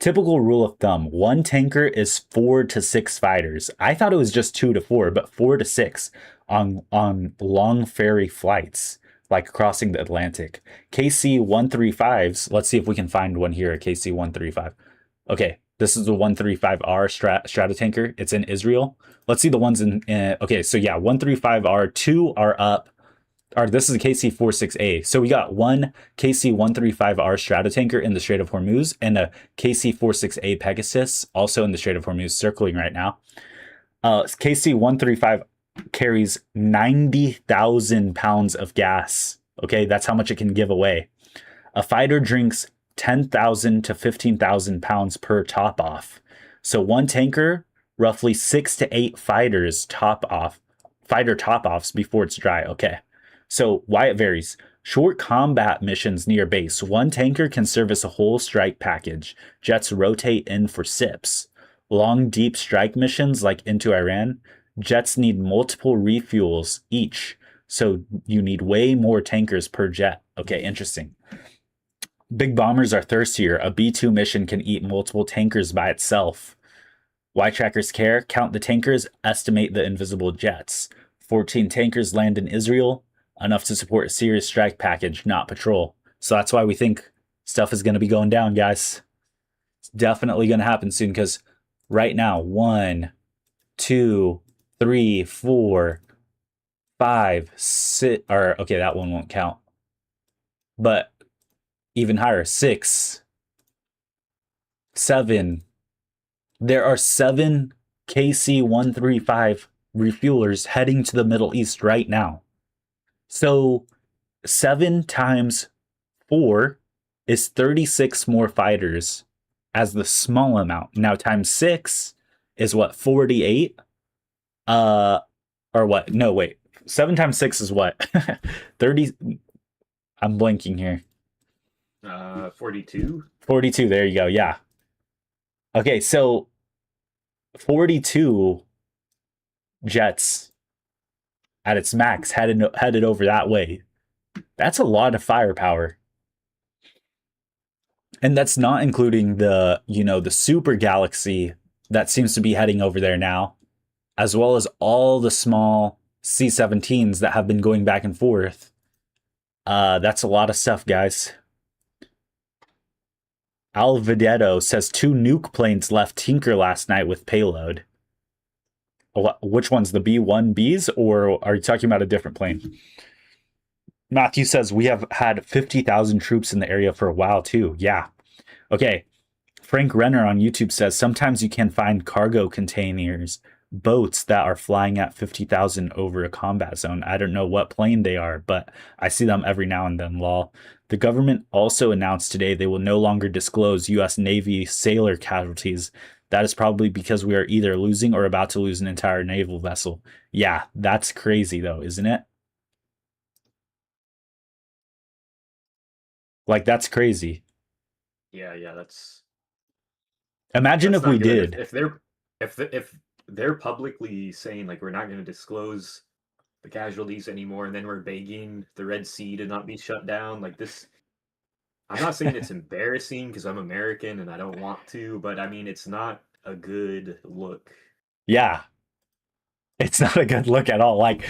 Typical rule of thumb, 1 tanker is 4 to 6 fighters. I thought it was just 2 to 4, but 4 to 6 on long ferry flights, like crossing the Atlantic. KC-135s, let's see if we can find one here, a KC-135. Okay, this is the 135R Stratotanker. It's in Israel. Let's see the ones in okay, so yeah, 135R, 2 are up. Or this is a KC-46A. So we got one KC-135R Stratotanker in the Strait of Hormuz and a KC-46A Pegasus also in the Strait of Hormuz, circling right now. KC-135 carries 90,000 pounds of gas. Okay, that's how much it can give away. A fighter drinks 10,000 to 15,000 pounds per top off. So one tanker, roughly 6 to 8 fighters fighter top offs before it's dry. Okay. So why it varies. Short combat missions near base. One tanker can service a whole strike package. Jets rotate in for sips. Long, deep strike missions like into Iran, jets need multiple refuels each. So you need way more tankers per jet. Okay, interesting. Big bombers are thirstier. A B-2 mission can eat multiple tankers by itself. Why trackers care? Count the tankers, estimate the invisible jets. 14 tankers land in Israel. Enough to support a serious strike package, not patrol. So that's why we think stuff is going to be going down, guys. It's definitely going to happen soon because right now. 1, 2, 3, 4, 5, 6. Or okay, that one won't count. But even higher, 6, 7. There are 7 KC-135 refuelers heading to the Middle East right now. So 7 times 4 is 36 more fighters as the small amount. Now times 6 is what, 48? Or what? No, wait. 7 times 6 is what? 30. I'm blanking here. 42. 42. There you go. Yeah. Okay, so 42 jets at its max headed over that way. That's a lot of firepower. And that's not including the, the super galaxy that seems to be heading over there now, as well as all the small C-17s that have been going back and forth. That's a lot of stuff, guys. Alvedetto says 2 nuke planes left Tinker last night with payload. Which one's the B-1Bs, or are you talking about a different plane? Matthew says we have had 50,000 troops in the area for a while too. Yeah. Okay. Frank Renner on YouTube says sometimes you can find cargo containers, boats that are flying at 50,000 over a combat zone. I don't know what plane they are, but I see them every now and then, lol. The government also announced today they will no longer disclose U.S. Navy sailor casualties. That is probably because we are either losing or about to lose an entire naval vessel. Yeah, that's crazy though, isn't it? Like, that's crazy. Yeah, that's Imagine if we not good. did. If they're publicly saying like we're not going to disclose the casualties anymore, and then we're begging the Red Sea to not be shut down, like this. I'm not saying it's embarrassing because I'm American and I don't want to, but I mean it's not a good look. Yeah. It's not a good look at all. Like,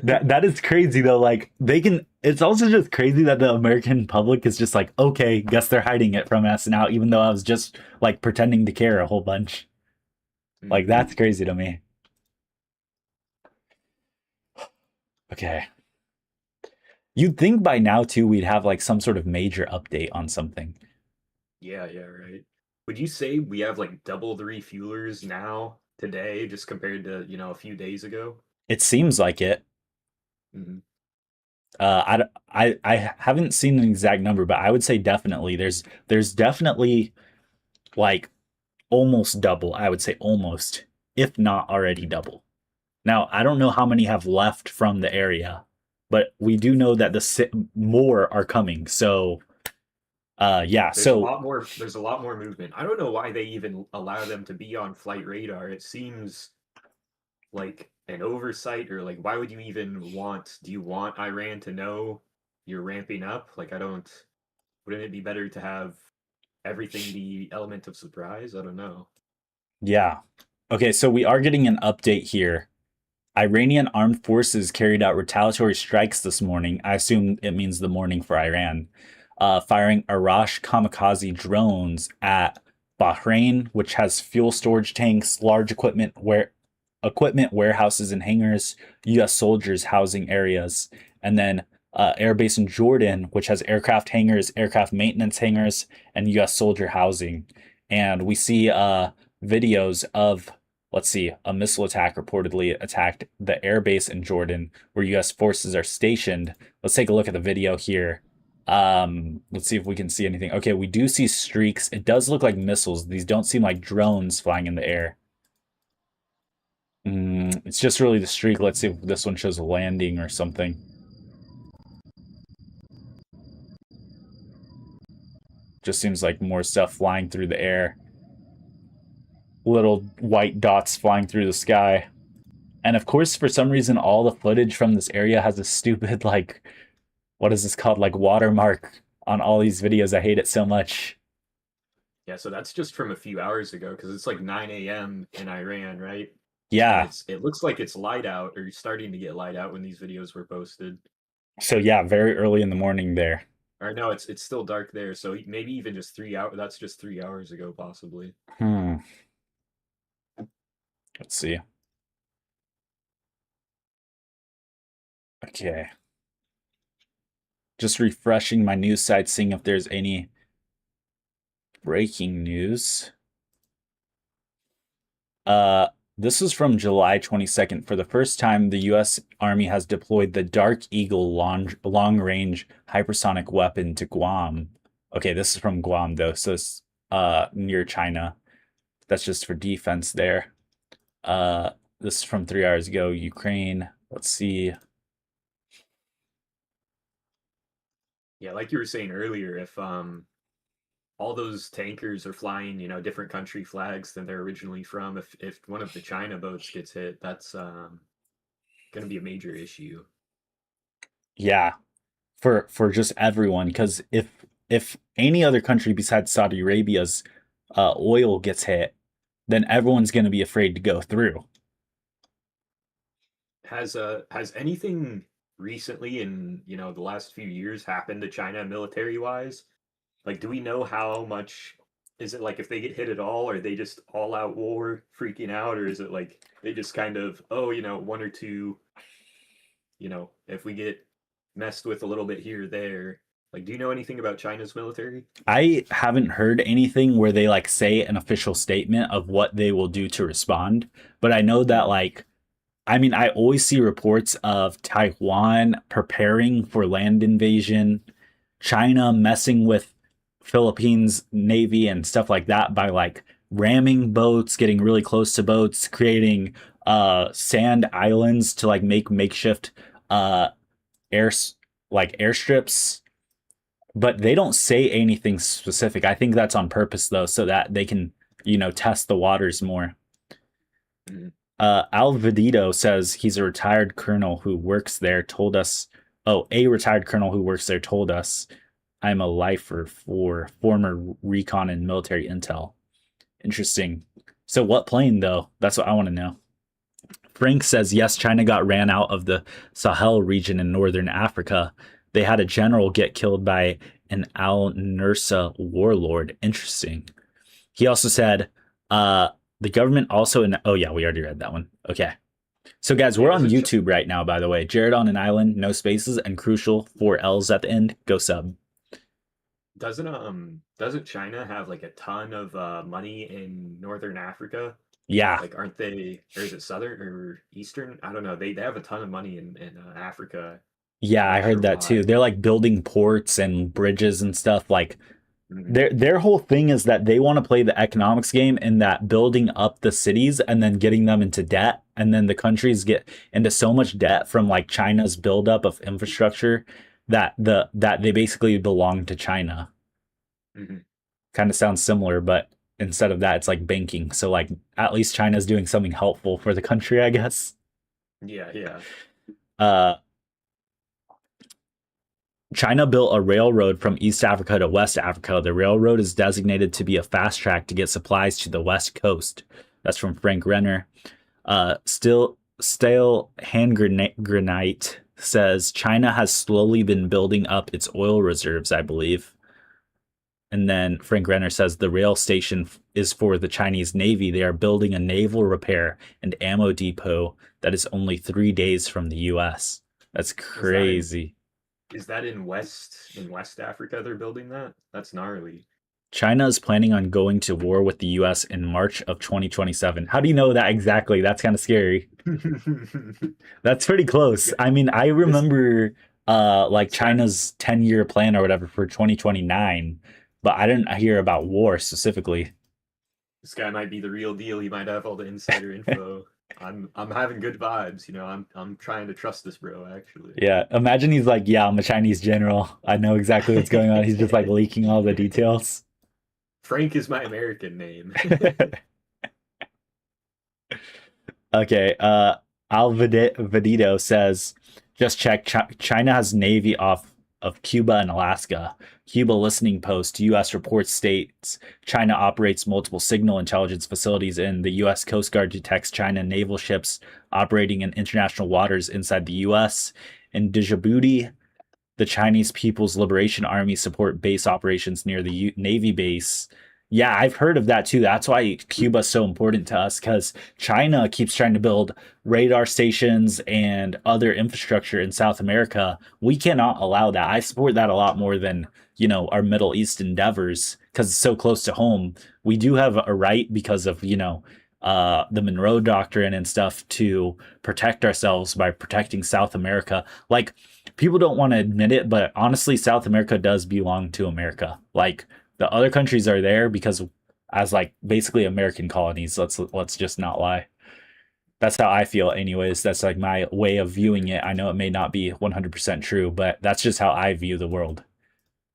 that is crazy though. Like, it's also just crazy that the American public is just like, okay, guess they're hiding it from us now, even though I was just like pretending to care a whole bunch. Like, that's crazy to me. Okay. You'd think by now too we'd have like some sort of major update on something. Yeah, right. Would you say we have like double the refuelers now today just compared to, a few days ago? It seems like it. Mm-hmm. I haven't seen an exact number, but I would say definitely there's definitely like almost double. I would say almost, if not already double. Now, I don't know how many have left from the area, but we do know that more are coming. So, yeah. There's a lot more movement. I don't know why they even allow them to be on flight radar. It seems like an oversight, or like why would you even do you want Iran to know you're ramping up? Like wouldn't it be better to have everything be element of surprise? I don't know. Yeah. Okay, so we are getting an update here. Iranian armed forces carried out retaliatory strikes this morning. I assume it means the morning for Iran, firing Arash kamikaze drones at Bahrain, which has fuel storage tanks, large equipment warehouses and hangars, U.S. soldiers housing areas, and then airbase in Jordan, which has aircraft hangars, aircraft maintenance hangars, and U.S. soldier housing. And we see videos of, let's see, a missile attack reportedly attacked the airbase in Jordan where U.S. forces are stationed. Let's take a look at the video here. Let's see if we can see anything. Okay, we do see streaks. It does look like missiles. These don't seem like drones flying in the air. It's just really the streak. Let's see if this one shows a landing or something. Just seems like more stuff flying through the air. Little white dots flying through the sky. And of course, for some reason, all the footage from this area has a stupid, like, what is this called? Like, watermark on all these videos. I hate it so much. Yeah, so that's just from a few hours ago because it's like 9 a.m. in Iran, right? Yeah. And it looks like it's light out or starting to get light out when these videos were posted. So yeah, very early in the morning there. Or no, it's still dark there. So maybe even just 3 hours. That's just 3 hours ago, possibly. Let's see. Okay. Just refreshing my news site, seeing if there's any breaking news. This is from July 22nd. For the first time, the U.S. Army has deployed the Dark Eagle long-range hypersonic weapon to Guam. Okay, this is from Guam though, so it's near China. That's just for defense there. This is from 3 hours ago. Ukraine. Let's see. Yeah, like you were saying earlier, if all those tankers are flying, different country flags than they're originally from, if one of the China boats gets hit, that's going to be a major issue. Yeah, for just everyone, because if any other country besides Saudi Arabia's oil gets hit, then everyone's going to be afraid to go through. Has anything recently in the last few years happened to China military wise? Like, do we know how much is it like if they get hit at all, are they just all out war freaking out, or is it like they just kind of, oh, one or two, if we get messed with a little bit here or there. Like, do you know anything about China's military? I haven't heard anything where they like say an official statement of what they will do to respond, but I know that I always see reports of Taiwan preparing for land invasion, China messing with Philippines Navy and stuff like that by like ramming boats, getting really close to boats, creating sand islands to like make makeshift uh air airstrips, but they don't say anything specific. I think that's on purpose though, so that they can, test the waters more. Mhm. Al Vedito says he's a retired colonel who works there. Told us, oh, a retired colonel who works there told us, I'm a lifer for former recon and military intel. Interesting. So, what plane though? That's what I want to know. Frank says yes, China got ran out of the Sahel region in northern Africa. They had a general get killed by an Al Nursa warlord. Interesting. He also said, the government also oh yeah, we already read that one. Okay. So guys, we're Yeah, on YouTube right now, by the way. Jared on an Island, no spaces, and crucial 4 L's at the end. Go sub. doesn't China have like a ton of money in northern Africa? Yeah. Like, aren't they, or is it southern or eastern? I don't know. They have a ton of money in Africa. Yeah, I'm I not heard sure that too. why. They're like building ports and bridges and stuff. Like Mhm. their whole thing is that they want to play the economics game in that building up the cities and then getting them into debt, and then the countries get into so much debt from like China's buildup of infrastructure that they basically belong to China. Mhm. Kind of sounds similar, but instead of that, it's like banking. So like at least China's doing something helpful for the country, I guess. Yeah, yeah. Uh, China built a railroad from East Africa to West Africa. The railroad is designated to be a fast track to get supplies to the West Coast. That's from Frank Renner. Still, Stale Hand Granite says China has slowly been building up its oil reserves, I believe. And then Frank Renner says the rail station is for the Chinese Navy. They are building a naval repair and ammo depot that is only 3 days from the U.S. That's Is that in crazy. is that in West Africa they're building that? That's gnarly. China is planning on going to war with the US in March of 2027. How do you know that exactly? That's kind of scary. That's pretty close. Yeah, I mean, I this remember like this guy China's 10-year plan or whatever for 2029, but I didn't hear about war specifically. this guy might be the real deal. He might have all the insider info. I'm having good vibes, I'm trying to trust this bro actually. Yeah, imagine he's like, "Yeah, I'm a Chinese general. I know exactly what's going on." He's just like leaking all the details. Frank is my American name. Okay, Al Vedito says, just check. China has navy off of Cuba and Alaska. Cuba listening post. U.S. report states China operates multiple signal intelligence facilities in the U.S. Coast Guard detects China naval ships operating in international waters inside the U.S. In Djibouti, the Chinese People's Liberation Army support base operations near the Navy base Yeah, I've heard of that too. That's why Cuba's so important to us because China keeps trying to build radar stations and other infrastructure in South America. We cannot allow that. I support that a lot more than, our Middle East endeavors because it's so close to home. We do have a right because of, the Monroe Doctrine and stuff to protect ourselves by protecting South America. Like, people don't want to admit it, but honestly, South America does belong to America. Like, the other countries are there because as like basically American colonies. Let's just not lie. That's how I feel anyways. That's like my way of viewing it. I know it may not be 100% true, but that's just how I view the world.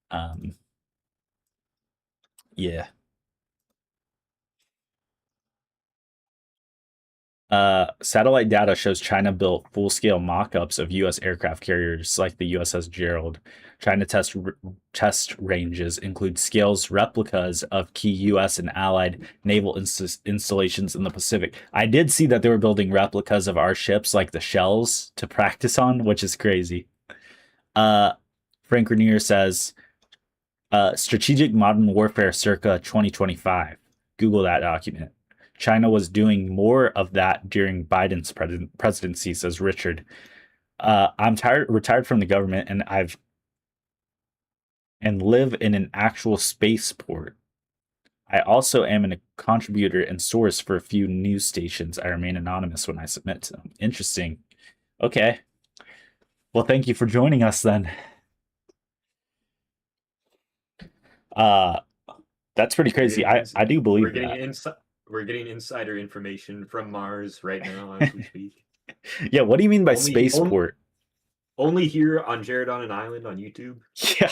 Um yeah. Satellite data shows China built full-scale mock-ups of U.S. aircraft carriers like the USS Gerald. China test ranges include scales replicas of key U.S. and allied naval installations in the Pacific. I did see that they were building replicas of our ships, like the shells, to practice on, which is crazy. Uh, Frank Grenier says, "Strategic Modern Warfare circa 2025." Google that document. China was doing more of that during Biden's presidency, says Richard. I'm retired from the government, and live in an actual spaceport. I also am a contributor and source for a few news stations. I remain anonymous when I submit to them. Interesting. Okay. Well, thank you for joining us then. Uh, that's pretty crazy. I do believe that. We're getting insider information from Mars right now as we speak. Yeah, what do you mean by spaceport? Only here on Jared on an Island on YouTube. Yeah.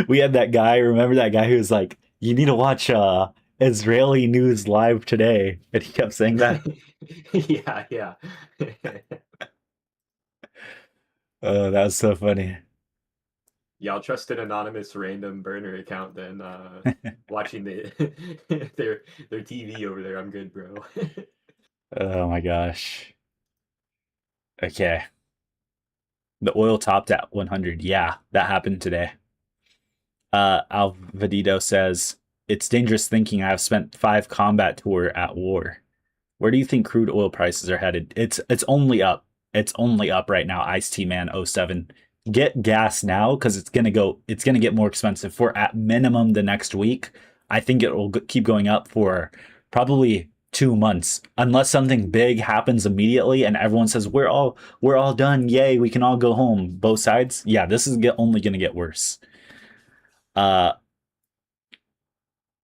We had that guy, remember that guy who was like, "You need to watch Israeli news live today." And he kept saying that. Yeah. Oh, that was so funny. Yeah, I'll trust an anonymous random burner account than watching their TV over there. I'm good, bro. Oh my gosh. Okay. The oil topped at 100. Yeah, that happened today. Alvadito says, "It's dangerous thinking I have spent 5 combat tour at war." Where do you think crude oil prices are headed? It's only up. It's only up right now. Ice T Man '07. Get gas now because it's gonna get more expensive for at minimum the next week. I think it will keep going up for probably 2 months unless something big happens immediately and everyone says we're all done. Yay, we can all go home. Both sides. Yeah, this is only gonna get worse. Uh,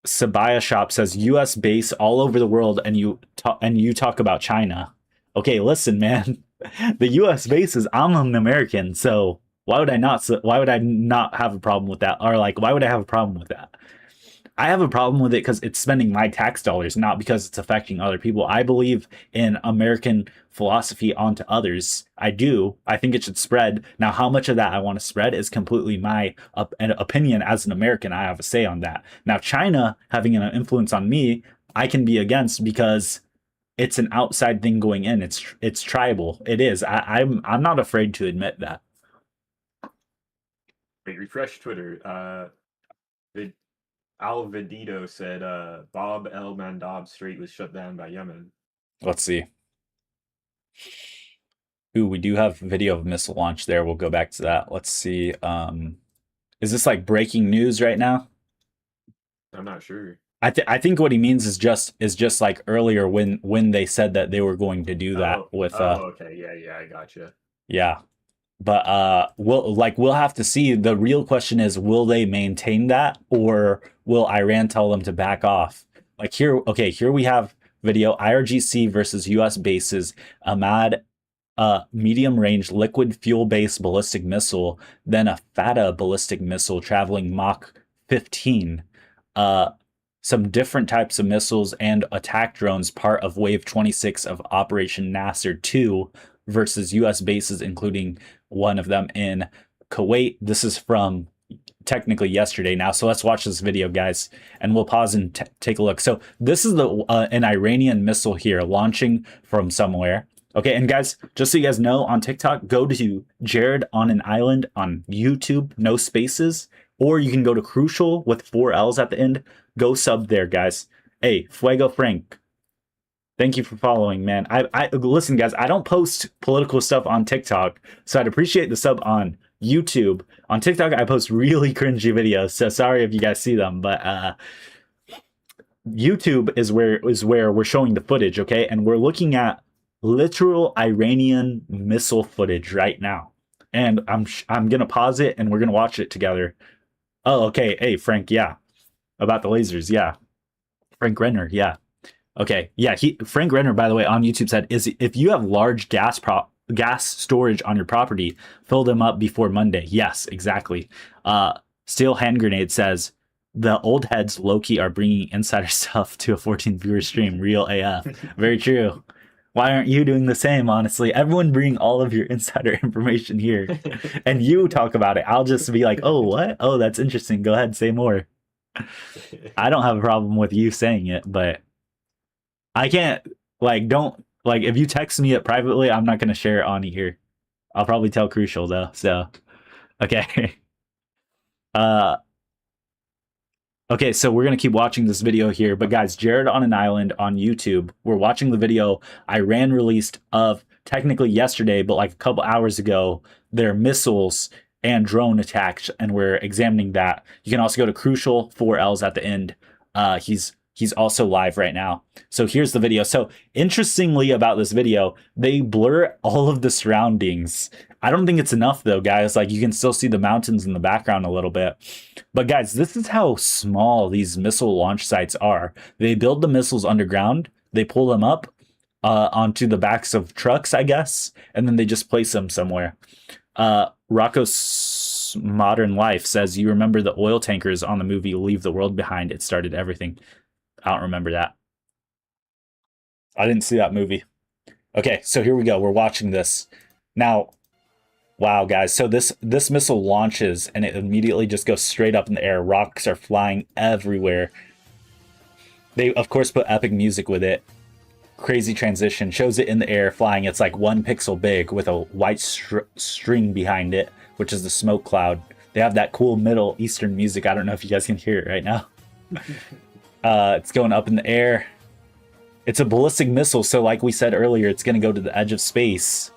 Sabaya Shop says U.S. base all over the world, and you talk about China. Okay, listen, man. The U.S. bases. I'm an American, so why would I not? Why would I not have a problem with that? Or like, why would I have a problem with that? I have a problem with it because it's spending my tax dollars, not because it's affecting other people. I believe in American philosophy onto others. I do. I think it should spread. Now, how much of that I want to spread is completely my opinion as an American. I have a say on that. Now, China having an influence on me, I can be against because it's an outside thing going in. It's tribal. It is. I'm not afraid to admit that. Wait, refresh Twitter. Alvadito said Bob El Mandab Strait was shut down by Yemen. Let's see. Ooh, we do have video of missile launch there. We'll go back to that. Let's see. Is this like breaking news right now? I'm not sure. I think what he means is just like earlier when they said that they were going to do that with. Okay, yeah, I gotcha. Yeah, but we'll have to see. The real question is, will they maintain that, or will Iran tell them to back off? Like here, okay, here we have video IRGC versus U.S. bases. Ahmad, medium range liquid fuel based ballistic missile, then a Fata ballistic missile traveling Mach 15. Some different types of missiles and attack drones, part of Wave 26 of Operation Nasser 2 versus U.S. bases, including one of them in Kuwait. This is from technically yesterday now. So let's watch this video, guys, and we'll pause and take a look. So this is an Iranian missile here launching from somewhere. Okay, and guys, just so you guys know, on TikTok, go to Jared on an Island on YouTube, no spaces. or you can go to Crucial with 4 L's at the end. Go sub there, guys. Hey, Fuego Frank. Thank you for following, man. I listen, guys. I don't post political stuff on TikTok, so I'd appreciate the sub on YouTube. On TikTok, I post really cringy videos, so sorry if you guys see them. But YouTube is where we're showing the footage, okay? And we're looking at literal Iranian missile footage right now. And I'm gonna pause it and we're gonna watch it together. Oh, okay. Hey, Frank. Yeah, about the lasers. Yeah, Frank Renner. Yeah. Okay, yeah. Frank Renner, by the way, on YouTube said, "Is if you have large gas storage on your property, fill them up before Monday." Yes, exactly. Steel Hand Grenade says the old heads Loki are bringing insider stuff to a 14 viewer stream. Real AF. Very true. Why aren't you doing the same? Honestly, everyone bring all of your insider information here, and you talk about it. I'll just be like, "Oh, what? Oh, that's interesting. Go ahead, say more." I don't have a problem with you saying it, but I can't don't if you text me it privately, I'm not gonna share it on here. I'll probably tell Crucial though. So okay. uh okay, so we're gonna keep watching this video here. But guys, Jared on an Island on YouTube. We're watching the video Iran released of technically yesterday, but like a couple hours ago, their missiles and drone attacks, and we're examining that. You can also go to Crucial 4L's at the end. He's also live right now. So here's the video. So interestingly about this video, they blur all of the surroundings. I don't think it's enough though, guys. Like you can still see the mountains in the background a little bit. But guys, this is how small these missile launch sites are. They build the missiles underground, they pull them up onto the backs of trucks, I guess, and then they just place them somewhere. Rocco's Modern Life says, "You remember the oil tankers on the movie Leave the World Behind? It started everything." I don't remember that. I didn't see that movie. Okay, so here we go. We're watching this. Now, wow, guys. So this missile launches and it immediately just goes straight up in the air. Rocks are flying everywhere. They, of course, put epic music with it. Crazy transition. Shows it in the air flying. It's like 1 pixel big with a white string behind it, which is the smoke cloud. They have that cool Middle Eastern music. I don't know if you guys can hear it right now. It's going up in the air. It's a ballistic missile, so like we said earlier, it's going to go to the edge of space.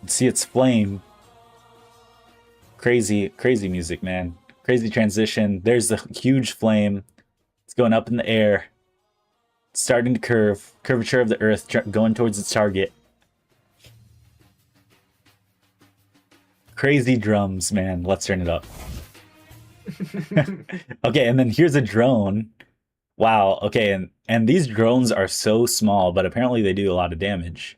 See its flame. Crazy music, man. Crazy transition. There's the huge flame. It's going up in the air. It's starting to curve. Curvature of the Earth going towards its target. Crazy drums, man. Let's turn it up. Okay, and then here's a drone. Wow, okay, and these drones are so small, but apparently they do a lot of damage.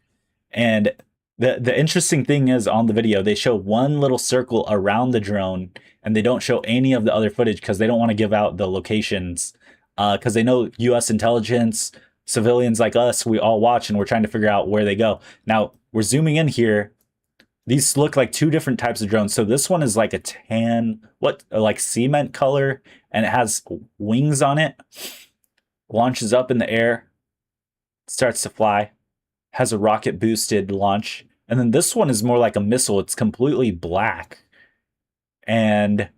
And the interesting thing is on the video, they show one little circle around the drone, and they don't show any of the other footage because they don't want to give out the locations. Because they know US intelligence, civilians like us, we all watch and we're trying to figure out where they go. Now, we're zooming in here. These look like two different types of drones. So this one is like a tan, like cement color, and it has wings on it. Launches up in the air, starts to fly, has a rocket boosted launch. And then this one is more like a missile. It's completely black. And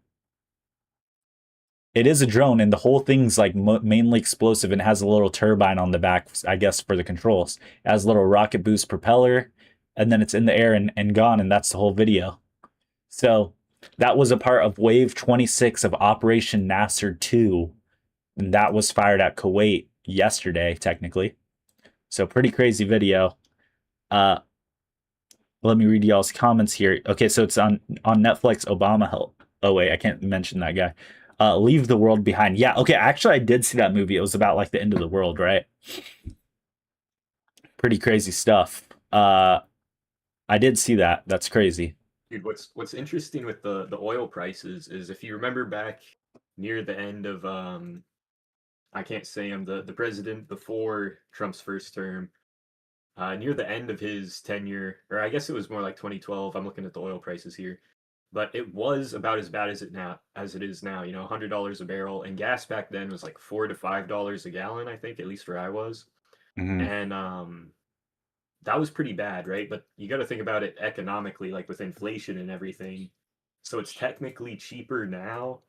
it is a drone, and the whole thing's like mainly explosive and has a little turbine on the back, I guess, for the controls. It has a little rocket boost propeller, and then it's in the air and gone, and that's the whole video. So that was a part of Wave 26 of Operation Nasser 2. And that was fired at Kuwait yesterday, technically. So pretty crazy video. Let me read y'all's comments here. Okay, so it's on Netflix. Obama help. Oh wait, I can't mention that guy. Leave the World Behind. Yeah, okay, actually I did see that movie. It was about like the end of the world, right? Pretty crazy stuff. I did see that. That's crazy. Dude, what's interesting with the oil prices is if you remember back near the end of I can't say I'm the president before Trump's first term. Near the end of his tenure, or I guess it was more like 2012. I'm looking at the oil prices here, but it was about as bad as it is now. You know, $100 a barrel, and gas back then was like $4 to $5 a gallon. I think, at least where I was, and that was pretty bad, right? But you got to think about it economically, like with inflation and everything. So it's technically cheaper now,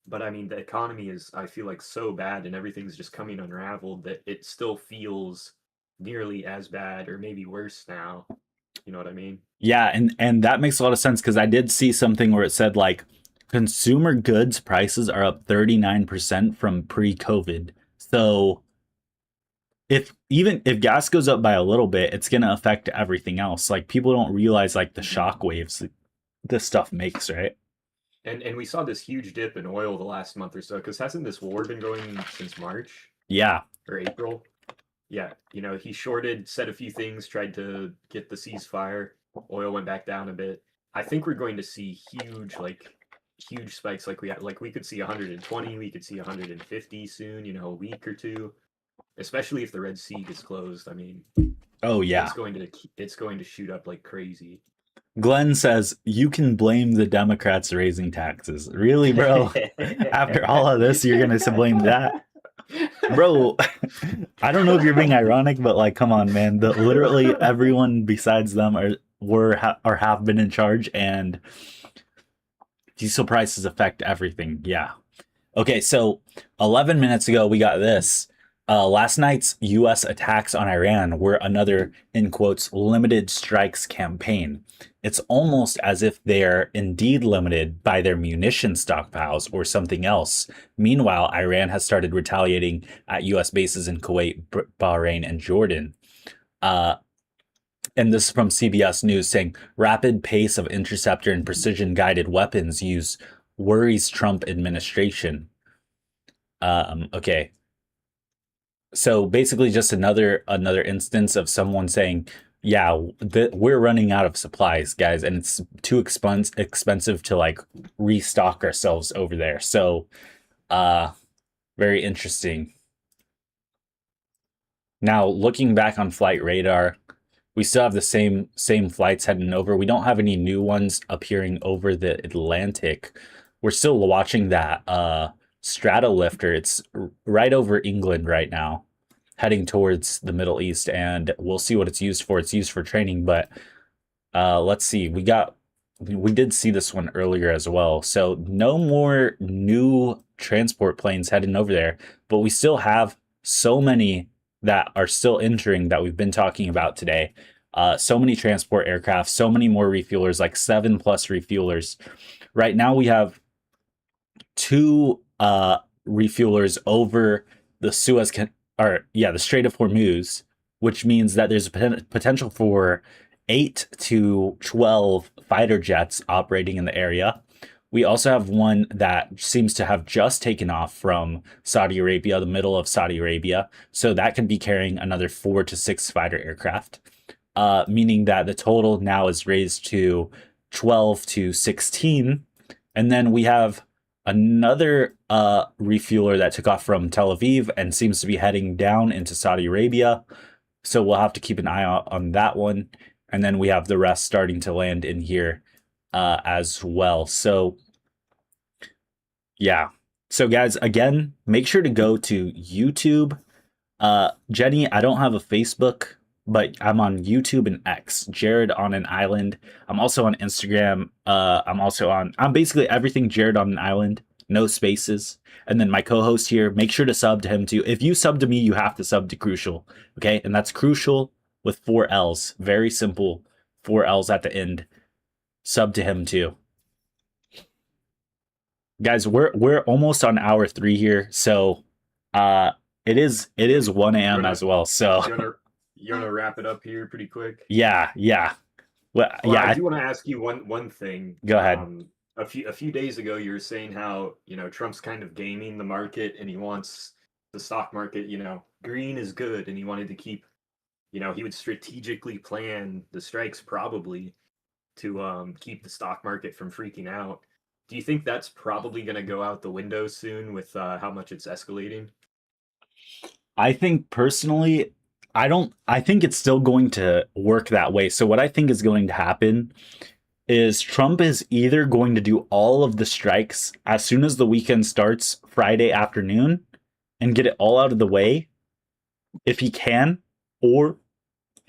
but I mean the economy is, I feel like, so bad and everything's just coming unraveled that it still feels nearly as bad or maybe worse now. You know what I mean? Yeah, and that makes a lot of sense because I did see something where it said like consumer goods prices are up 39% from pre-COVID. So if gas goes up by a little bit, it's gonna affect everything else. Like people don't realize like the shock waves that this stuff makes, right? And we saw this huge dip in oil the last month or so, because hasn't this war been going since March Yeah. or April? Yeah, he shorted, said a few things, tried to get the ceasefire. Oil went back down a bit. I think we're going to see huge spikes like we had. Like we could see 120, we could see 150 soon. A week or two, especially if the Red Sea gets closed. I mean, Oh yeah. it's going to shoot up like crazy. Glenn says you can blame the Democrats raising taxes. Really, bro? After all of this, you're gonna blame that? Bro, I don't know if you're being ironic, but like, come on, man. Literally everyone besides them or have been in charge, and diesel prices affect everything. Yeah. Okay, so 11 minutes ago, we got this. Last night's U.S. attacks on Iran were another, in quotes, limited strikes campaign. It's almost as if they're indeed limited by their munition stockpiles or something else. Meanwhile, Iran has started retaliating at U.S. bases in Kuwait, Bahrain, and Jordan. And this is from CBS News saying rapid pace of interceptor and precision guided weapons use worries Trump administration. Okay. So basically just another instance of someone saying, yeah, we're running out of supplies, guys, and it's too expensive to like restock ourselves over there. So very interesting. Now looking back on flight radar, we still have the same flights heading over. We don't have any new ones appearing over the Atlantic. We're still watching that Stratolifter. It's right over England right now, heading towards the Middle East, and we'll see what it's used for. It's used for training, but let's see. We did see this one earlier as well. So no more new transport planes heading over there, but we still have so many that are still entering that we've been talking about today. So many transport aircraft, so many more refuelers, like 7+ refuelers. Right now we have 2 refuelers over the the Strait of Hormuz, which means that there's a potential for 8 to 12 fighter jets operating in the area. We also have one that seems to have just taken off from Saudi Arabia, the middle of Saudi Arabia. So that could be carrying another 4 to 6 fighter aircraft, meaning that the total now is raised to 12 to 16. And then we have another refueler that took off from Tel Aviv and seems to be heading down into Saudi Arabia. So we'll have to keep an eye out on that one. And then we have the rest starting to land in here as well. So yeah. So guys, again, make sure to go to YouTube. Jenny, I don't have a Facebook, but I'm on YouTube and X, Jared on an Island. I'm also on Instagram. I'm basically everything Jared on an Island, no spaces. And then my co-host here, make sure to sub to him too. If you sub to me, you have to sub to Crucial. Okay. And that's Crucial with 4 L's. Very simple. 4 L's at the end. Sub to him too. Guys, we're almost on hour 3 here. So it is 1 a.m. as well. So you wanna wrap it up here pretty quick? Yeah. Well, I do want to ask you one thing. Go ahead. A few days ago, you were saying how Trump's kind of gaming the market, and he wants the stock market. Green is good, and he wanted to keep. He would strategically plan the strikes probably to keep the stock market from freaking out. Do you think that's probably going to go out the window soon with how much it's escalating? I think personally, I think it's still going to work that way. So what I think is going to happen is Trump is either going to do all of the strikes as soon as the weekend starts Friday afternoon and get it all out of the way if he can, or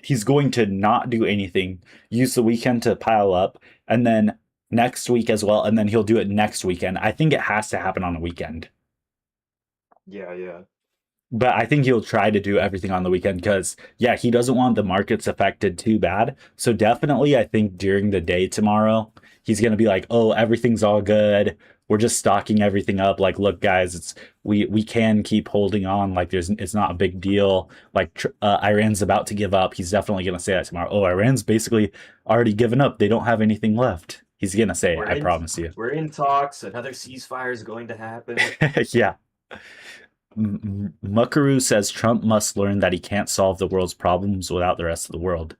he's going to not do anything, use the weekend to pile up, and then next week as well, and then he'll do it next weekend. I think it has to happen on a weekend. Yeah, yeah. But I think he'll try to do everything on the weekend because, yeah, he doesn't want the markets affected too bad. So definitely, I think during the day tomorrow, he's gonna be like, "Oh, everything's all good. We're just stocking everything up. Like, look, guys, it's we can keep holding on. Like, it's not a big deal. Like, Iran's about to give up. He's definitely gonna say that tomorrow. Oh, Iran's basically already given up. They don't have anything left. He's gonna say it. We're I in promise you. we're in talks. Another ceasefire is going to happen. Yeah. Muckaroo says Trump must learn that he can't solve the world's problems without the rest of the world.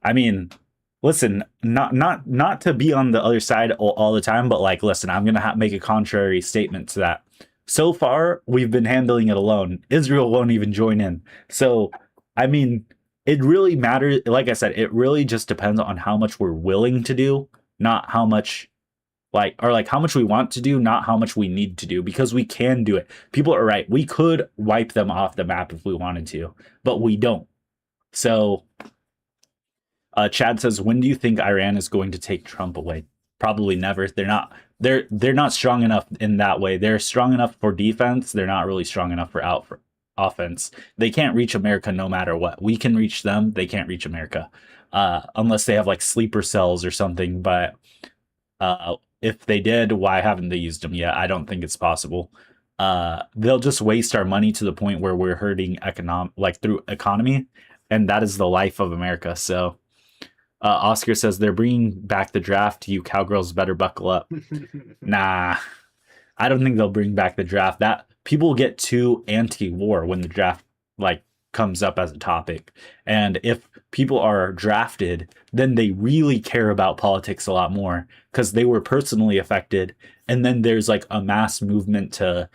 I mean, listen, not to be on the other side all the time, but like, listen, I'm gonna make a contrary statement to that. So far, we've been handling it alone. Israel won't even join in. So, I mean, it really matters. Like I said, it really just depends on how much we're willing to do, not how much like how much we want to do, not how much we need to do, because we can do it. People are right. We could wipe them off the map if we wanted to, but we don't. So Chad says, when do you think Iran is going to take Trump away? Probably never. They're not strong enough in that way. They're strong enough for defense. They're not really strong enough for offense. They can't reach America no matter what. We can reach them. They can't reach America. Unless they have like sleeper cells or something. But if they did, why haven't they used them yet? I don't think it's possible. They'll just waste our money to the point where we're hurting through economy, and that is the life of America. So, Oscar says they're bringing back the draft. You cowgirls better buckle up. Nah, I don't think they'll bring back the draft. That people get too anti-war when the draft like comes up as a topic. And if people are drafted, then they really care about politics a lot more because they were personally affected. And then there's like a mass movement to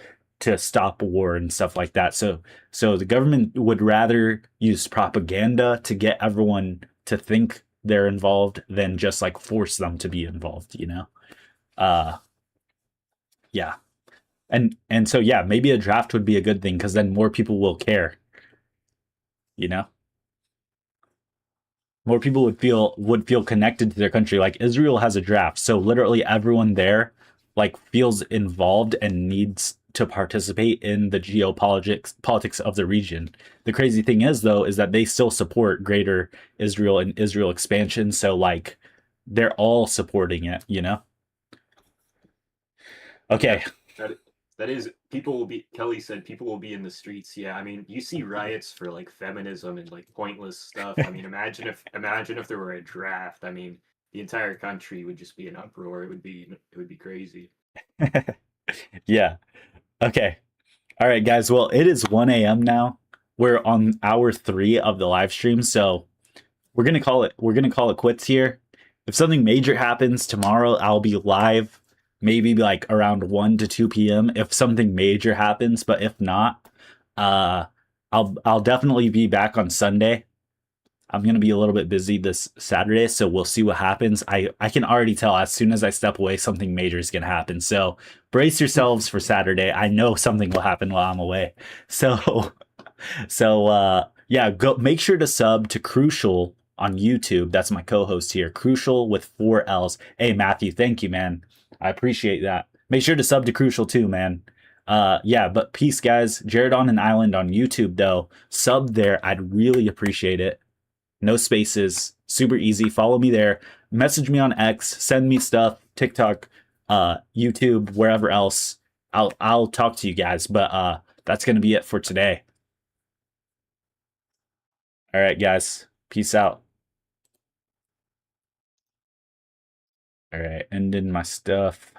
stop war and stuff like that. So the government would rather use propaganda to get everyone to think they're involved than just like force them to be involved, you know? Uh yeah. And so yeah, maybe a draft would be a good thing because then more people will care, you know? More people would feel connected to their country. Like Israel has a draft, so literally everyone there like feels involved and needs to participate in the geopolitics of the region. The crazy thing is though is that they still support greater Israel and Israel expansion, so like they're all supporting it, you know? Okay. Yep. That is, people will be, Kelly said people will be in the streets. Yeah, I mean, you see riots for like feminism and like pointless stuff. I mean, imagine if there were a draft. I mean, the entire country would just be an uproar. It would be crazy. Yeah. Okay. All right, guys. Well, it is 1 a.m. now. We're on hour 3 of the live stream, so we're gonna call it quits here. If something major happens tomorrow, I'll be live, maybe like around 1 to 2 p.m. if something major happens, but if not, uh I'll definitely be back on Sunday. I'm gonna be a little bit busy this Saturday, so we'll see what happens. I can already tell as soon as I step away, something major is gonna happen. So brace yourselves for Saturday. I know something will happen while I'm away. So yeah, go make sure to sub to Crucial on YouTube. That's my co-host here. Crucial with 4 L's. Hey Matthew, thank you, man. I appreciate that. Make sure to sub to Crucial too, man. Yeah, but peace, guys. Jared on an Island on YouTube, though. Sub there. I'd really appreciate it. No spaces, super easy. Follow me there. Message me on X, send me stuff, TikTok, YouTube, wherever else. I'll talk to you guys, but that's gonna be it for today. All right, guys. Peace out. All right, ending my stuff.